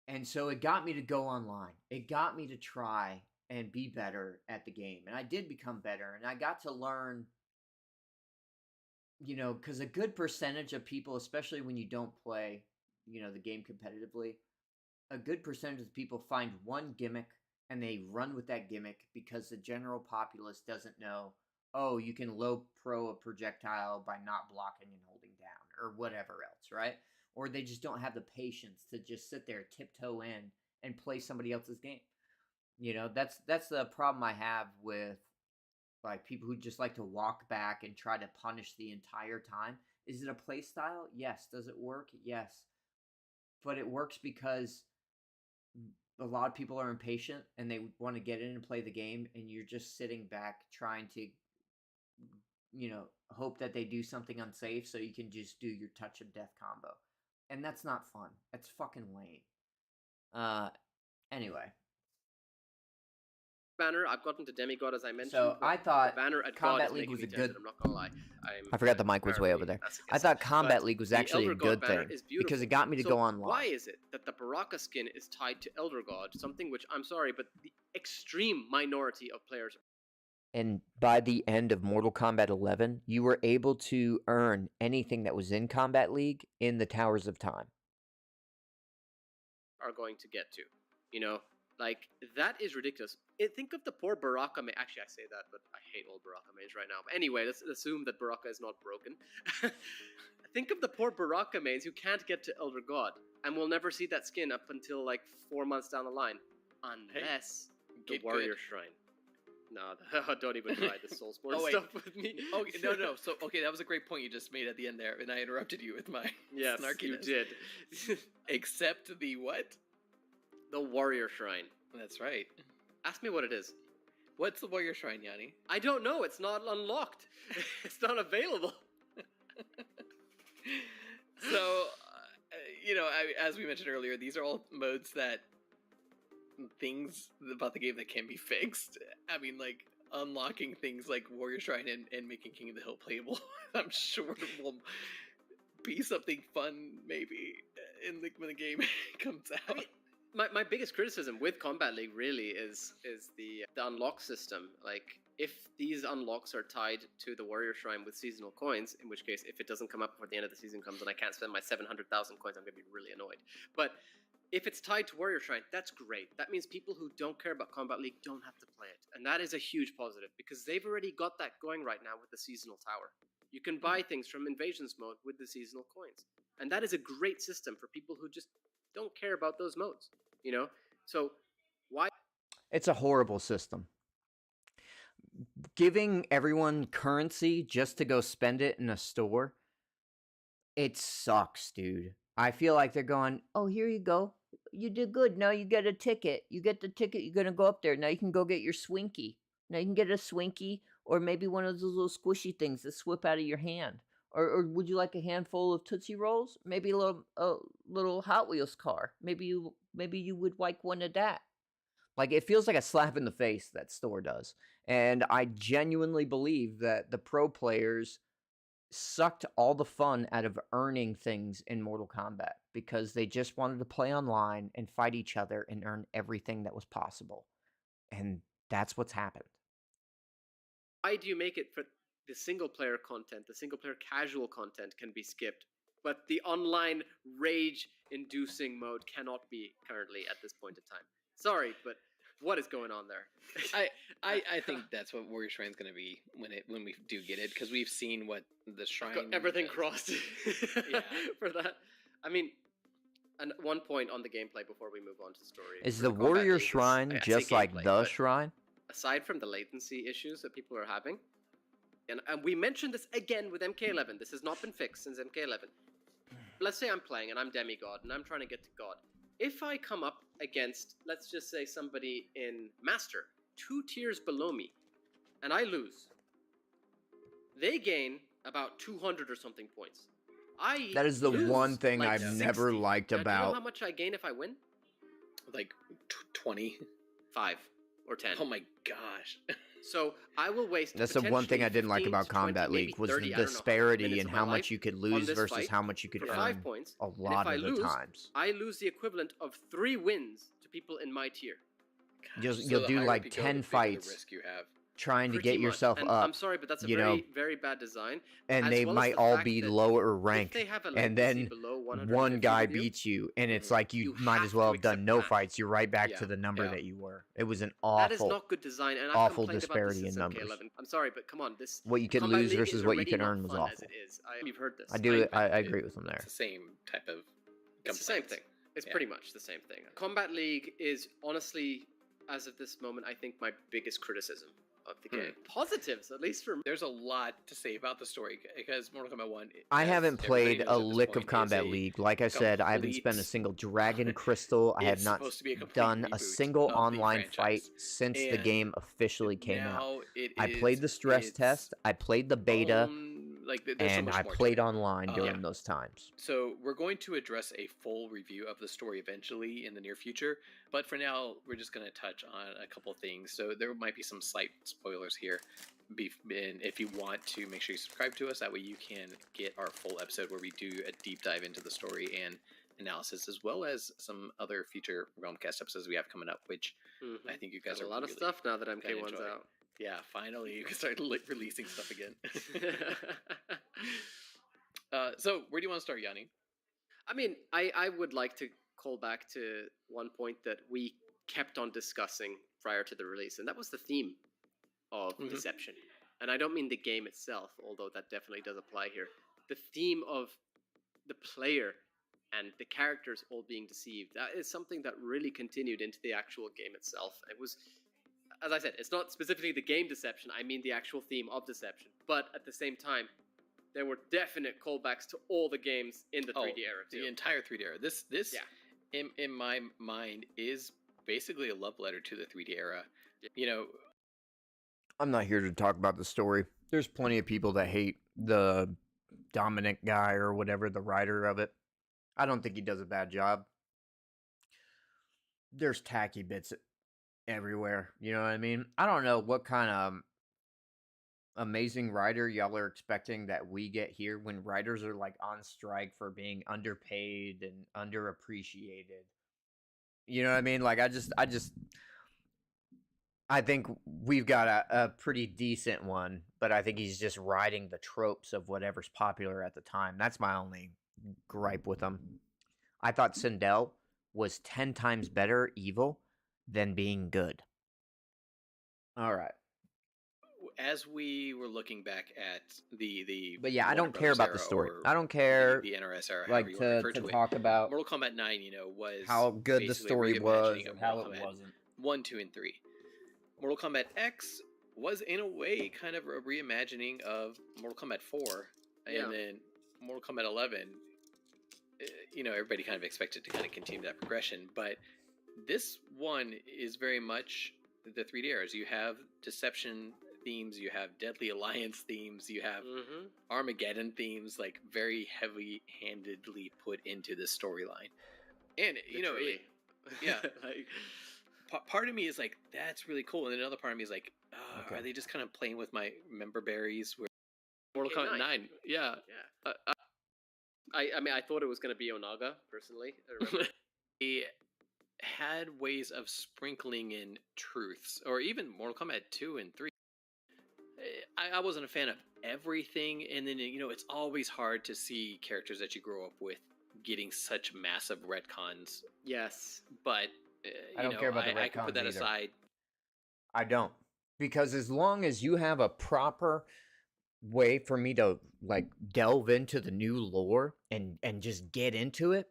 And so it got me to go online. It got me to try and be better at the game. And I did become better. And I got to learn, because a good percentage of people, especially when you don't play, the game competitively, a good percentage of people find one gimmick and they run with that gimmick because the general populace doesn't know, oh, you can low pro a projectile by not blocking and holding down or whatever else, right? or they just don't have the patience to just sit there, tiptoe in, and play somebody else's game. You know, that's the problem I have with like people who just like to walk back and try to punish the entire time. Is it a play style? Yes. Does it work? Yes. But it works because a lot of people are impatient and they want to get in and play the game, and you're just sitting back trying to, you know, hope that they do something unsafe so you can just do your touch of death combo. And that's not fun. That's fucking lame. Anyway. Banner, I've gotten to demigod as I mentioned. So I thought Banner at Combat God League was a tempted, good. I'm not gonna lie. I forgot the mic was way over there. I thought Combat League was actually a good thing because it got me to go online. Why is it that the Baraka skin is tied to Elder God? Something which, I'm sorry, but the extreme minority of players. And by the end of Mortal Kombat 11, you were able to earn anything that was in Combat League in the Towers of Time. Are going to get to, you know, like that is ridiculous. Think of the poor Baraka mage. Actually, I say that, but I hate old Baraka mage right now. But anyway, let's assume that Baraka is not broken. Think of the poor Baraka mages who can't get to Elder God, and we'll never see that skin up until like 4 months down the line, unless the Warrior Shrine. No, don't even try the Soulsborne stuff with me. Okay, no. So, okay, that was a great point you just made at the end there, and I interrupted you with my snarkiness. You did. Except the what? The Warrior Shrine. That's right. Ask me what it is. What's the Warrior Shrine, Yanni? I don't know. It's not unlocked. It's not available. So, you know, as we mentioned earlier, these are all modes that things about the game that can be fixed. I mean, like unlocking things like Warrior Shrine and making King of the Hill playable. I'm sure will be something fun maybe when the game comes out. I mean, my biggest criticism with Combat League really is the unlock system. Like, if these unlocks are tied to the Warrior Shrine with seasonal coins, in which case, if it doesn't come up before the end of the season comes and I can't spend my 700,000 coins, I'm going to be really annoyed. But if it's tied to Warrior Shrine, that's great. That means people who don't care about Combat League don't have to play it. And that is a huge positive, because they've already got that going right now with the Seasonal Tower. You can buy things from Invasions mode with the seasonal coins. And that is a great system for people who just don't care about those modes, you know? So, why? It's a horrible system. Giving everyone currency just to go spend it in a store, it sucks, dude. I feel like they're going, oh, here you go. You did good. Now you get a ticket. You get the ticket. You're going to go up there. Now you can go get your Swinky. Now you can get a Swinky or maybe one of those little squishy things that slip out of your hand. Or would you like a handful of Tootsie Rolls? Maybe a little Hot Wheels car. Maybe you would like one of that. Like, it feels like a slap in the face, that store does. And I genuinely believe that the pro players sucked all the fun out of earning things in Mortal Kombat because they just wanted to play online and fight each other and earn everything that was possible. And that's what's happened. Why do you make it for the single player content? The single player casual content can be skipped, but the online rage inducing mode cannot be currently at this point in time. Sorry, but what is going on there? I think that's what Warrior Shrine's going to be when we do get it, because we've seen what the shrine got everything does. crossed. Yeah. For that. I mean, and one point on the gameplay before we move on to the story. Is the Warrior Shrine just like the shrine? Aside from the latency issues that people are having, and we mentioned this again with MK11. This has not been fixed since MK11. Let's say I'm playing and I'm demigod and I'm trying to get to God. If I come up against, let's just say, somebody in Master, 2 tiers below me, and I lose, they gain about 200 or something points. That is the one thing like I've 60. never liked Now, about. do you know how much I gain if I win? Like 20? 5 or 10. Oh my gosh. So I will waste. That's the one thing I didn't like 15 about to 20, Combat maybe League was 30, the I don't know, disparity minutes in of how my much life you could on lose this versus fight how much you could for earn 5 points. a And lot if I of the lose, times. I lose the equivalent of 3 wins to people in my tier. You'll So the do higher like up you go, 10 the bigger fights. The risk you have. trying to Pretty get much. yourself And up, I'm sorry, but that's a you know, very, very bad design. and As they well as might the all fact be that lower if they ranked, have a and legacy then below 150 one guy with you, beats you, and it's mhm, like you you might as have well to have done accept no that. fights. You're right back Yeah, to the number yeah. that you were. It was an That is awful, not good design, and I've awful complained about this disparity in since numbers. MK11. I'm sorry, but come on, this What you could Combat lose League versus is what you already could not earn was fun as awful. it is. You've heard this. I do. I It- agree with him there. It's the same type of. It's the same thing. It's Yeah. pretty much the same thing. Combat League is honestly, as of this moment, I think my biggest criticism of the game. Positives, at least for me. There's a lot to say about the story because Mortal Kombat 1. I as haven't everybody played knows a at this lick of point, is Combat a League. Like I said, I haven't spent a complete- single Dragon Crystal. I have It's not supposed to be a complete done a reboot single of the online fight franchise. since the And game officially came out. now it I is played the stress its test, I played the beta, like there's so and much I more to played it. online during Yeah. those times. So we're going to address a full review of the story eventually in the near future, but for now we're just going to touch on a couple things. So there might be some slight spoilers here. And if you want to, make sure you subscribe to us. That way you can get our full episode where we do a deep dive into the story and analysis, as well as some other future Realmcast episodes we have coming up, which Mhm. I think you guys Got are a lot of really stuff now that gonna MK1's enjoy. out. Yeah, finally you can start releasing stuff again. So where do you want to start, Yanni? I mean, I would like to call back to one point that we kept on discussing prior to the release, and that was the theme of Mhm. deception. And I don't mean the game itself, although that definitely does apply here. The theme of the player and the characters all being deceived. That is something that really continued into the actual game itself. It was, as I said, it's not specifically the game deception, I mean the actual theme of deception. But at the same time, there were definite callbacks to all the games in the 3D era too. The entire 3D era. This Yeah. in my mind is basically a love letter to the 3D era. Yeah. You know, I'm not here to talk about the story. There's plenty of people that hate the Dominic guy or whatever, the writer of it. I don't think he does a bad job. There's tacky bits everywhere. You know what I mean? I don't know what kind of amazing writer y'all are expecting that we get here when writers are like on strike for being underpaid and underappreciated. You know what I mean? Like I think we've got a pretty decent one, but I think he's just riding the tropes of whatever's popular at the time. That's my only gripe with him. I thought Sindel was 10 times better evil than being good. All right. as we were looking back at the But yeah, I Warner don't care Brothers about the era, story. or I don't care the NRS era, like however you want to refer to to it. talk about Mortal Kombat 9, was how good the basically story was reimagining or of how Mortal it Kombat wasn't. 1, 2, and 3. Mortal Kombat X was in a way kind of a reimagining of Mortal Kombat 4, Yeah. and then Mortal Kombat 11. Everybody kind of expected to kind of continue that progression, but this one is very much the 3D eras. You have Deception themes, you have Deadly Alliance themes, you have Mm-hmm. Armageddon themes, like very heavy-handedly put into this storyline. And yeah. like, part of me is like, that's really cool, and then another part of me is like, Okay. are they just kind of playing with my member berries? Where Mortal Okay, Kombat 9, yeah. yeah. I mean, I thought it was going to be Onaga, personally. I remember. They had ways of sprinkling in truths, or even Mortal Kombat 2 and 3. I wasn't a fan of everything, and then it's always hard to see characters that you grow up with getting such massive retcons. Yes. But I don't care about the I can put retcons that either. aside. I don't. Because as long as you have a proper way for me to like delve into the new lore and just get into it,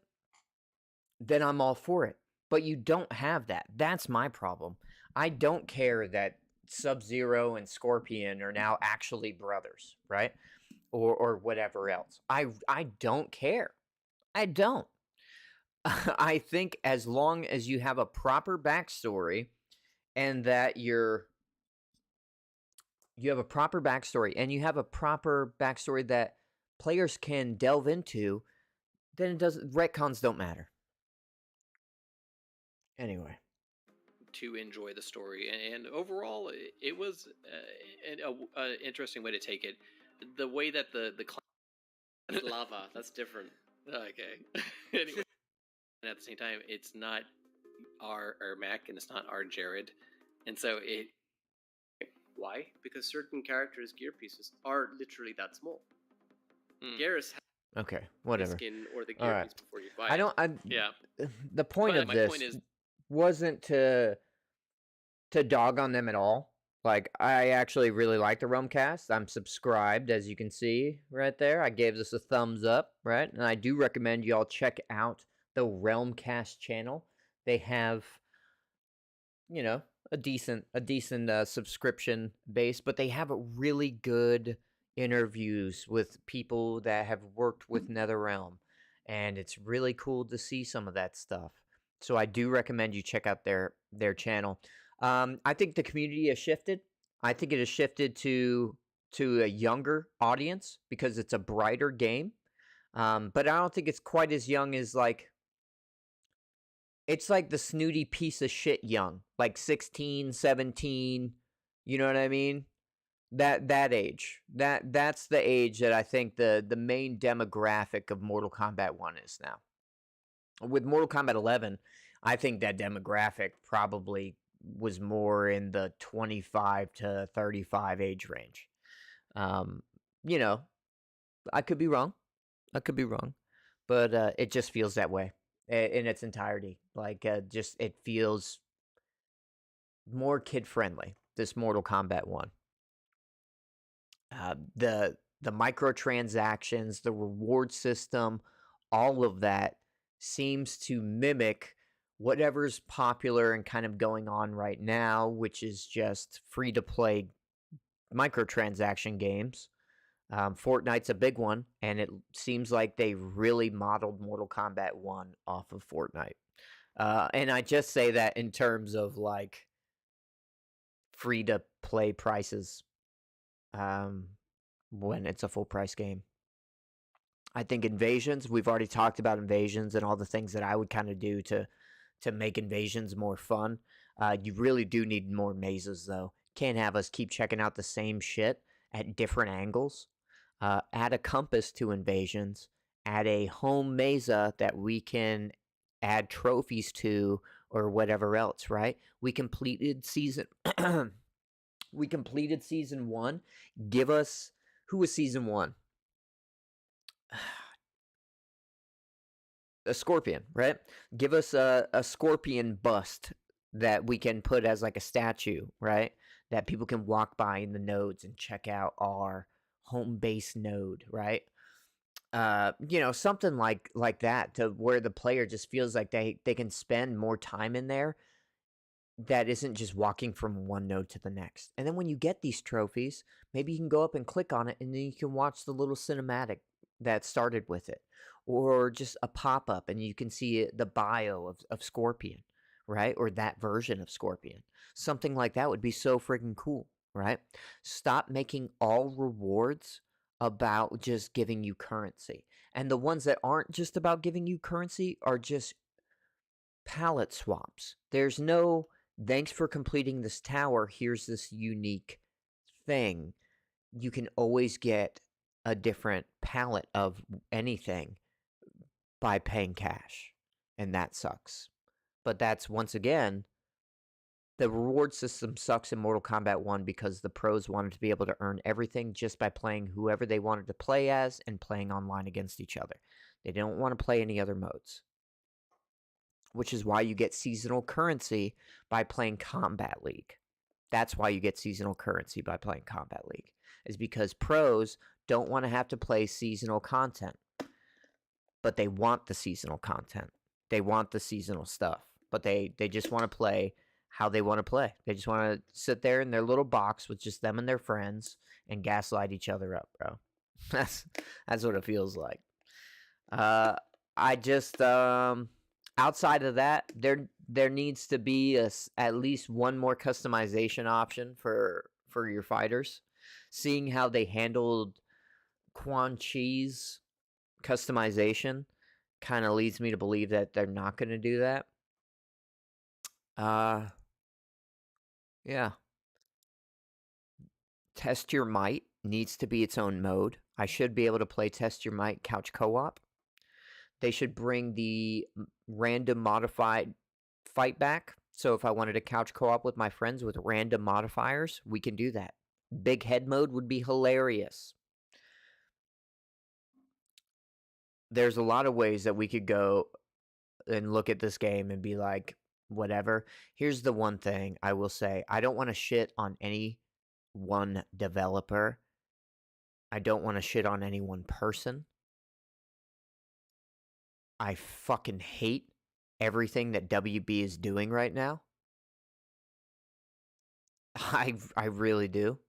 then I'm all for it. But you don't have that. That's my problem. I don't care that Sub-Zero and Scorpion are now actually brothers, right? Or whatever else. I don't care. I don't. I think as long as you have a proper backstory and that you have a proper backstory and you have a proper backstory that players can delve into, then it doesn't, retcons don't matter. Anyway. To enjoy the story, and overall, it was an interesting way to take it. The way that the Lava. That's different. okay. Anyway, and at the same time, it's not our Ermac and it's not our Jared, and so Why? Because certain characters' gear pieces are literally that small. Hmm. Garrus has Okay, the whatever. skin or the All gear right. piece before you buy I it. don't. I. Yeah. The point But of my this point is, wasn't to dog on them at all. Like, I actually really like the Realmcast. I'm subscribed, as you can see right there. I gave this a thumbs up, right? And I do recommend you all check out the Realmcast channel. They have, you know, a decent subscription base, but they have a really good interviews with people that have worked with NetherRealm, and it's really cool to see some of that stuff. So I do recommend you check out their channel. I think the community has shifted. I think it has shifted to a younger audience because it's a brighter game. But I don't think it's quite as young as like it's like the snooty piece of shit young, like 16, 17, you know what I mean? That age. That's the age that I think the main demographic of Mortal Kombat 1 is now. With Mortal Kombat 11, I think that demographic probably was more in the 25 to 35 age range. Um, you know, I could be wrong. I could be wrong, but it just feels that way in its entirety. Like, just it feels more kid friendly. This Mortal Kombat 1. The microtransactions, the reward system, all of that seems to mimic whatever's popular and kind of going on right now, which is just free to play microtransaction games. Fortnite's a big one, and it seems like they really modeled Mortal Kombat 1 off of Fortnite. And I just say that in terms of like free to play prices when it's a full price game. I think Invasions, we've already talked about Invasions and all the things that I would kind of do to make Invasions more fun. You really do need more mazes, though. Can't have us keep checking out the same shit at different angles. Add a compass to Invasions. Add a home mesa that we can add trophies to or whatever else, right? We completed season we completed season 1. Give us who was season 1? A scorpion, right? Give us a scorpion bust that we can put as like a statue, right? That people can walk by in the nodes and check out our home base node, right? Something like that, to where the player just feels like they can spend more time in there that isn't just walking from one node to the next. And then when you get these trophies, maybe you can go up and click on it, and then you can watch the little cinematic that started with it, or just a pop-up and you can see the bio of Scorpion, right? Or that version of Scorpion. Something like that would be so freaking cool, right? Stop making all rewards about just giving you currency. And the ones that aren't just about giving you currency are just palette swaps. There's no thanks for completing this tower, here's this unique thing. You can always get a different palette of anything by paying cash, and that sucks. But that's, once again, the reward system sucks in Mortal Kombat 1 because the pros wanted to be able to earn everything just by playing whoever they wanted to play as and playing online against each other. They don't want to play any other modes, which is why you get seasonal currency by playing Combat League. That's why you get seasonal currency by playing Combat League, is because pros don't want to have to play seasonal content, but they want the seasonal content. They want the seasonal stuff, but they just want to play how they want to play. They just want to sit there in their little box with just them and their friends and gaslight each other up, bro. That's what it feels like. I just outside of that, there needs to be at least one more customization option for your fighters. Seeing how they handled Quan Chi's customization kind of leads me to believe that they're not going to do that. Yeah. Test Your Might needs to be its own mode. I should be able to play Test Your Might couch co-op. They should bring the random modified fight back So if I wanted to couch co-op with my friends with random modifiers, we can do that. Big head mode would be hilarious. There's a lot of ways that we could go and look at this game and be like, whatever. Here's the one thing I will say. I don't want to shit on any one developer. I don't want to shit on any one person. I fucking hate everything that WB is doing right now. I really do.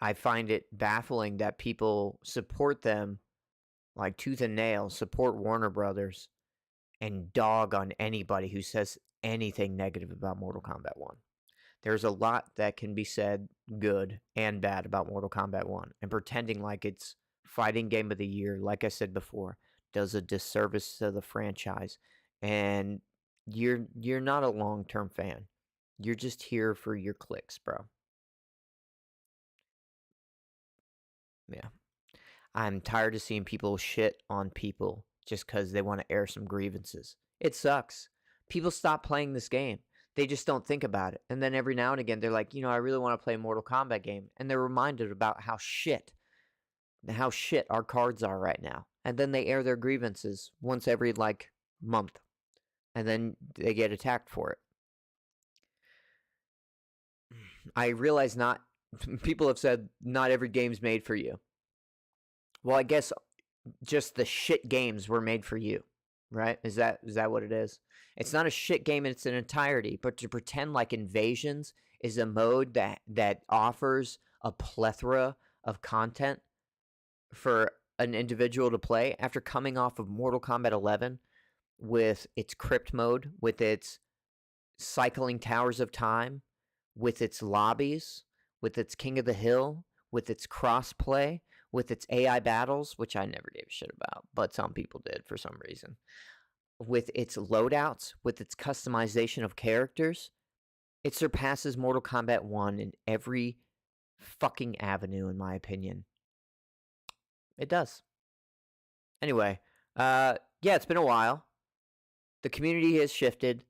I find it baffling that people support them like tooth and nail, support Warner Brothers, and dog on anybody who says anything negative about Mortal Kombat 1. There's a lot that can be said good and bad about Mortal Kombat 1, and pretending like it's fighting game of the year, like I said before, does a disservice to the franchise. And you're not a long-term fan. You're just here for your clicks, bro. Yeah. I'm tired of seeing people shit on people just because they want to air some grievances. It sucks. People stop playing this game. They just don't think about it. And then every now and again, they're like, I really want to play a Mortal Kombat game. And they're reminded about how shit our cards are right now. And then they air their grievances once every, month. And then they get attacked for it. I realize people have said not every game's made for you. Well, I guess just the shit games were made for you, right? Is that what it is? It's not a shit game in its entirety, but to pretend like Invasions is a mode that offers a plethora of content for an individual to play after coming off of Mortal Kombat 11 with its crypt mode, with its cycling towers of time, with its lobbies, with its King of the Hill, with its crossplay, with its AI battles, which I never gave a shit about, but some people did for some reason, with its loadouts, with its customization of characters. It surpasses Mortal Kombat 1 in every fucking avenue, in my opinion. It does. Anyway, yeah, it's been a while. The community has shifted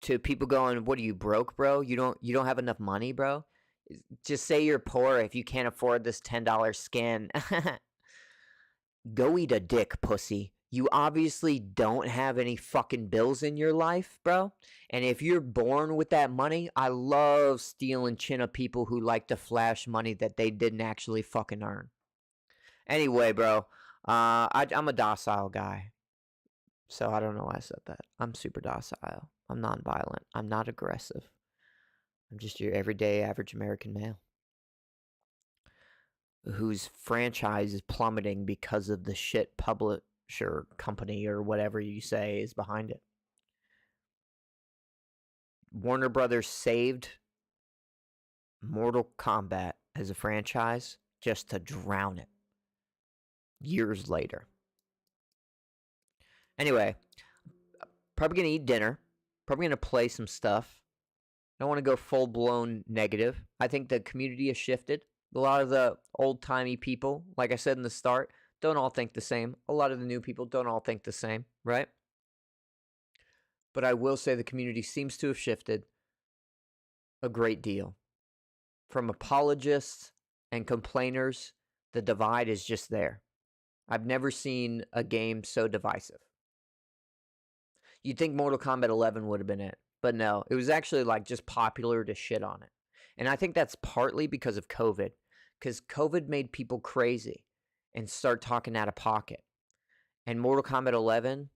to people going, "What are you, broke, bro? You don't have enough money, bro? Just say you're poor if you can't afford this $10 skin." Go eat a dick, pussy. You obviously don't have any fucking bills in your life, bro. And if you're born with that money, I love stealing chin of people who like to flash money that they didn't actually fucking earn. Anyway, bro, I'm a docile guy. So I don't know why I said that. I'm super docile. I'm non-violent. I'm not aggressive. I'm just your everyday average American male whose franchise is plummeting because of the shit publisher company or whatever you say is behind it. Warner Brothers saved Mortal Kombat as a franchise just to drown it years later. Anyway, probably gonna eat dinner. Probably gonna play some stuff. I don't want to go full-blown negative. I think the community has shifted. A lot of the old-timey people, like I said in the start, don't all think the same. A lot of the new people don't all think the same, right? But I will say the community seems to have shifted a great deal. From apologists and complainers, the divide is just there. I've never seen a game so divisive. You'd think Mortal Kombat 11 would have been it, but no. It was actually just popular to shit on it. And I think that's partly because of COVID. Because COVID made people crazy and start talking out of pocket. And Mortal Kombat 11,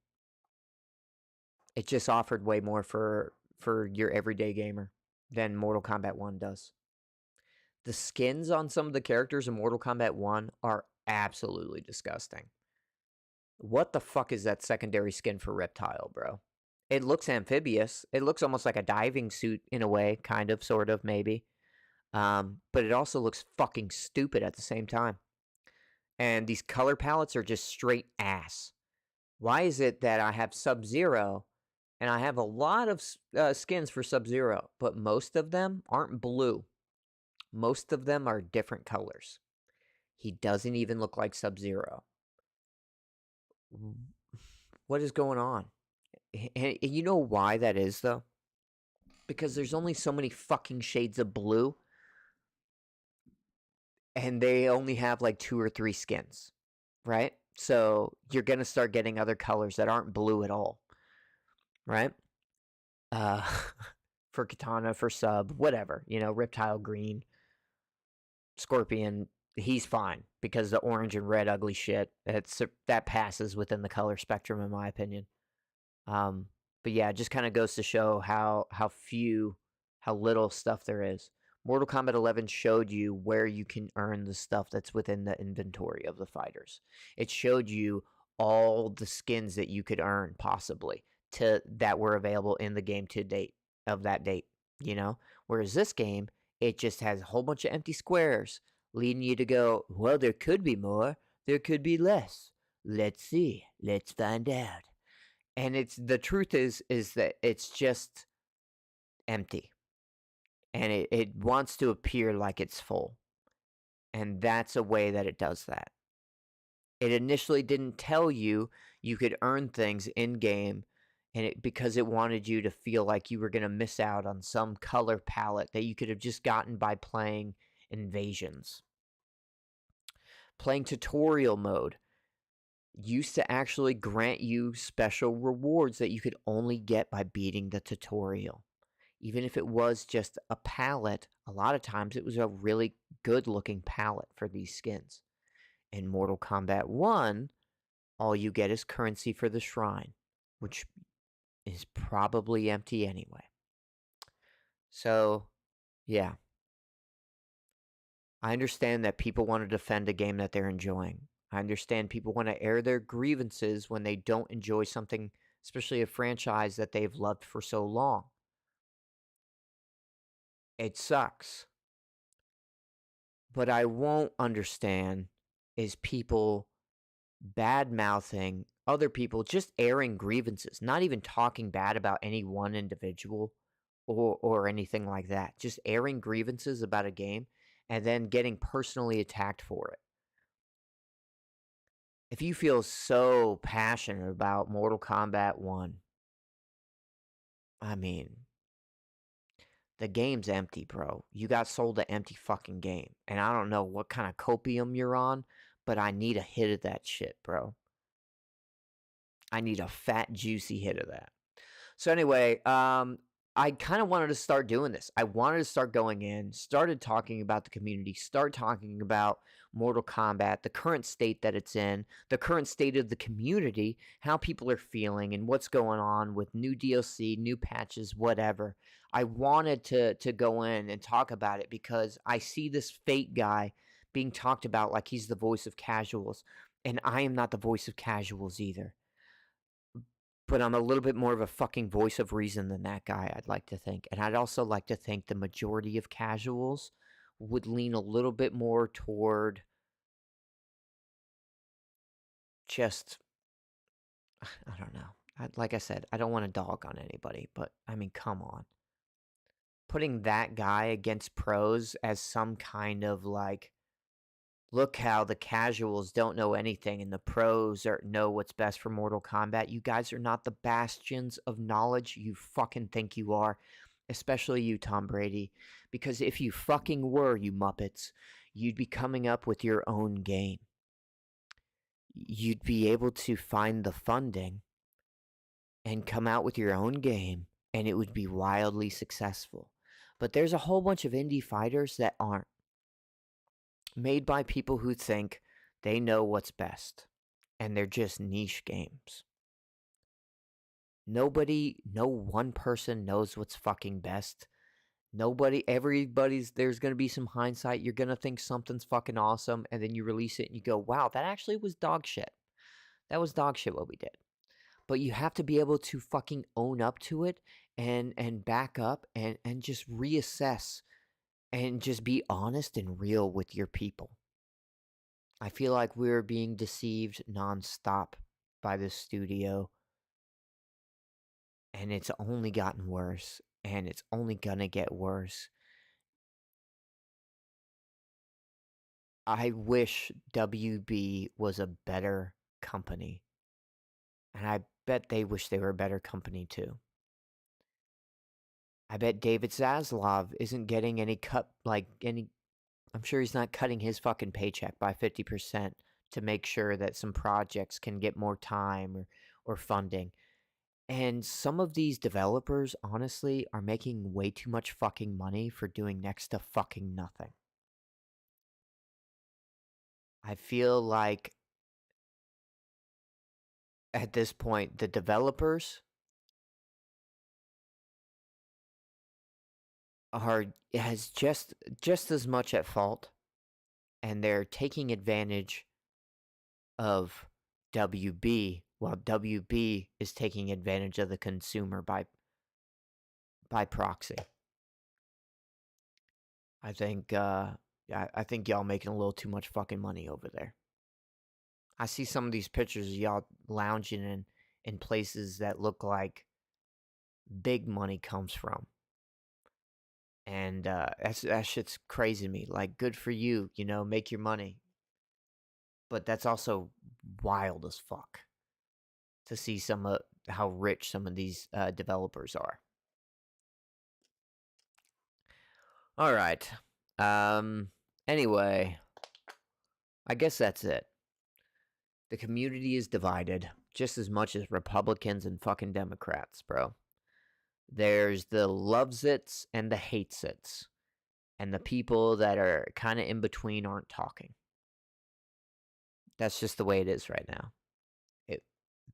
it just offered way more for your everyday gamer than Mortal Kombat 1 does. The skins on some of the characters in Mortal Kombat 1 are absolutely disgusting. What the fuck is that secondary skin for Reptile, bro? It looks amphibious. It looks almost like a diving suit in a way, kind of, sort of, maybe. But it also looks fucking stupid at the same time. And these color palettes are just straight ass. Why is it that I have Sub-Zero and I have a lot of skins for Sub-Zero, but most of them aren't blue? Most of them are different colors. He doesn't even look like Sub-Zero. What is going on? And you know why that is, though? because there's only so many fucking shades of blue, and they only have like 2 or 3 skins, right? So you're gonna start getting other colors that aren't blue at all, right? Uh, for Katana, for Sub, whatever, you know, Reptile Green, Scorpion, he's fine because the orange and red ugly shit, that passes within the color spectrum in my opinion. But yeah, it just kind of goes to show how little stuff there is. Mortal Kombat 11 showed you where you can earn the stuff that's within the inventory of the fighters. It showed you all the skins that you could earn possibly that were available in the game to date of that date, you know? Whereas this game, it just has a whole bunch of empty squares leading you to go, well, there could be more, there could be less. Let's see. Let's find out. And it's the truth is that it's just empty. And it wants to appear like it's full. And that's a way that it does that. It initially didn't tell you you could earn things in game, and because it wanted you to feel like you were going to miss out on some color palette that you could have just gotten by playing Invasions. Playing tutorial mode used to actually grant you special rewards that you could only get by beating the tutorial. Even if it was just a palette, a lot of times it was a really good looking palette for these skins. In Mortal Kombat 1, all you get is currency for the shrine, which is probably empty anyway. So, yeah. I understand that people want to defend a game that they're enjoying. I understand people want to air their grievances when they don't enjoy something, especially a franchise that they've loved for so long. It sucks. What I won't understand is people bad-mouthing other people, just airing grievances, not even talking bad about any one individual or anything like that. Just airing grievances about a game and then getting personally attacked for it. If you feel so passionate about Mortal Kombat 1, I mean, the game's empty, bro. You got sold an empty fucking game. And I don't know what kind of copium you're on, but I need a hit of that shit, bro. I need a fat, juicy hit of that. So anyway, I kind of wanted to start doing this. I wanted to start going in, started talking about the community, start talking about Mortal Kombat, the current state that it's in, the current state of the community, how people are feeling, and what's going on with new DLC, new patches, whatever. I wanted to go in and talk about it because I see this fake guy being talked about like he's the voice of casuals, and I am not the voice of casuals either. But I'm a little bit more of a fucking voice of reason than that guy, I'd like to think. And I'd also like to think the majority of casuals would lean a little bit more toward just, I don't know. Like I said, I don't want to dog on anybody, but I mean, come on. Putting that guy against pros as some kind of like, look how the casuals don't know anything and the pros know what's best for Mortal Kombat. You guys are not the bastions of knowledge you fucking think you are. Especially you, Tom Brady. Because if you fucking were, you Muppets, you'd be coming up with your own game. You'd be able to find the funding and come out with your own game, and it would be wildly successful. But there's a whole bunch of indie fighters that aren't. Made by people who think they know what's best, and they're just niche games. No one person knows what's fucking best. There's gonna be some hindsight. You're gonna think something's fucking awesome, and then you release it and you go, wow, that actually was dog shit. That was dog shit what we did. But you have to be able to fucking own up to it and back up and just reassess and just be honest and real with your people. I feel like we're being deceived nonstop by this studio, and it's only gotten worse, and it's only gonna get worse. I wish WB was a better company, and I bet they wish they were a better company too. I bet David Zaslav isn't getting any cut, like any. I'm sure he's not cutting his fucking paycheck by 50% to make sure that some projects can get more time or funding. And some of these developers, honestly, are making way too much fucking money for doing next to fucking nothing. I feel like at this point, the developers are has just as much at fault, and they're taking advantage of WB, while WB is taking advantage of the consumer by proxy. I think I think y'all making a little too much fucking money over there. I see some of these pictures of y'all lounging in places that look like big money comes from. And that shit's crazy to me. Like, good for you, you know, make your money. But that's also wild as fuck to see some of how rich some of these developers are. All right. Anyway, I guess that's it. The community is divided just as much as Republicans and fucking Democrats, bro. There's the loves its and the hates its. And the people that are kind of in between aren't talking. That's just the way it is right now.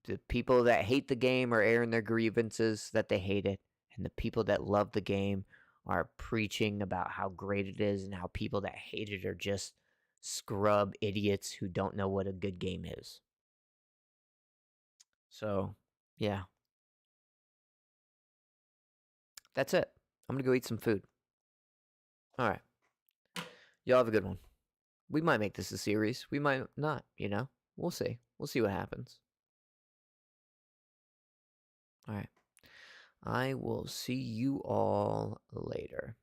The people that hate the game are airing their grievances that they hate it. And the people that love the game are preaching about how great it is and how people that hate it are just scrub idiots who don't know what a good game is. So, yeah. That's it. I'm going to go eat some food. All right. Y'all have a good one. We might make this a series. We might not, you know? We'll see. We'll see what happens. All right. I will see you all later.